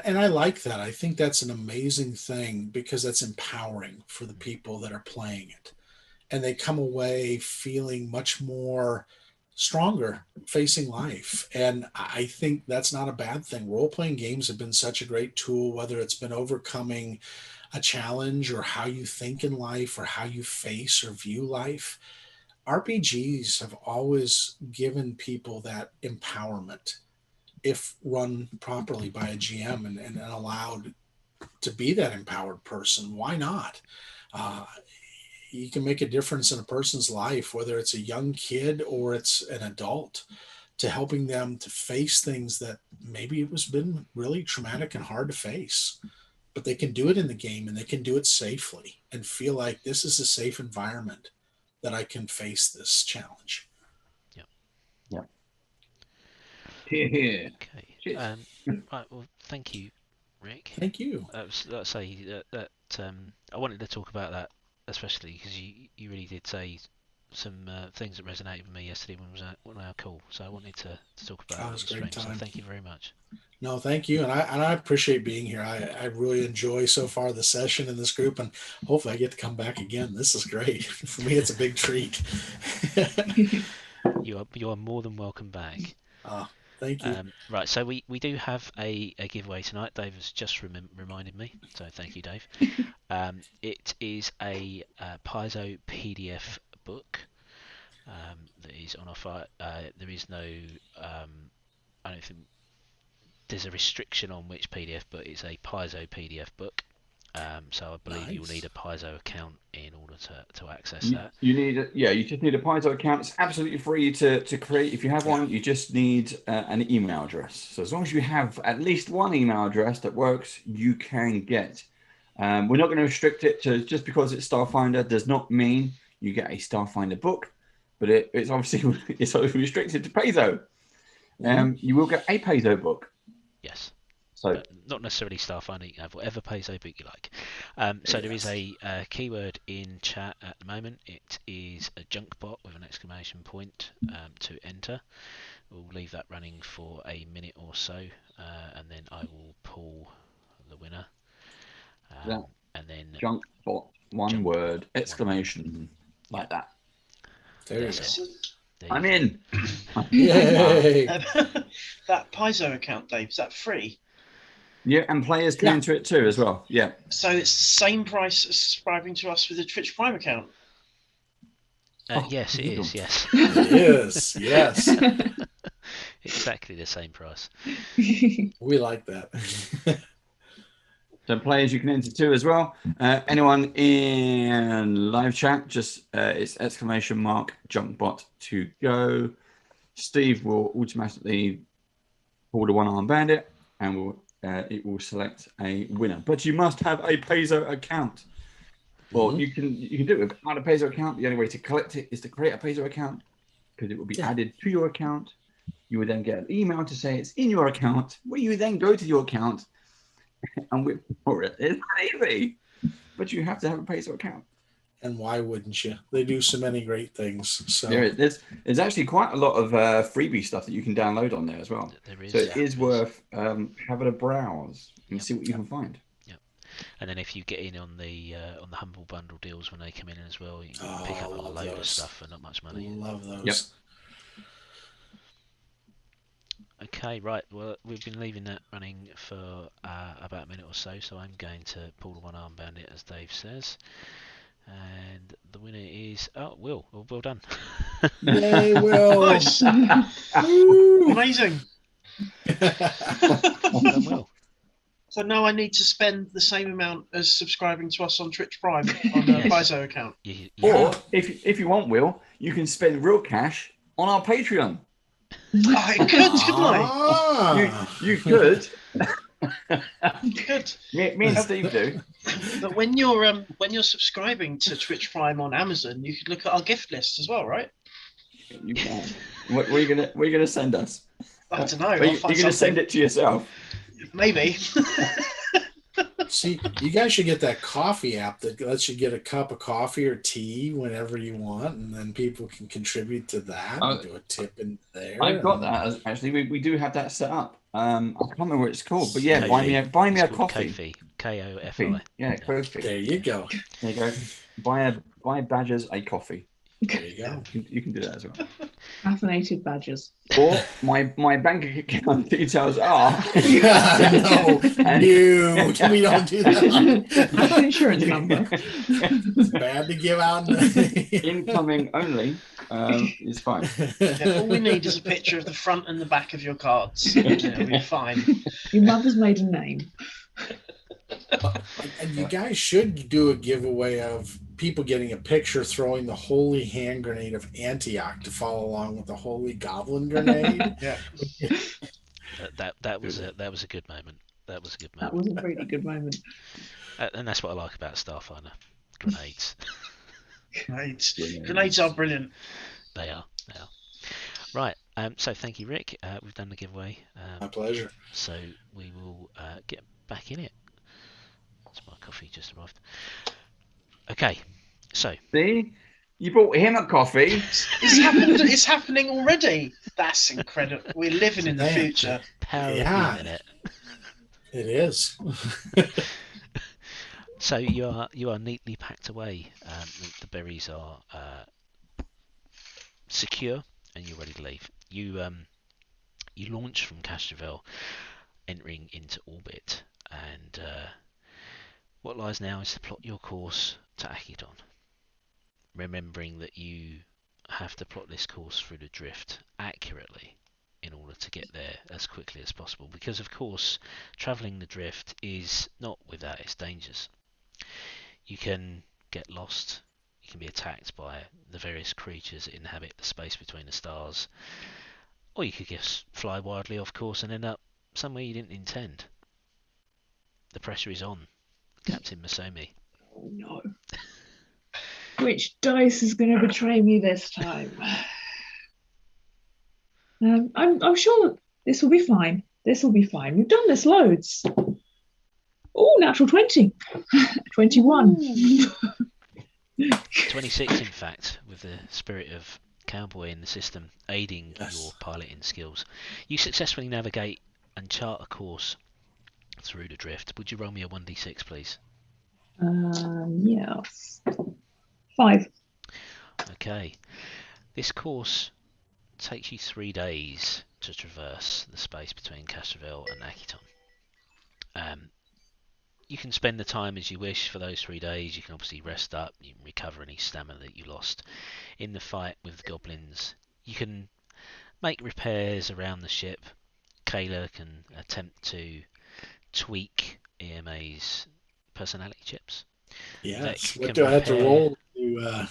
H: And I like that. I think that's an amazing thing because that's empowering for the people that are playing it. And they come away feeling much more stronger facing life. And I think that's not a bad thing. Role-playing games have been such a great tool, whether it's been overcoming a challenge or how you think in life or how you face or view life. RPGs have always given people that empowerment if run properly by a GM and allowed to be that empowered person. Why not? You can make a difference in a person's life, whether it's a young kid or it's an adult, to helping them to face things that maybe it was been really traumatic and hard to face. But they can do it in the game and they can do it safely and feel like this is a safe environment that I can face this challenge.
I: Yeah.
D: Okay. Right. Well, thank you, Rick.
H: Thank you.
D: Let's say that I wanted to talk about that, especially because you really did say some things that resonated with me yesterday when we were cool. So I wanted to talk about it on the stream. So thank you very much.
H: No, thank you, and I appreciate being here. I really enjoy so far the session in this group, and hopefully I get to come back again. This is great for me. It's a big treat.
D: You are more than welcome back.
H: Thank you.
D: Right, so we do have a giveaway tonight. Dave has just reminded me, so thank you, Dave. It is a Paizo PDF book that is on offer. There is no, I don't think there's a restriction on which PDF, but it's a Paizo PDF book. So I believe you'll need a Paizo account in order to access that.
I: You just need a Paizo account. It's absolutely free to create. If you have one, you just need an email address. So as long as you have at least one email address that works, you can get. We're not going to restrict it to just because it's Starfinder does not mean you get a Starfinder book, but it's obviously it's restricted to Paizo. You will get a Paizo book.
D: Yes.
I: So
D: But not necessarily Starfinder. You can have whatever Paizo book you like. So there is a keyword in chat at the moment. It is a junk bot with an exclamation point to enter. We'll leave that running for a minute or so, and then I will pull the winner.
I: Yeah.
D: And then
I: junk bot, one
D: Junk
I: word,
D: bot,
I: exclamation, like that.
H: There you
D: That's
H: go.
D: it. There
I: I'm
D: you go.
I: in.
H: Yay!
G: That Paizo account, Dave, is that free?
I: Yeah, and players can
H: Yeah.
I: enter it too as well. Yeah.
G: So it's the same price as subscribing to us with a Twitch Prime account.
D: Yes, it
I: you
D: is. Yes,
H: It is. Yes.
D: exactly the same price.
H: We like that.
I: So players you can enter too as well. Anyone in live chat, just it's exclamation mark junkbot to go. Steve will automatically pull the one-arm bandit, and it will select a winner. But you must have a Paizo account. Well, you can do it without a Paizo account. The only way to collect it is to create a Paizo account, because it will be added to your account. You will then get an email to say it's in your account, where you then go to your account and whip for it. It's not easy, but you have to have a Paizo account.
H: And why wouldn't you? They do so many great things. So
I: There's actually quite a lot of freebie stuff that you can download on there as well.
D: There is.
I: So it is worth having a browse and see what you can find.
D: And then if you get in on the Humble Bundle deals when they come in as well, you can pick up a
H: love
D: load of
H: those.
D: stuff for not much money.
H: Love those.
I: Yep.
D: Okay, right. Well, we've been leaving that running for about a minute or so, so I'm going to pull the one-arm bandit, as Dave says. And the winner is... Oh, Will. Well done.
H: Yay, Will!
G: Nice.
H: Woo!
G: Amazing.
D: Well done, Will.
G: So now I need to spend the same amount as subscribing to us on Twitch Prime on the
D: Yes.
G: Paizo account.
I: Or if you want, Will, you can spend real cash on our Patreon.
G: I could, couldn't I?
H: Ah.
I: You could.
G: Could.
I: Me and Steve do.
G: But when you're subscribing to Twitch Prime on Amazon, you could look at our gift list as well, right?
I: You can. What are you gonna send us?
G: I don't know.
I: Are you gonna send it to yourself?
G: Maybe.
H: See, you guys should get that coffee app that lets you get a cup of coffee or tea whenever you want, and then people can contribute to that and do a tip in there.
I: I've got that actually. We do have that set up. I can't remember what it's called, but yeah,
D: Kofi.
I: buy me
D: It's
I: a
D: called
I: coffee.
D: Kofi. Kofi.
I: Yeah, Kofi.
H: There you go.
I: There you go. Buy Badgers a coffee.
H: There you go.
I: You can do that as well.
F: Caffeinated badgers.
I: Or my bank account details are.
H: No, we don't do that.
F: That's an insurance number.
H: It's bad to give out.
I: Incoming only is fine.
G: Yeah, all we need is a picture of the front and the back of your cards. It'll be fine.
F: Your mother's maiden name.
H: And you guys should do a giveaway of people getting a picture throwing the holy hand grenade of Antioch to follow along with the holy goblin grenade.
G: Yeah.
D: That was a good moment. That was a good
F: That
D: moment.
F: was a really good moment.
D: And that's what I like about Starfinder. Grenades.
G: Grenades are brilliant.
D: They are. Right. So thank you, Rick. We've done the giveaway.
H: My pleasure.
D: So we will get back in it. That's my coffee just arrived. Okay. So.
I: See, you bought him a coffee.
G: It's happening already. That's incredible. We're living in the
H: Man.
G: future.
D: Power
H: Yeah.
D: of the internet.
H: It is.
D: So you are neatly packed away. The berries are secure, and you're ready to leave. You launch from Castrovel, entering into orbit, and what lies now is to plot your course to Akidon. Remembering that you have to plot this course through the drift accurately in order to get there as quickly as possible, because of course travelling the drift is not without its dangers. You can get lost, you can be attacked by the various creatures that inhabit the space between the stars, or you could just fly wildly off course and end up somewhere you didn't intend. The pressure is on, Captain Masomi.
F: Oh no. Which dice is going to betray me this time? I'm sure this will be fine. This will be fine. We've done this loads. Oh, natural 20. 21.
D: 26, in fact, with the spirit of cowboy in the system aiding your piloting skills. You successfully navigate and chart a course through the drift. Would you roll me a 1d6, please?
F: Yes. 5.
D: Okay. This course takes you 3 days to traverse the space between Castrovel and Akiton. You can spend the time as you wish for those 3 days. You can obviously rest up, you can recover any stamina that you lost in the fight with the goblins. You can make repairs around the ship. Kayla can attempt to tweak EMA's personality chips.
H: Yes.
D: Vec
H: What
D: can
H: do I have to
D: repair-
H: roll?
D: Yeah.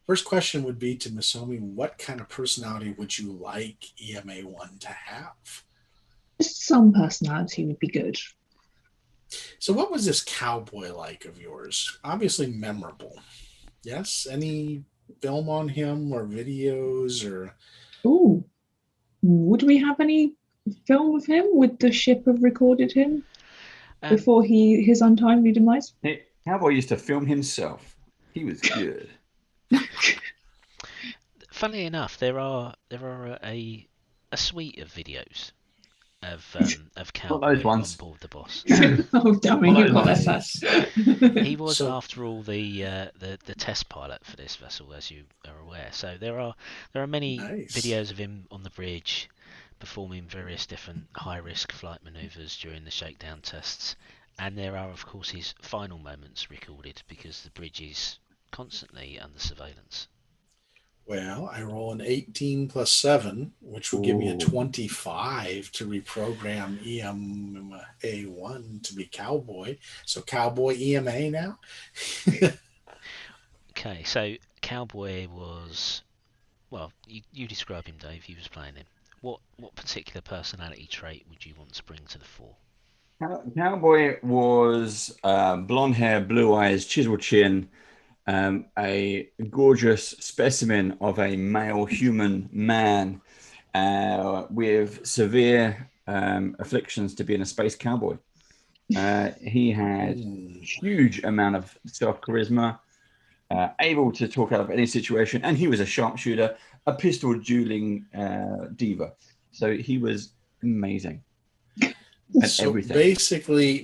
H: First question would be to Misomi, what kind of personality would you like EMA1 to have?
F: Just some personality would be good.
H: So what was this cowboy like of yours? Obviously memorable. Yes? Any film on him or videos or...
F: Oh, would we have any film of him? Would the ship have recorded him before his untimely demise?
I: Hey, Cowboy used to film himself. He was good.
D: Funnily enough, there are a suite of videos of Cowboy
I: those
D: on
I: ones.
D: board the Boss.
F: Oh, damn it, you've got that.
D: He was,
H: So-
D: after all, the test pilot for this vessel, as you are aware. So there are many
H: Nice.
D: videos of him on the bridge performing various different high-risk flight maneuvers during the shakedown tests, and there are, of course, his final moments recorded because the bridge is constantly under surveillance.
H: Well, I roll an 18 plus 7, which would give me a
I: Ooh.
H: 25 to reprogram EMA1 to be Cowboy. So Cowboy EMA now?
D: Okay, so Cowboy was... Well, you describe him, Dave. You was playing him. What particular personality trait would you want to bring to the fore?
I: Cowboy was blonde hair, blue eyes, chiseled chin, a gorgeous specimen of a male human man with severe afflictions to being a space cowboy. He had huge amount of self-charisma, able to talk out of any situation, and he was a sharpshooter, a pistol dueling diva. So he was amazing. At
H: So
I: everything.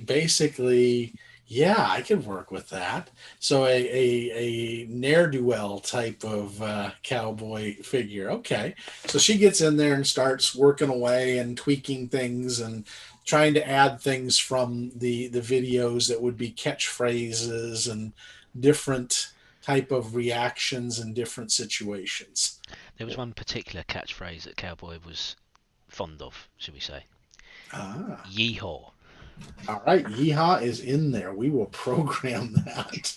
H: basically, yeah, I could work with that. So a ne'er-do-well type of cowboy figure. Okay. So she gets in there and starts working away and tweaking things and trying to add things from the videos that would be catchphrases and different type of reactions in different situations.
D: There was one particular catchphrase that Cowboy was fond of, should we say.
H: Ah.
D: Yeehaw.
H: All right, yeehaw is in there. We will program that.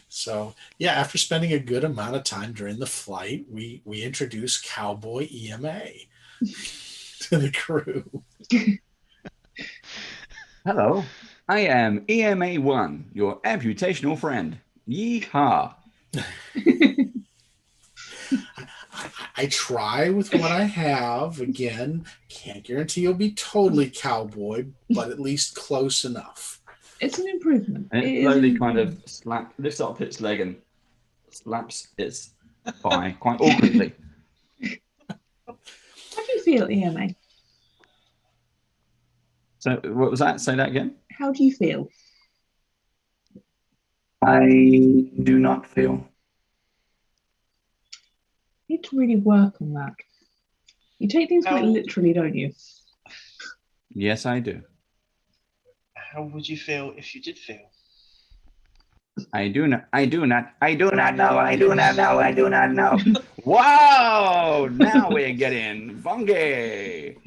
H: So, yeah, after spending a good amount of time during the flight, we introduce Cowboy EMA to the crew.
I: Hello, I am EMA1, your amputational friend. Yeehaw.
H: I try with what I have. Again, can't guarantee you'll be totally cowboy, but at least close enough.
F: It's an improvement.
I: And it slowly kind of lifts up its leg and slaps its thigh quite awkwardly.
F: How do you feel, EMA?
I: So what was that? Say that again.
F: How do you feel?
I: I do not feel.
F: You need to really work on that. You take things quite literally, don't you?
I: Yes, I do.
G: How would you feel if you did feel?
I: I do not know. Wow! Now we're getting funky.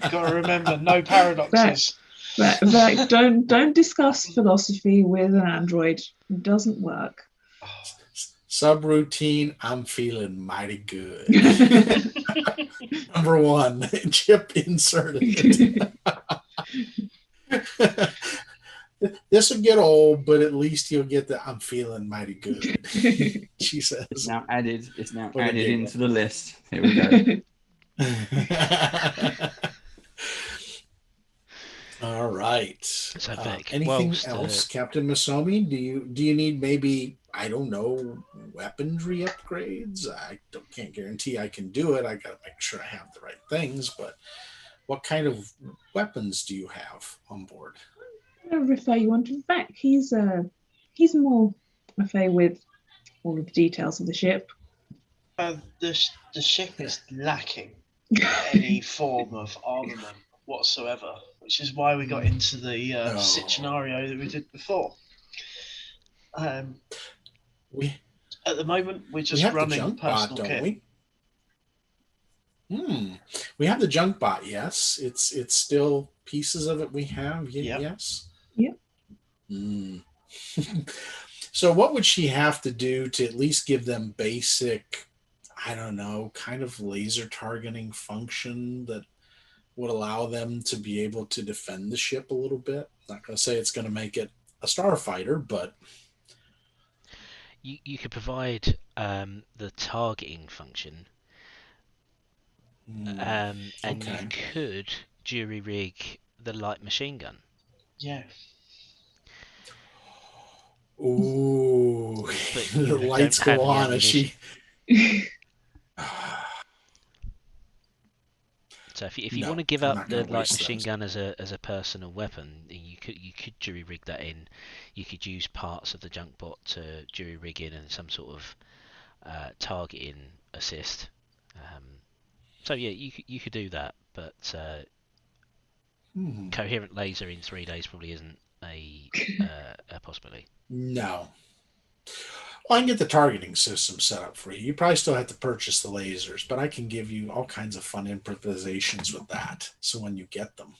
G: Gotta remember, no paradoxes.
F: But don't discuss philosophy with an android. It doesn't work.
H: Subroutine, I'm feeling mighty good. Number 1, chip inserted. This will get old, but at least you'll get the I'm feeling mighty good, she says.
I: It's now added. It's now
H: With a
I: added
H: giggle.
I: into the list. Here we go.
H: All right.
D: So, Vic,
H: Anything
D: whilst,
H: else, Captain Masomi? Do you need maybe, I don't know, weaponry upgrades? Can't guarantee I can do it. I got to make sure I have the right things. But what kind of weapons do you have on board?
F: I'm going to refer you on to Vec. He's more affair with all of the details of the ship.
G: The ship is lacking any form of armament whatsoever, which is why we got into the scenario that we did before.
H: We
G: At the moment, we're just
H: have the
G: running
H: junk bot,
G: personal
H: don't
G: kit.
H: we? We have the junk bot. Yes, it's still pieces of it we have.
G: Yep.
H: Yes.
F: Yep.
H: So what would she have to do to at least give them basic, I don't know, kind of laser targeting function that would allow them to be able to defend the ship a little bit? Not going to say it's going to make it a starfighter, but
D: you could provide the targeting function, and
H: okay.
D: you could jury rig the light machine gun.
G: Yeah.
H: Ooh,
D: But
H: the
D: you
H: lights
D: don't have
H: go
D: the
H: on as she.
D: So if you
H: No,
D: want to give
H: I'm
D: up
H: not
D: the
H: gonna
D: light
H: waste
D: machine
H: those.
D: gun as a personal weapon, you could jury rig that in. You could use parts of the junk bot to jury rig in and some sort of targeting assist. So yeah, you could do that, but coherent laser in 3 days probably isn't a possibility.
H: No. Well, I can get the targeting system set up for you. You probably still have to purchase the lasers, but I can give you all kinds of fun improvisations with that. So when you get them,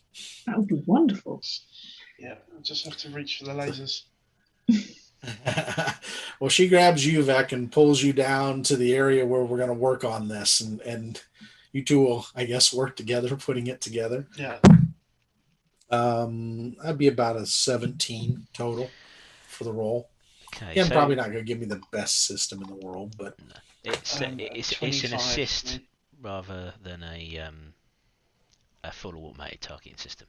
F: That would be wonderful.
G: Yeah, I just have to reach for the lasers.
H: well, she grabs you, Vec, and pulls you down to the area where we're going to work on this, and you two will, I guess, work together, putting it together.
G: Yeah.
H: That'd be about a 17 total for the roll.
D: Okay,
H: Yeah, I'm
D: so
H: probably not going to give me the best system in the world, but
D: it's an
G: 25,
D: assist
G: mate.
D: rather than a full automated targeting system.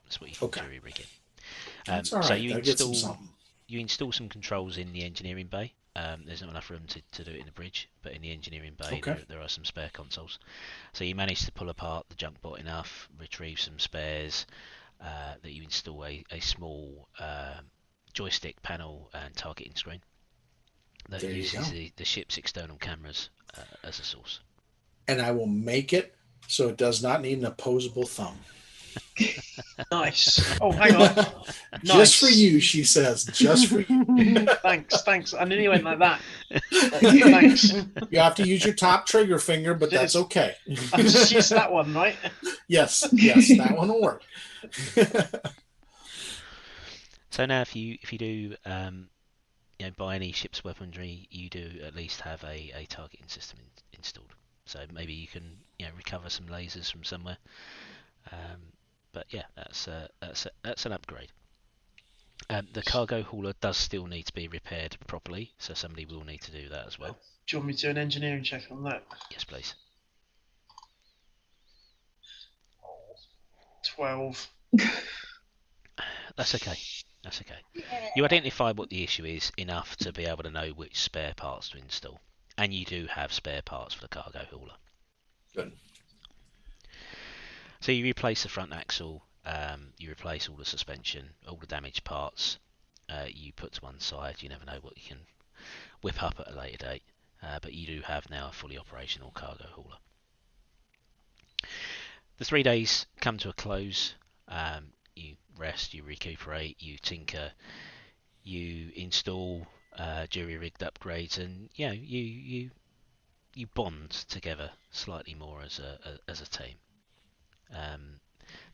D: That's what you can
H: Okay.
D: jury rig in.
H: that's all
D: so
H: right.
D: you
H: That gets them
D: install
H: something.
D: you install some controls in the engineering bay. There's not enough room to do it in the bridge, but in the engineering bay
H: Okay.
D: there are some spare consoles. So you manage to pull apart the junk bot enough, retrieve some spares, that you install a small joystick panel and targeting screen that
H: There you
D: uses
H: go.
D: the ship's external cameras as a source.
H: And I will make it so it does not need an opposable thumb.
G: Nice. Oh, hang on.
H: Just
G: Nice.
H: for you, she says. Just for you.
G: Thanks. I nearly went like that. Thanks.
H: You have to use your top trigger finger, but that's
G: Yes.
H: okay.
G: I just used that one, right?
H: yes, that one will work.
D: So now, if you do buy any ship's weaponry, you do at least have a targeting system installed. So maybe you can recover some lasers from somewhere. But yeah, that's an upgrade. The cargo hauler does still need to be repaired properly, so somebody will need to do that as well.
G: Do you want me to do an engineering check on that?
D: Yes, please.
G: 12.
D: That's okay. That's okay. You identify what the issue is enough to be able to know which spare parts to install, and you do have spare parts for the cargo hauler.
H: Good.
D: So you replace the front axle, you replace all the suspension, all the damaged parts. You put to one side. You never know what you can whip up at a later date, but you do have now a fully operational cargo hauler. The 3 days come to a close. You rest, you recuperate, you tinker, you install jury-rigged upgrades, and you bond together slightly more as a team.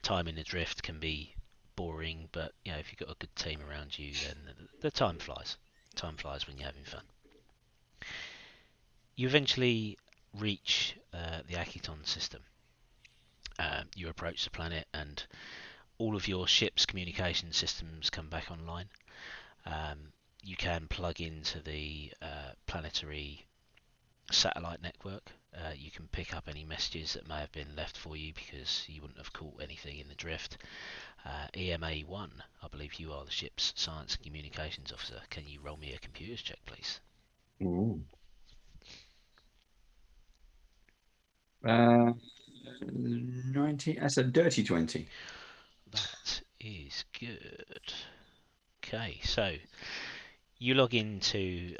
D: Time in adrift can be boring, but if you've got a good team around you, then the time flies. Time flies when you're having fun. You eventually reach the Akiton system. You approach the planet, and all of your ship's communication systems come back online. You can plug into the planetary satellite network. You can pick up any messages that may have been left for you because you wouldn't have caught anything in the drift. EMA1, I believe you are the ship's science and communications officer. Can you roll me a computers check, please?
I: Ooh. 90. That's a dirty 20.
D: That is good. Okay, so you log into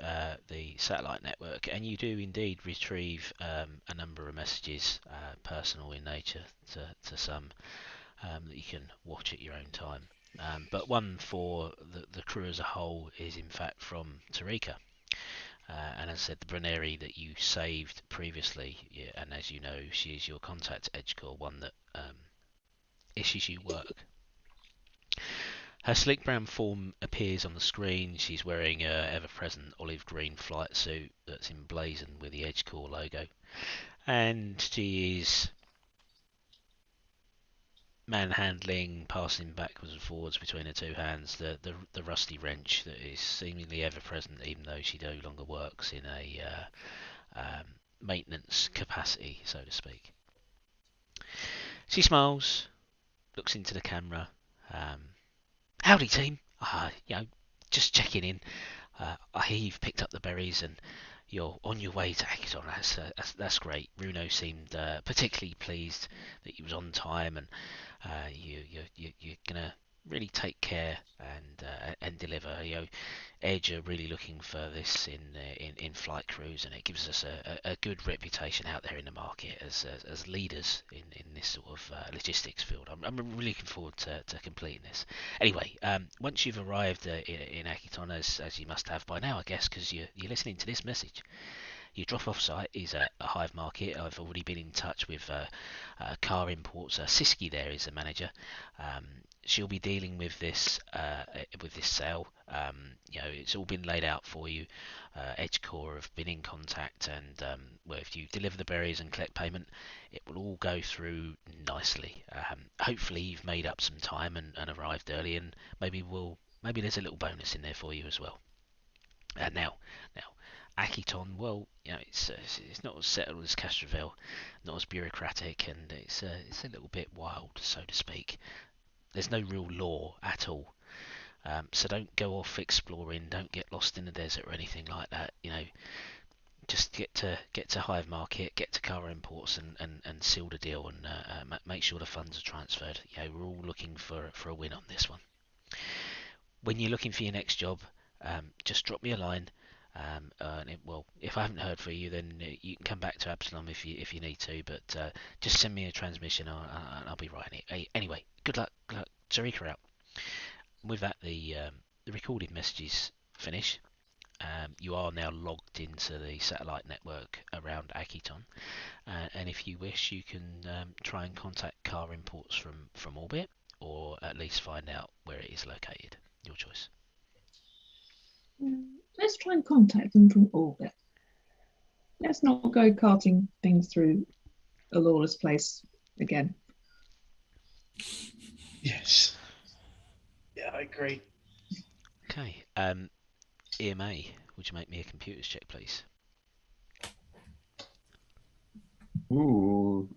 D: the satellite network and you do indeed retrieve a number of messages, personal in nature to some, that you can watch at your own time. But one for the crew as a whole is in fact from Tarika. And as I said, the Bruneri that you saved previously, and as you know, she is your contact EdgeCore, one that issues you work. Her sleek brown form appears on the screen. She's wearing a ever-present olive green flight suit that's emblazoned with the EdgeCore logo, and she is manhandling, passing backwards and forwards between her two hands, the rusty wrench that is seemingly ever present, even though she no longer works in a maintenance capacity, so to speak. She smiles, looks into the camera. Howdy, team. Just checking in. I hear you've picked up the berries and you're on your way to Akiton. That's great. Runo seemed particularly pleased that he was on time, and you're gonna really take care and deliver. Edge are really looking for this in flight crews, and it gives us a good reputation out there in the market as leaders in this sort of logistics field. I'm really looking forward to completing this. Anyway, once you've arrived in Akiton, as you must have by now, I guess, because you're listening to this message, your drop-off site is at a Hive Market. I've already been in touch with Car Imports. Siski there is the manager. She'll be dealing with this sale. It's all been laid out for you. EdgeCore have been in contact, and well, if you deliver the berries and collect payment, it will all go through nicely. Hopefully, you've made up some time and arrived early, and maybe there's a little bonus in there for you as well. Now, Akiton, well, it's not as settled as Castrovel, not as bureaucratic, and it's a little bit wild, so to speak. There's no real law at all, so don't go off exploring. Don't get lost in the desert or anything like that. Just get to Hive Market, get to Car Imports, and seal the deal, and make sure the funds are transferred. We're all looking for a win on this one. When you're looking for your next job, just drop me a line. If I haven't heard from you, then you can come back to Absalom if you need to. But just send me a transmission, and I'll be writing it. Anyway, good luck. Tarika out. With that, the recorded messages finish. You are now logged into the satellite network around Akiton, and if you wish, you can try and contact Car Imports from orbit, or at least find out where it is located. Your choice.
F: Let's try and contact them from orbit. Let's not go carting things through a lawless place again.
G: Yes. Yeah, I agree.
D: Okay. EMA, would you make me a computers check, please?
I: Ooh.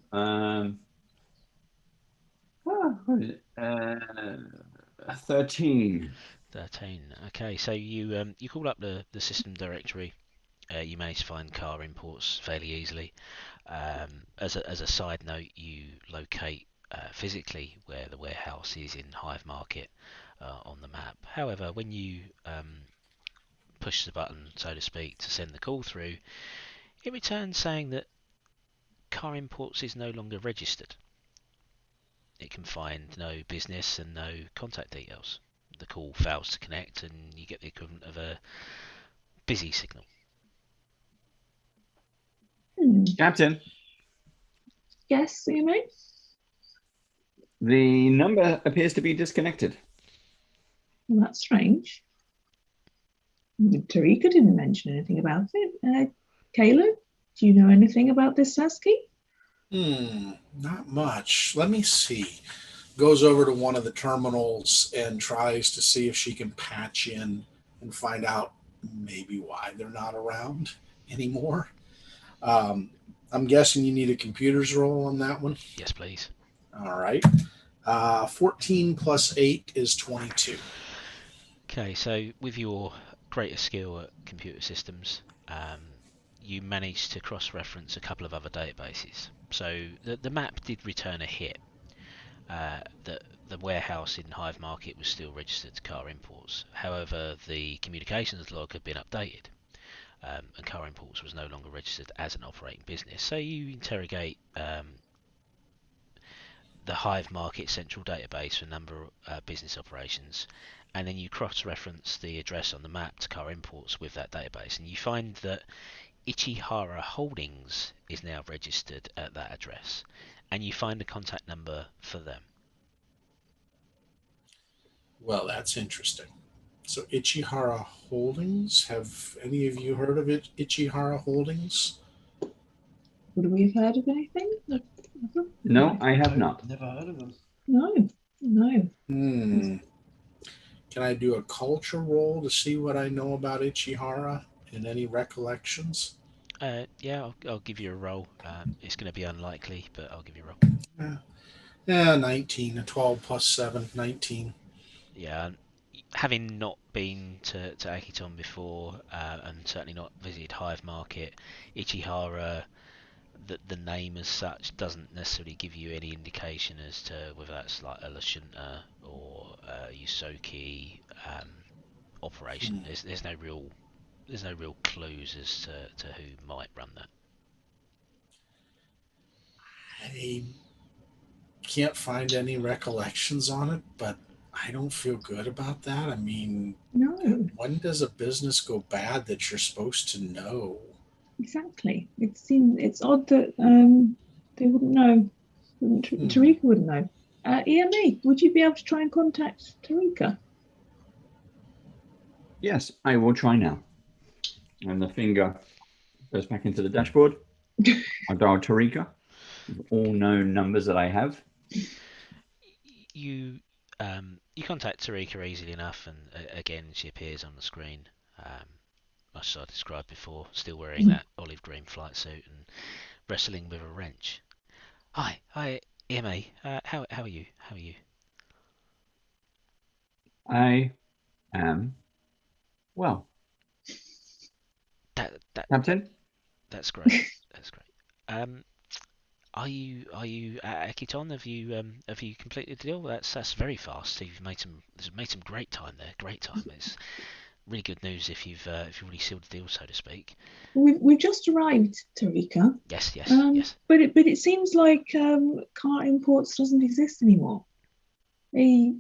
I: What is it? 13.
D: 13. Okay, so you call up the system directory. You manage to find Car Imports fairly easily. As a side note, you locate physically where the warehouse is in Hive Market on the map. However, when you push the button, so to speak, to send the call through, it returns saying that Car Imports is no longer registered. It can find no business and no contact details. The call fails to connect, and you get the equivalent of a busy signal.
I: Captain,
F: Yes, EMA?
I: the number appears to be disconnected.
F: Well, that's strange. Tarika didn't mention anything about it. Caleb, do you know anything about this Saskia?
H: Not much. Let me see. goes over to one of the terminals and tries to see if she can patch in and find out maybe why they're not around anymore. I'm guessing you need a computer's roll on that one.
D: Yes, please.
H: All right. 14 plus 8 is 22.
D: Okay, so with your greater skill at computer systems, you managed to cross-reference a couple of other databases. So the map did return a hit. The warehouse in Hive Market was still registered to Car Imports. However, the communications log had been updated, and Car Imports was no longer registered as an operating business. So you interrogate the Hive Market central database for number of business operations, and then you cross-reference the address on the map to Car Imports with that database, and you find that Ichihara Holdings is now registered at that address, and you find a contact number for them.
H: Well, that's interesting. So Ichihara Holdings, have any of you heard of it? Ichihara Holdings?
F: Would we have heard of anything?
I: No, I have not.
J: Never heard of them.
F: No.
H: Can I do a culture roll to see what I know about Ichihara and any recollections?
D: Yeah, I'll give you a roll. It's going to be unlikely, but I'll give you a roll.
H: Yeah, 19. 12 plus 7, 19.
D: Yeah, having not been to Akiton before, and certainly not visited Hive Market, Ichihara, the name as such doesn't necessarily give you any indication as to whether that's like a Lashunta or Yusoki operation. There's no real clues as to who might run that.
H: I can't find any recollections on it, but I don't feel good about that. I mean,
F: No.
H: when does a business go bad that you're supposed to know?
F: Exactly. It's odd that they wouldn't know. Tarika wouldn't know. EME, would you be able to try and contact Tarika?
I: Yes, I will try now. And the finger goes back into the dashboard. I dial Tarika with all known numbers that I have.
D: You contact Tarika easily enough, and again she appears on the screen. As I described before, still wearing that olive green flight suit and wrestling with a wrench. Hi, EMA. How are you? How are you?
I: I am well. Captain?
D: That's great. That's great. Are you at Akiton? Have you completed the deal? That's very fast. You've made some great time there. Great time. It's really good news if you've already sealed the deal, so to speak.
F: We've just arrived, Tarika.
D: Yes.
F: But it seems like Car Imports doesn't exist anymore. We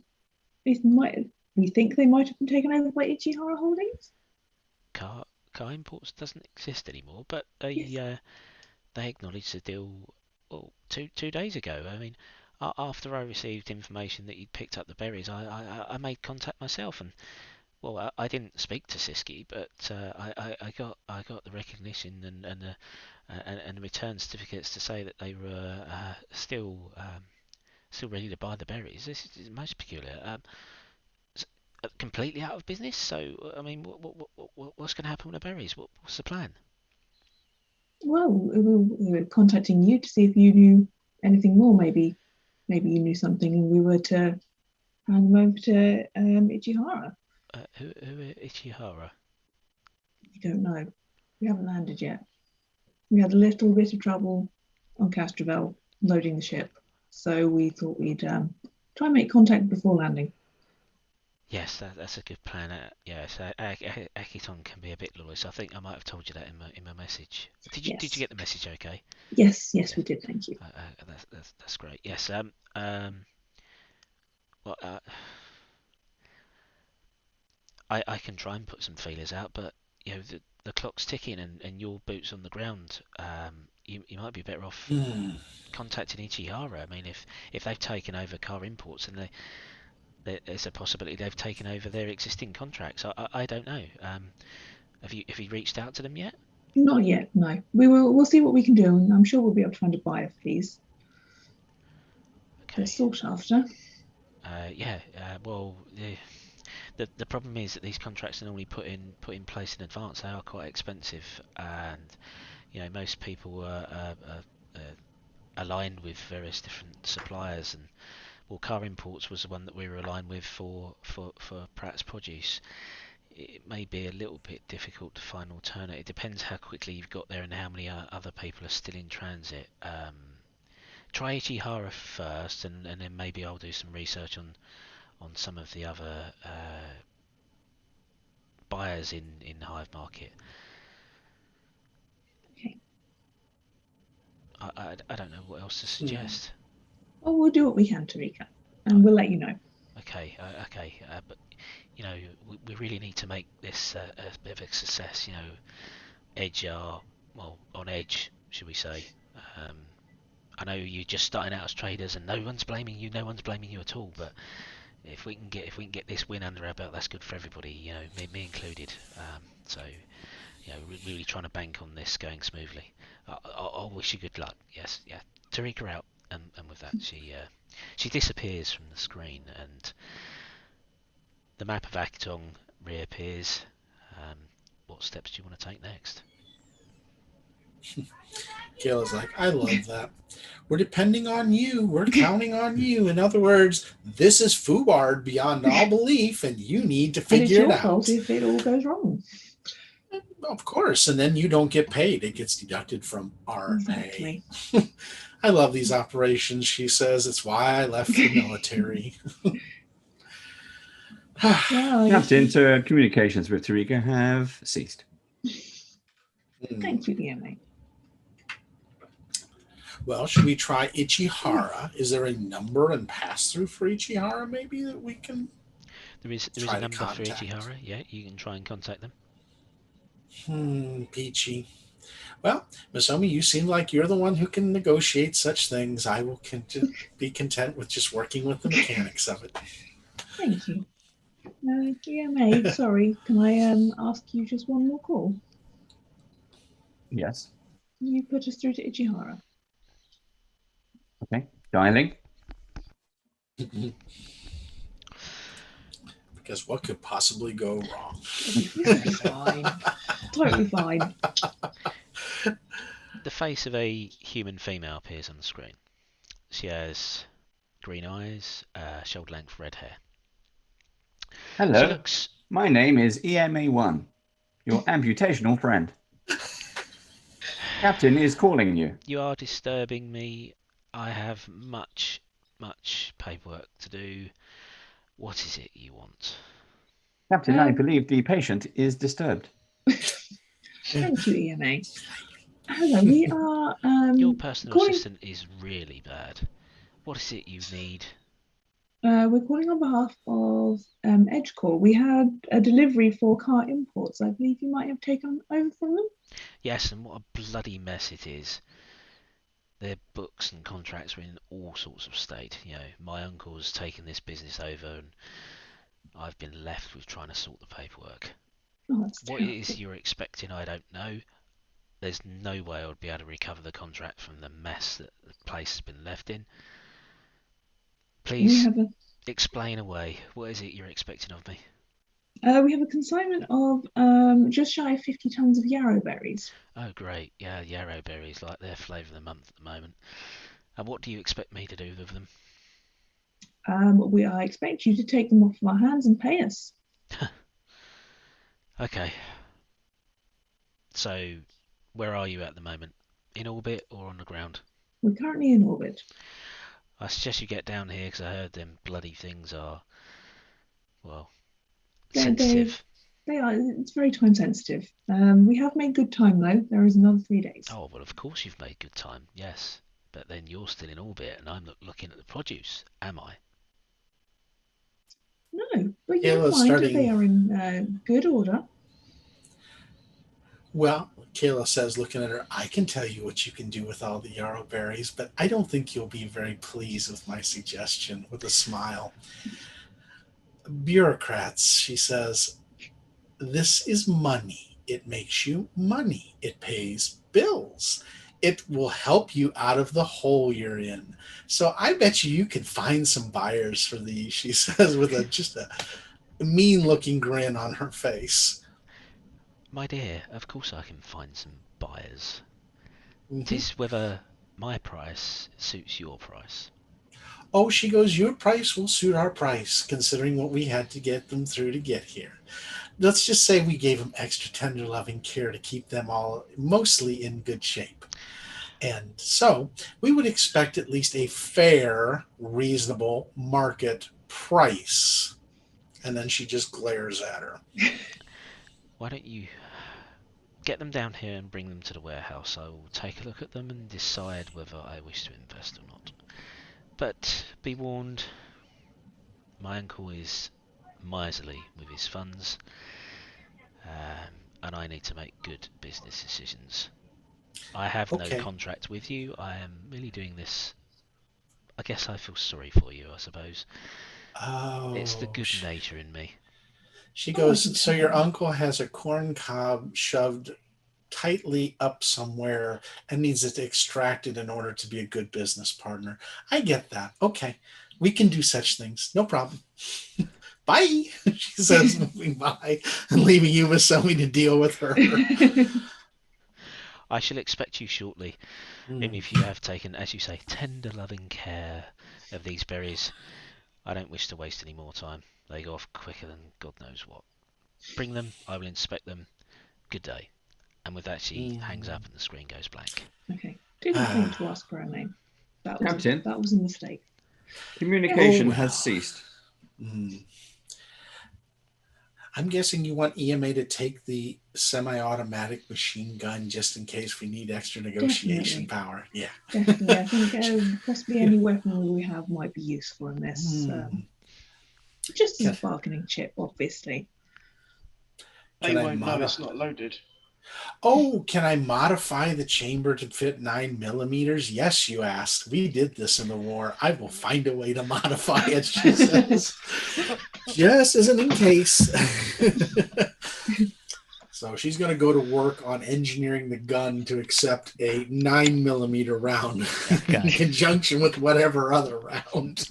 F: think they might have been taken over by Ichihara Holdings.
D: Car Imports doesn't exist anymore, but they acknowledged the deal two days ago. I mean, after I received information that you'd picked up the berries, I made contact myself, and well, I didn't speak to Siski, but I got the recognition and the return certificates to say that they were still ready to buy the berries. This is most peculiar. Completely out of business. So I mean, what's going to happen with the berries? What's the plan?
F: Well, we were contacting you to see if you knew anything more. Maybe you knew something, and we were to hand them over to Ichihara.
D: Who Ichihara?
F: We don't know. We haven't landed yet. We had a little bit of trouble on Castrovel loading the ship, so we thought we'd try and make contact before landing.
D: Yes, that's a good plan. Yes, Akiton can be a bit loose. I think I might have told you that in my message. Did you get the message? Okay.
F: Yes, we did. Thank you.
D: That's great. Yes. Well, I can try and put some feelers out, but you know the clock's ticking, and your boots on the ground. You might be better off contacting Ichihara. I mean, if they've taken over Car Imports, and there's a possibility they've taken over their existing contracts. I don't know. Have you reached out to them yet?
F: Not yet. No. We'll see what we can do, and I'm sure we'll be able to find a buyer for these. They're sought after.
D: Well, the problem is that these contracts are normally put in place in advance. They are quite expensive, and most people are aligned with various different suppliers. And Car Imports was the one that we were aligned with for Pratt's produce. It may be a little bit difficult to find an alternate. It depends how quickly you've got there and how many other people are still in transit. Try Ichihara first, and then maybe I'll do some research on some of the other buyers in Hive Market.
F: Okay.
D: I don't know what else to suggest.
F: Well, we'll do what we can, Tarika, and we'll let you know.
D: Okay, but we really need to make this a bit of a success. Edge are on edge, should we say? I know you're just starting out as traders, and no one's blaming you. No one's blaming you at all. But if we can get this win under our belt, that's good for everybody. Me included. We're really trying to bank on this going smoothly. I'll wish you good luck. Yes, yeah. Tarika out, and with that she disappears from the screen, and the map of Actong reappears. What steps do you want to take next?
H: Kayla's like, I love that. We're depending on you. We're counting on you. In other words, this is FUBARD beyond all belief, and you need to figure it out.
F: It's your fault if it all goes wrong.
H: Of course, and then you don't get paid. It gets deducted from our
F: Exactly.
H: pay. I love these operations, she says. It's why I left the military.
F: Well,
I: Captain, communications with Tarika have ceased.
F: thank you, EMA.
H: Well, should we try Ichihara? Is there a number and pass-through for Ichihara maybe that we can
D: There is a number for Ichihara. Yeah, you can try and contact them.
H: Peachy. Well, Masomi, you seem like you're the one who can negotiate such things. I will be content with just working with the mechanics of it.
F: Thank you. EMA, sorry, can I ask you just one more call?
I: Yes.
F: You put us through to Ichihara.
I: Okay. Dialing.
H: Because what could possibly go wrong?
F: Totally fine. Totally fine.
D: The face of a human female appears on the screen. She has green eyes, shoulder-length red hair.
I: Hello. My name is EMA1, your amputational friend. Captain is calling you.
D: You are disturbing me. I have much paperwork to do. What is it you want?
I: Captain, I believe the patient is disturbed.
F: Thank you, EMA. Hello, we are
D: Your personal assistant is really bad. What is it you need?
F: We're calling on behalf of Edgecore. We had a delivery for car imports. I believe you might have taken over from them.
D: Yes, and what a bloody mess it is. Their books and contracts are in all sorts of state. My uncle's taken this business over, and I've been left with trying to sort the paperwork.
F: Oh, that's
D: what
F: terrible.
D: it is you're expecting, I don't know. There's no way I would be able to recover the contract from the mess that the place has been left in. Please explain away. What is it you're expecting of me?
F: We have a consignment of just shy of 50 tons of yarrow berries.
D: Oh, great. Yeah, yarrow berries, like their flavour of the month at the moment. And what do you expect me to do with them?
F: I expect you to take them off our hands and pay us.
D: Okay. So, where are you at the moment? In orbit or on the ground?
F: We're currently in orbit.
D: I suggest you get down here because I heard them bloody things are, sensitive.
F: They are. It's very time sensitive. We have made good time though. There is another 3 days.
D: Oh, well, of course you've made good time. Yes, but then you're still in orbit, and I'm not looking at the produce, am I?
F: No, but you don't mind if they are in good order.
H: Well, Kayla says, looking at her, I can tell you what you can do with all the yarrow berries, but I don't think you'll be very pleased with my suggestion, with a smile. Bureaucrats, she says, this is money. It makes you money. It pays bills. it will help you out of the hole you're in. So I bet you can find some buyers for these, she says with just a mean looking grin on her face.
D: My dear, of course I can find some buyers.
H: Mhm.
D: 'Tis whether my price suits your price.
H: Oh, she goes, your price will suit our price, considering what we had to get them through to get here. Let's just say we gave them extra tender loving care to keep them all mostly in good shape. And so we would expect at least a fair, reasonable market price. And then she just glares at her.
D: Why don't you get them down here and bring them to the warehouse? I will take a look at them and decide whether I wish to invest or not. But be warned, my uncle is miserly with his funds, and I need to make good business decisions. I have no
H: Okay.
D: contract with you. I am merely doing this. I guess I feel sorry for you, I suppose. It's the
H: Oh,
D: good nature in me.
H: she
F: Oh, I can
H: goes, so your
F: tell.
H: uncle has a corn cob shoved tightly up somewhere and needs it extracted in order to be a good business partner. I get that. Okay. We can do such things. No problem. Bye, she says, moving by and leaving you with something to deal with her.
D: I shall expect you shortly, and
H: Mm.
D: if you have taken, as you say, tender loving care of these berries, I don't wish to waste any more time. They go off quicker than God knows what. Bring them, I will inspect them. Good day. And with that, she hangs up and the screen goes blank.
F: Okay. Didn't want to ask for her name.
E: Captain,
F: That was a mistake.
E: communication
H: Oh,
E: has
H: well.
E: ceased.
H: Mm. I'm guessing you want EMA to take the semi-automatic machine gun just in case we need extra negotiation
F: Definitely.
H: power. Yeah.
F: Definitely. I think possibly any weaponry we have might be useful in this.
H: Hmm.
F: Just as a
H: Can,
F: bargaining chip, obviously.
G: They
H: can I
G: won't know
H: modify?
G: it's not loaded.
H: Oh, can I modify the chamber to fit 9 millimeters? Yes, you asked. We did this in the war. I will find a way to modify it, she says. Just as an in case. So she's going to go to work on engineering the gun to accept a 9 millimeter round in
D: Okay.
H: conjunction with whatever other round.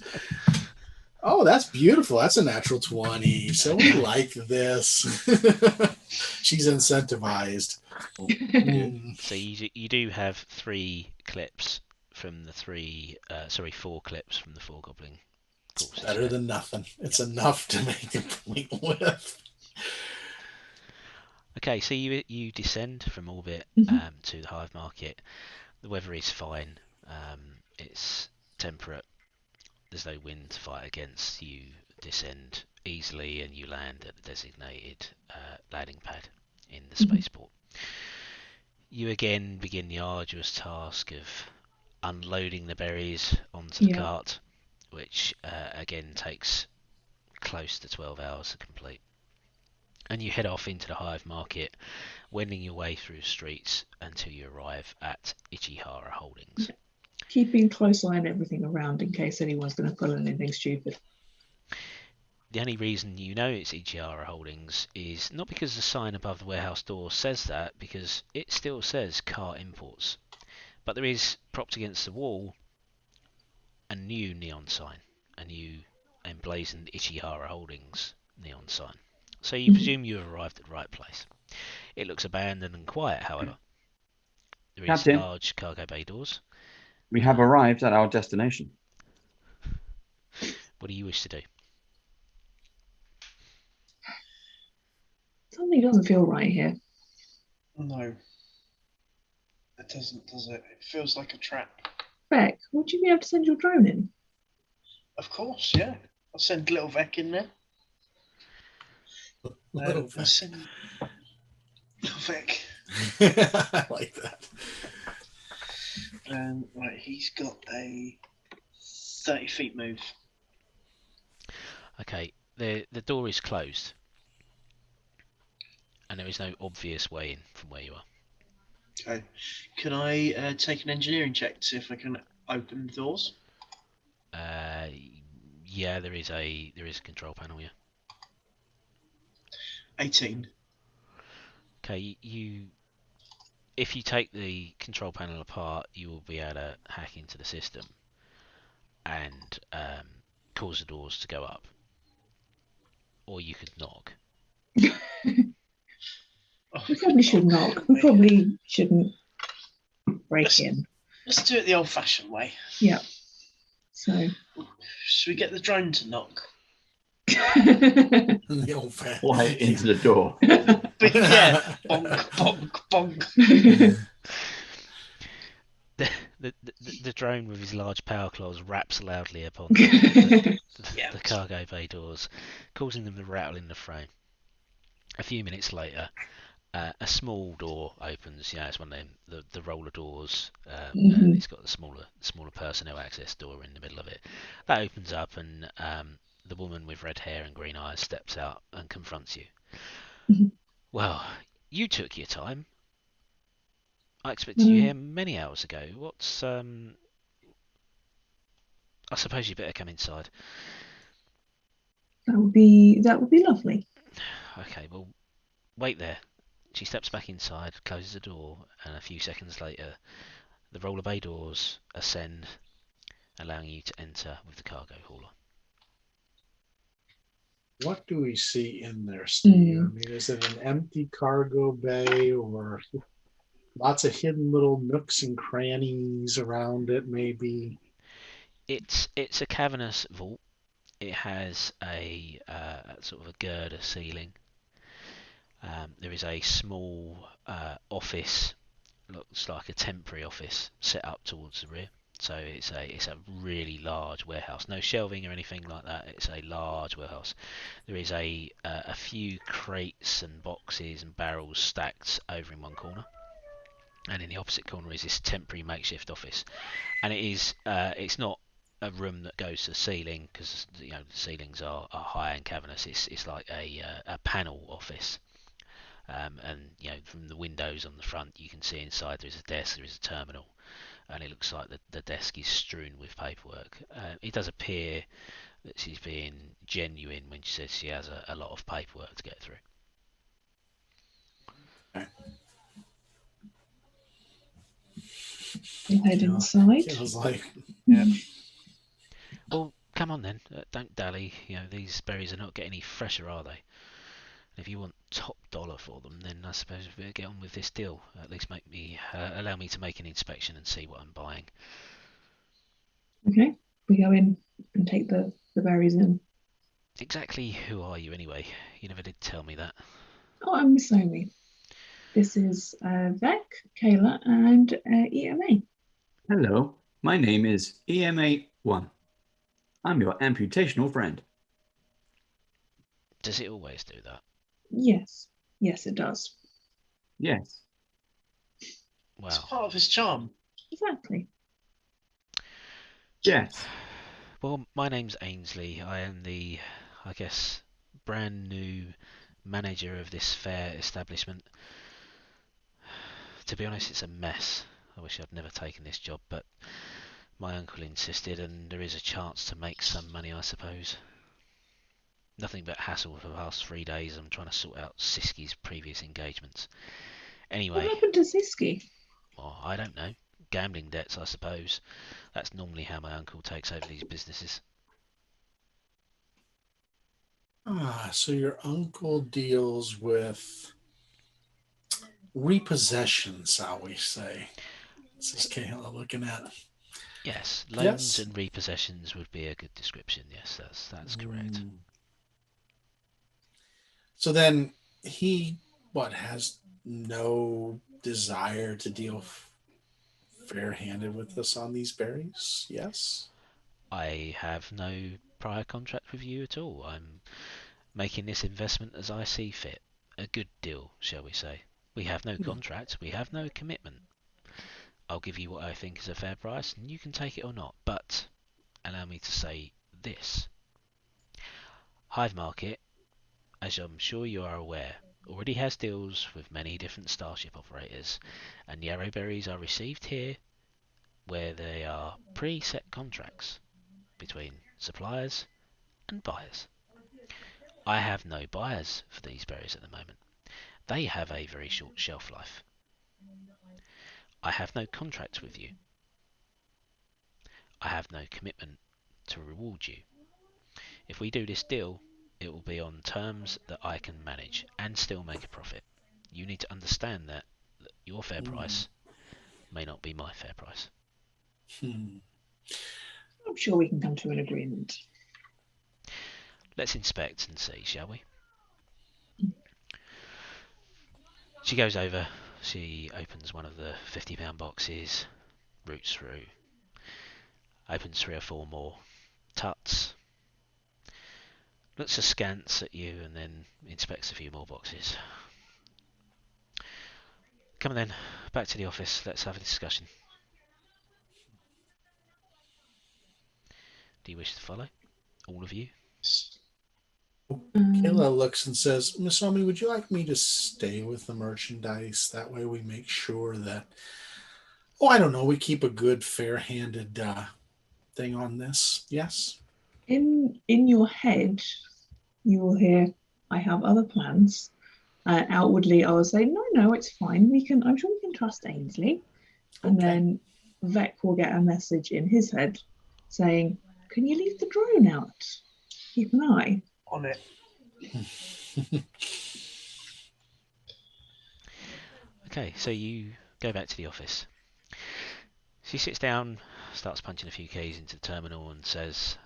H: Oh, that's beautiful. That's a natural 20. So we
D: Okay.
H: like this. She's incentivized. Mm.
D: So you do have 3 clips from the four clips from the 4 goblin courses.
H: Better
D: Yeah.
H: than nothing. It's
D: Yep.
H: enough to make a point with.
D: Okay, so you descend from orbit
F: Mhm.
D: to the hive market. The weather is fine. It's temperate. There's no wind to fight against. You descend easily and you land at the designated landing pad in the
F: Mhm.
D: spaceport. You again begin the arduous task of unloading the berries onto the
F: Yeah.
D: cart, which again takes close to 12 hours to complete. And you head off into the hive market, wending your way through the streets until you arrive at Ichihara Holdings.
F: Yeah. Keeping a close eye on everything around in case anyone's going to pull anything stupid.
D: The only reason you know it's Ichihara Holdings is not because the sign above the warehouse door says that, because it still says Car Imports. But there is, propped against the wall, a new neon sign, a new emblazoned Ichihara Holdings neon sign. So you
F: Mhm.
D: presume you have arrived at the right place. It looks abandoned and quiet, however. There is
E: Captain,
D: large cargo bay doors.
E: we have arrived at our destination.
D: What do you wish to do?
F: Something doesn't feel right here.
G: No, it doesn't, does it? It feels like a trap.
F: Beck, would you be able to send your drone in?
G: Of course, yeah. I'll send Little Vec in there.
H: Little
G: I'll
H: Vec.
G: send Little Vec.
H: I like that.
G: Right, he's got a 30 feet move.
D: Okay, the door is closed, and there is no obvious way in from where you are.
G: Okay. Can I take an engineering check to see if I can open the doors?
D: Yeah, there is a control panel. Yeah.
G: 18.
D: Okay, if you take the control panel apart, you will be able to hack into the system and cause the doors to go up. Or you could knock.
G: Oh,
F: We probably should knock. We probably shouldn't break
G: Let's-
F: in.
G: Let's do it the old-fashioned way.
F: Yeah. So.
G: Should we get the drone to knock?
H: The old fat.
E: Fly it into the door.
G: But yeah, bonk, bonk, bonk.
D: The drone with his large power claws raps loudly upon the
G: Yeah.
D: cargo bay doors, causing them to rattle in the frame. A few minutes later, a small door opens. You know, it's one of them, the roller doors, and it's got the smaller personnel access door in the middle of it. That opens up, and the woman with red hair and green eyes steps out and confronts you.
F: Mhm.
D: Well, you took your time. I expected you here many hours ago. What's I suppose you better come inside.
F: That would be lovely.
D: Okay, well, wait there. She steps back inside, closes the door, and a few seconds later, the roller bay doors ascend, allowing you to enter with the cargo hauler.
H: What do we see in there, Steve? I mean, is it an empty cargo bay or lots of hidden little nooks and crannies around it, maybe?
D: It's a cavernous vault. It has a sort of a girder ceiling. There is a small office, looks like a temporary office, set up towards the rear. So it's a really large warehouse. No shelving or anything like that. It's a large warehouse. There is a few crates and boxes and barrels stacked over in one corner, and in the opposite corner is this temporary makeshift office. And it is it's not a room that goes to the ceiling, because you know the ceilings are high and cavernous. It's like a panel office. And you know, from the windows on the front, you can see inside there is a desk, there is a terminal, and it looks like the desk is strewn with paperwork. It does appear that she's being genuine when she says she has a lot of paperwork to get through.
F: We'll head inside.
H: It was like,
D: Well, come on then, don't dally. You know, these berries are not getting any fresher, are they? If you want top dollar for them, then I suppose we better get on with this deal. At least make me allow me to make an inspection and see what I'm buying.
F: Okay. We go in and take the berries in.
D: Exactly who are you anyway? You never did tell me that.
F: Oh, I'm Miss Omi. This is Vec, Kayla, and EMA.
E: Hello, my name is Ep01. I'm your amputational friend.
D: Does it always do that?
F: Yes. Yes, it does.
E: Yes.
G: It's
D: Wow.
G: part of his charm.
F: Exactly.
E: Yes.
D: Well, my name's Ainsley. I am the, I guess, brand new manager of this fair establishment. To be honest, it's a mess. I wish I'd never taken this job, but my uncle insisted, and there is a chance to make some money, I suppose. Nothing but hassle for the past 3 days. I'm trying to sort out Siski's previous engagements. Anyway,
F: What happened to Siski?
D: well, I don't know. Gambling debts, I suppose. That's normally how my uncle takes over these businesses.
H: so your uncle deals with repossessions, shall we say? This is Kayla looking at.
D: Yes, loans and repossessions would be a good description. Yes, that's correct.
H: So then he, has no desire to deal fair-handed with us on these berries? Yes?
D: I have no prior contract with you at all. I'm making this investment as I see fit. A good deal, shall we say. We have no contract, we have no commitment. I'll give you what I think is a fair price, and you can take it or not, but allow me to say this. Hive Market, as I'm sure you are aware, already has deals with many different starship operators, and yarrow berries are received here where they are pre-set contracts between suppliers and buyers. I have no buyers for these berries at the moment. They have a very short shelf life. I have no contract with you. I have no commitment to reward you. If we do this deal, it will be on terms that I can manage and still make a profit. You need to understand that your fair price may not be my fair price.
F: I'm sure we can come to an agreement.
D: Let's inspect and see, shall we? She goes over, she opens one of the £50 boxes, roots through, opens 3 or 4 more, tuts, looks askance at you and then inspects a few more boxes. Come on then, back to the office, let's have a discussion. Do you wish to follow? All of you?
H: Kayla looks and says, Miss Omi, would you like me to stay with the merchandise? That way we make sure that, I don't know, we keep a good, fair-handed thing on this. Yes?
F: In your head, you will hear, I have other plans. Outwardly, I will say, no, it's fine. I'm sure we can trust Ainsley. And then Vec will get a message in his head saying, can you leave the drone out? Keep an eye
G: On it.
D: Okay, so you go back to the office. She sits down, starts punching a few keys into the terminal and says,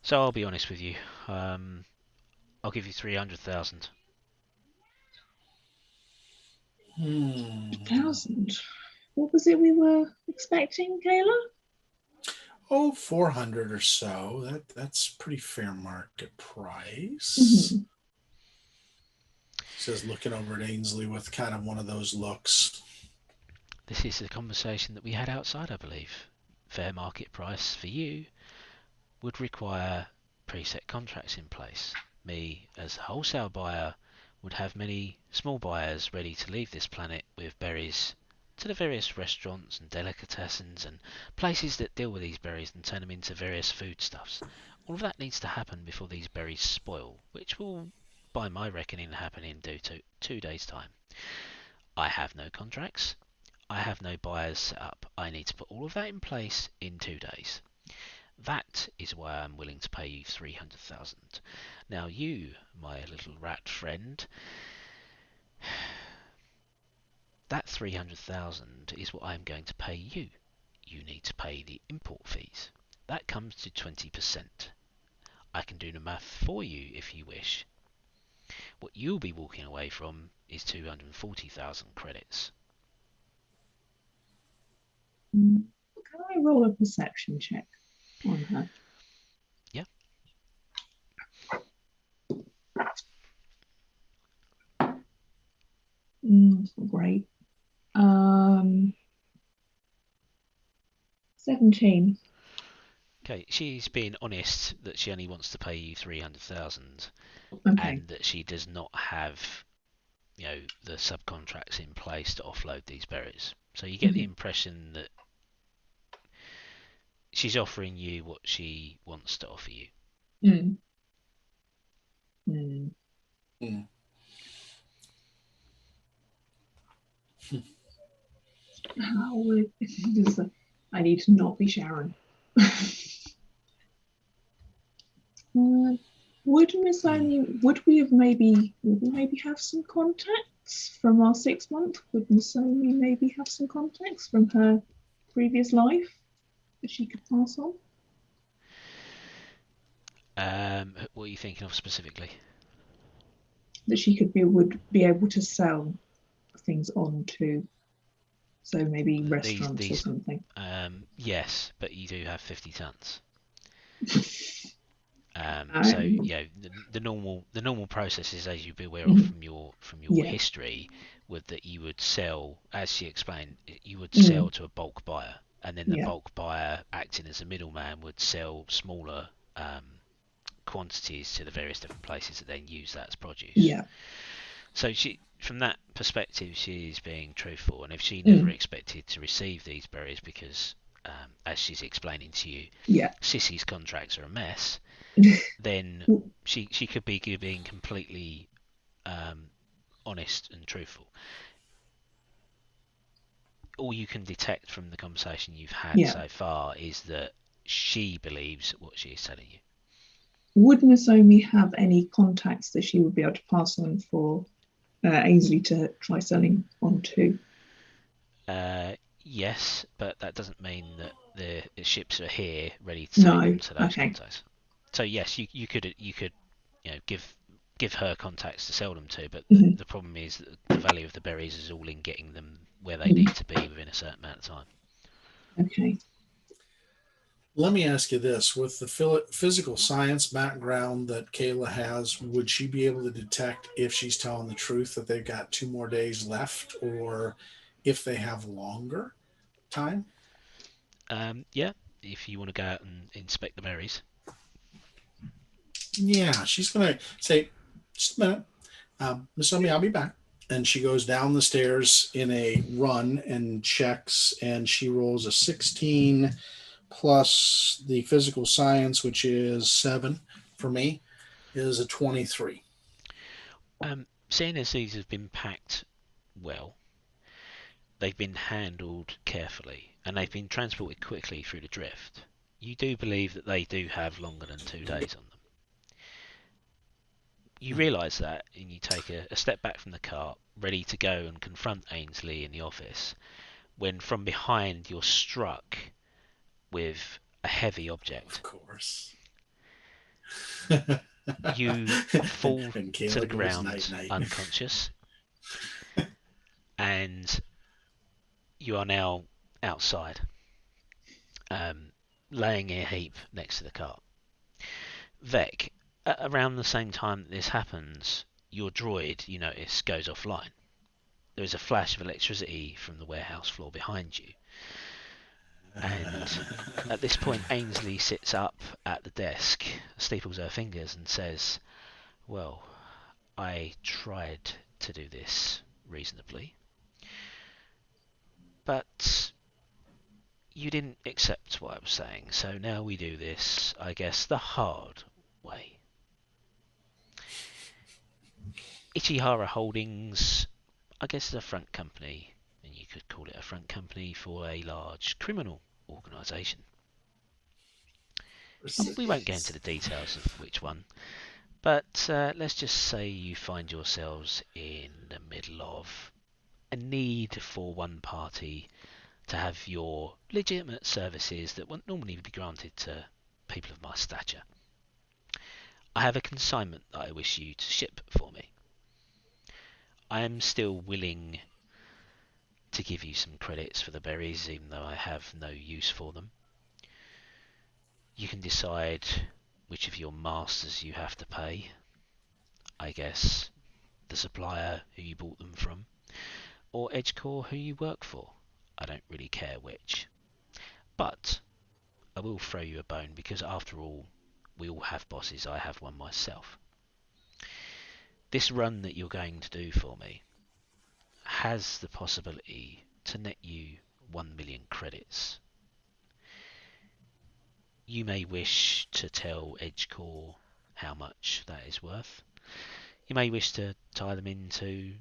D: so I'll be honest with you, I'll give you 300,000.
F: 1,000. What was it we were expecting, Kayla?
H: 400 or so. That's pretty fair market price.
F: Mm-hmm.
H: Says, looking over at Ainsley with kind of one of those looks.
D: This is the conversation that we had outside, I believe. Fair market price for you would require preset contracts in place. Me, as a wholesale buyer, would have many small buyers ready to leave this planet with berries to the various restaurants and delicatessens and places that deal with these berries and turn them into various foodstuffs. All of that needs to happen before these berries spoil, which will, by my reckoning, happen in 2 days' time. I have no contracts. I have no buyers set up. I need to put all of that in place in 2 days. That is why I'm willing to pay you 300,000. Now you, my little rat friend, that 300,000 is what I'm going to pay you. You need to pay the import fees. That comes to 20%. I can do the math for you if you wish. What you'll be walking away from is 240,000 credits.
F: Can I roll a perception check on her?
D: Yeah.
F: That's not great. 17.
D: Okay, she's being honest that she only wants to pay you 300,000,
F: Okay.
D: and that she does not have, the subcontracts in place to offload these berries. So you get the impression that she's offering you what she wants to offer you.
F: How would I need to not be Sharon? Would Miss Annie? Would we maybe have some contacts from our 6 month? Would Miss Annie maybe have some contacts from her previous life that she could pass on?
D: What are you thinking of specifically?
F: That she would be able to sell things on to, so maybe restaurants or something.
D: Yes, but you do have 50 tons. The normal process is, as you'd be aware of from your history, would that you would sell, as she explained, you would sell to a bulk buyer, and then the bulk buyer, acting as a middleman, would sell smaller quantities to the various different places that then use that as produce.
F: Yeah.
D: So she, from that perspective, she is being truthful, and if she never expected to receive these berries because, as she's explaining to you, Sissy's contracts are a mess, then she could be being completely honest and truthful. all you can detect from the conversation you've had
F: Yeah.
D: so far is that she believes what she is telling you.
F: Would Nozomi have any contacts that she would be able to pass on for Ainsley to try selling on to?
D: Yes, but that doesn't mean that the ships are here ready to take
F: No.
D: them to those
F: Okay.
D: contacts. So yes, you could give her contacts to sell them to, but
F: Mhm.
D: the problem is that the value of the berries is all in getting them where they
F: Mhm.
D: need to be within a certain amount of time.
F: Okay.
H: Let me ask you this: with the physical science background that Kayla has, would she be able to detect if she's telling the truth that they've got 2 more days left, or if they have longer time?
D: Yeah, if you want to go out and inspect the berries.
H: Yeah, she's gonna say, "Just a minute, Miss Omi, I'll be back." And she goes down the stairs in a run and checks, and she rolls a 16 plus the physical science, which is 7 for me, is a 23.
D: Seeing as these have been packed well, they've been handled carefully, and they've been transported quickly through the drift, you do believe that they do have longer than 2 days on them. You realise that, and you take a step back from the cart, ready to go and confront Ainsley in the office, when from behind you're struck with a heavy object.
H: Of course.
D: You fall
H: and
D: to
H: Kayla
D: the
H: goes
D: ground
H: night-night.
D: unconscious, and you are now outside, laying in a heap next to the cart. Vec, around the same time that this happens, your droid, you notice, goes offline. There is a flash of electricity from the warehouse floor behind you. And at this point, Ainsley sits up at the desk, steeples her fingers, and says, "Well, I tried to do this reasonably, but you didn't accept what I was saying, so now we do this, I guess, the hard way." Ichihara Holdings, I guess, is a front company, and you could call it a front company for a large criminal organisation. We won't get into the details of which one, but let's just say you find yourselves in the middle of a need for one party to have your legitimate services that wouldn't normally be granted to people of my stature. I have a consignment that I wish you to ship for me. I am still willing to give you some credits for the berries, even though I have no use for them. You can decide which of your masters you have to pay. I guess the supplier who you bought them from, or Edgecore who you work for. I don't really care which. But I will throw you a bone, because after all, we all have bosses. I have one myself. This run that you're going to do for me has the possibility to net you 1 million credits. You may wish to tell Edgecore how much that is worth. You may wish to tie them into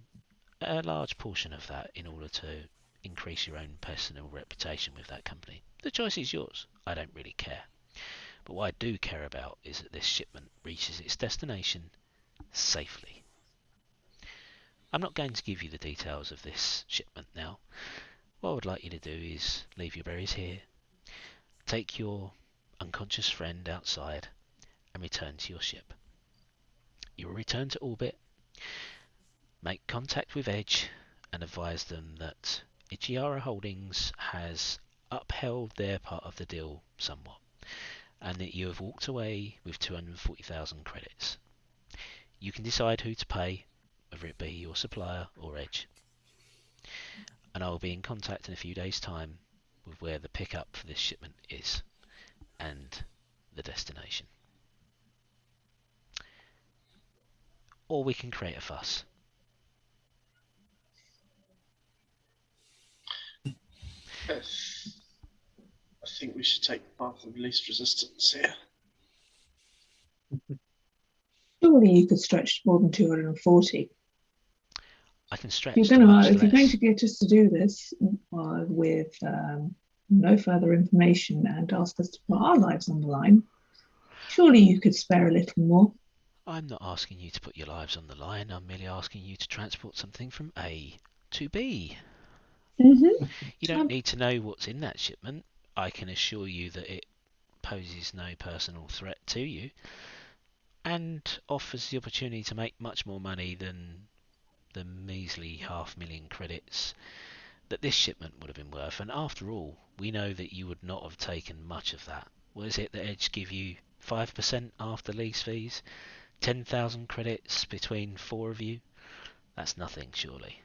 D: a large portion of that in order to increase your own personal reputation with that company. The choice is yours. I don't really care. But what I do care about is that this shipment reaches its destination safely. I'm not going to give you the details of this shipment now. What I would like you to do is leave your berries here, take your unconscious friend outside, and return to your ship. You will return to orbit, make contact with Edge, and advise them that Ichihara Holdings has upheld their part of the deal somewhat, and that you have walked away with 240,000 credits. You can decide who to pay, whether it be your supplier or Edge. And I will be in contact in a few days' time with where the pickup for this shipment is, and the destination. Or we can create a fuss.
G: I think we should take the path of least resistance here.
F: Surely you could stretch to more than 240.
D: I can stretch
F: If
D: to
F: you're
D: much
F: going
D: less.
F: to get us to do this with no further information and ask us to put our lives on the line, surely you could spare a little more.
D: I'm not asking you to put your lives on the line. I'm merely asking you to transport something from A to B.
F: Mm-hmm.
D: You don't need to know what's in that shipment. I can assure you that it poses no personal threat to you and offers the opportunity to make much more money than the measly 500,000 credits that this shipment would have been worth. And after all, we know that you would not have taken much of that. Was it that Edge give you 5% after lease fees? 10,000 credits between 4 of you? That's nothing, surely.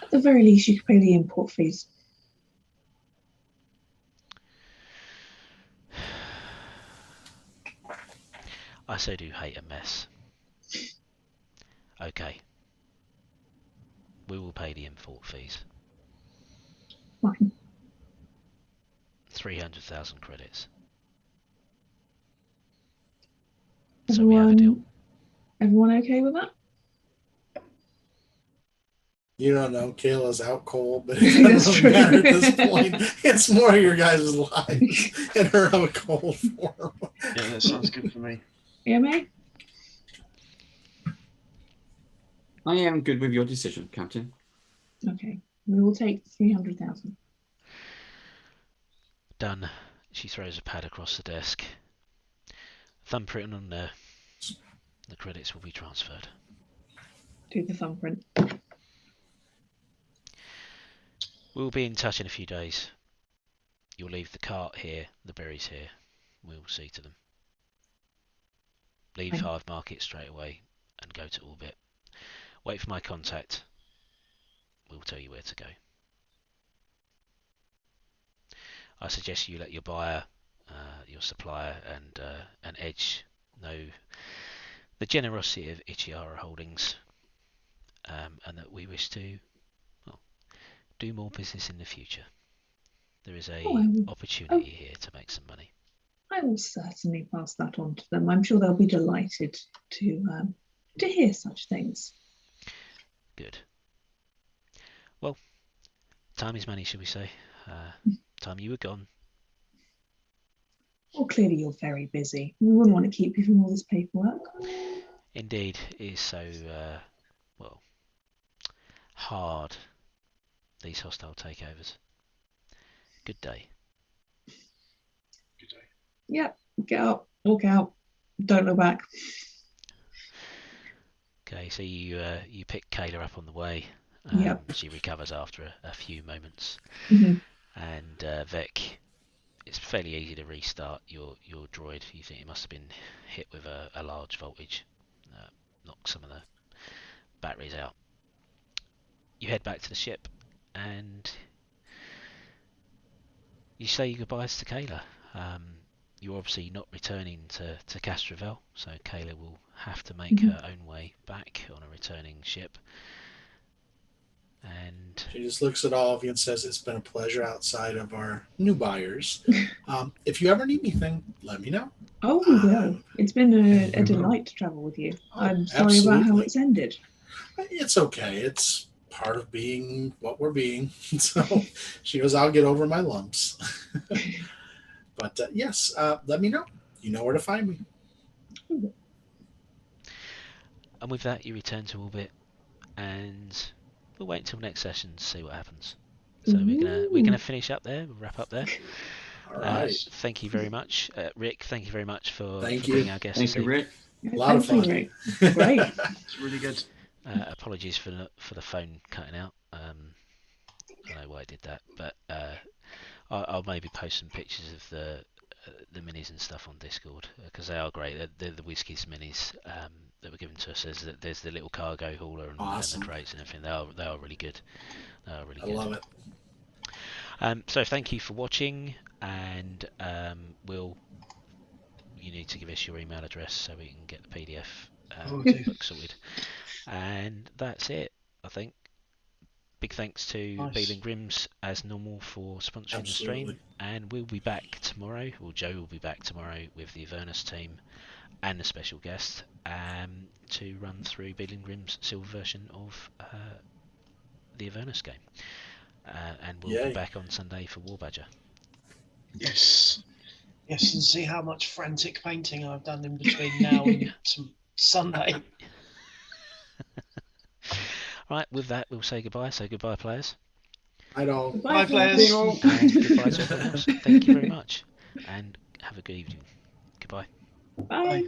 F: At the very least, you could pay the import fees.
D: I so do hate a mess. Okay. We will pay the import fees.
F: Fine.
D: 300,000 credits. So we have a deal.
F: Everyone okay with that?
H: You don't know, Kayla's out cold, but
F: That's
H: it doesn't
F: true.
H: matter at this point. It's more your guys' lives and her out cold form.
G: Yeah, that sounds good for me.
F: Yeah, mate?
E: I am good with your decision, Captain.
F: Okay. We will take 300,000.
D: Done. She throws a pad across the desk. Thumbprint on there. The credits will be transferred.
F: Do the thumbprint.
D: We'll be in touch in a few days. You'll leave the cart here, the berries here. We'll see to them. Leave
F: Fine.
D: Hive Market straight away and go to Orbit. Wait for my contact. We'll tell you where to go. I suggest you let your buyer, your supplier, and Edge know the generosity of Ichihara Holdings, and that we wish to do more business in the future. There is a opportunity here to make some money.
F: I will certainly pass that on to them. I'm sure they'll be delighted to hear such things.
D: Good. Well, time is money, shall we say? Time you were gone.
F: Well, clearly you're very busy. We wouldn't want to keep you from all this paperwork.
D: Indeed, it is so, hard, these hostile takeovers. Good day.
G: Good day.
F: Yep, get up, walk out, don't look back.
D: Okay, so you pick Kayla up on the way.
F: Yep.
D: She recovers after a few moments.
F: Mhm.
D: And Vec, it's fairly easy to restart your droid. You think it must have been hit with a large voltage. Knock some of the batteries out. You head back to the ship and you say your goodbyes to Kayla. You're obviously not returning to Castrovel, so Kayla will have to make her own way back on a returning ship. And
H: She just looks at all of you and says, "It's been a pleasure outside of our new buyers. If you ever need anything, let me know."
F: Oh, we will. It's been a
H: we will.
F: delight to travel with you.
H: Oh,
F: I'm sorry about how
H: absolutely.
F: it's ended.
H: It's okay. It's part of being what we're being. So she goes, "I'll get over my lumps." But yes, let me know. You know where to find me.
D: And with that, you return to Orbit, and we'll wait until next session to see what happens. So we're gonna finish up there. We'll wrap up there.
H: All right.
D: Thank you very much, Rick. Thank you very much for
H: you.
D: being our guest.
E: Thank you, Rick.
H: A lot of fun.
F: Thank you, Rick. Great.
G: It's really good.
D: Apologies for the phone cutting out. I don't know why I did that, but I'll maybe post some pictures of the minis and stuff on Discord because they are great. They're the Whiskies minis that were given to us. There's the little cargo hauler and
H: Awesome.
D: the crates and everything. They are really good. They are really
H: I
D: good.
H: love it.
D: So thank you for watching, and you need to give us your email address so we can get the PDF book sorted. And that's it, I think. big thanks to
G: Nice.
D: Beeling Grims as normal for sponsoring the stream,
H: Absolutely.
D: and we'll be back tomorrow. Well, Joe will be back tomorrow with the Avernus team and a special guest to run through Beeling Grimm's silver version of the Avernus game. And we'll be
H: Yay.
D: back on Sunday for War Badger.
G: Yes. Yes, and see how much frantic painting I've done in between now and Sunday.
D: Right, with that, we'll say goodbye. Say goodbye, players.
H: I don't.
G: Bye, players.
D: And goodbye to everyone else. Thank you very much. And have a good evening. Goodbye.
F: Bye.
G: Bye.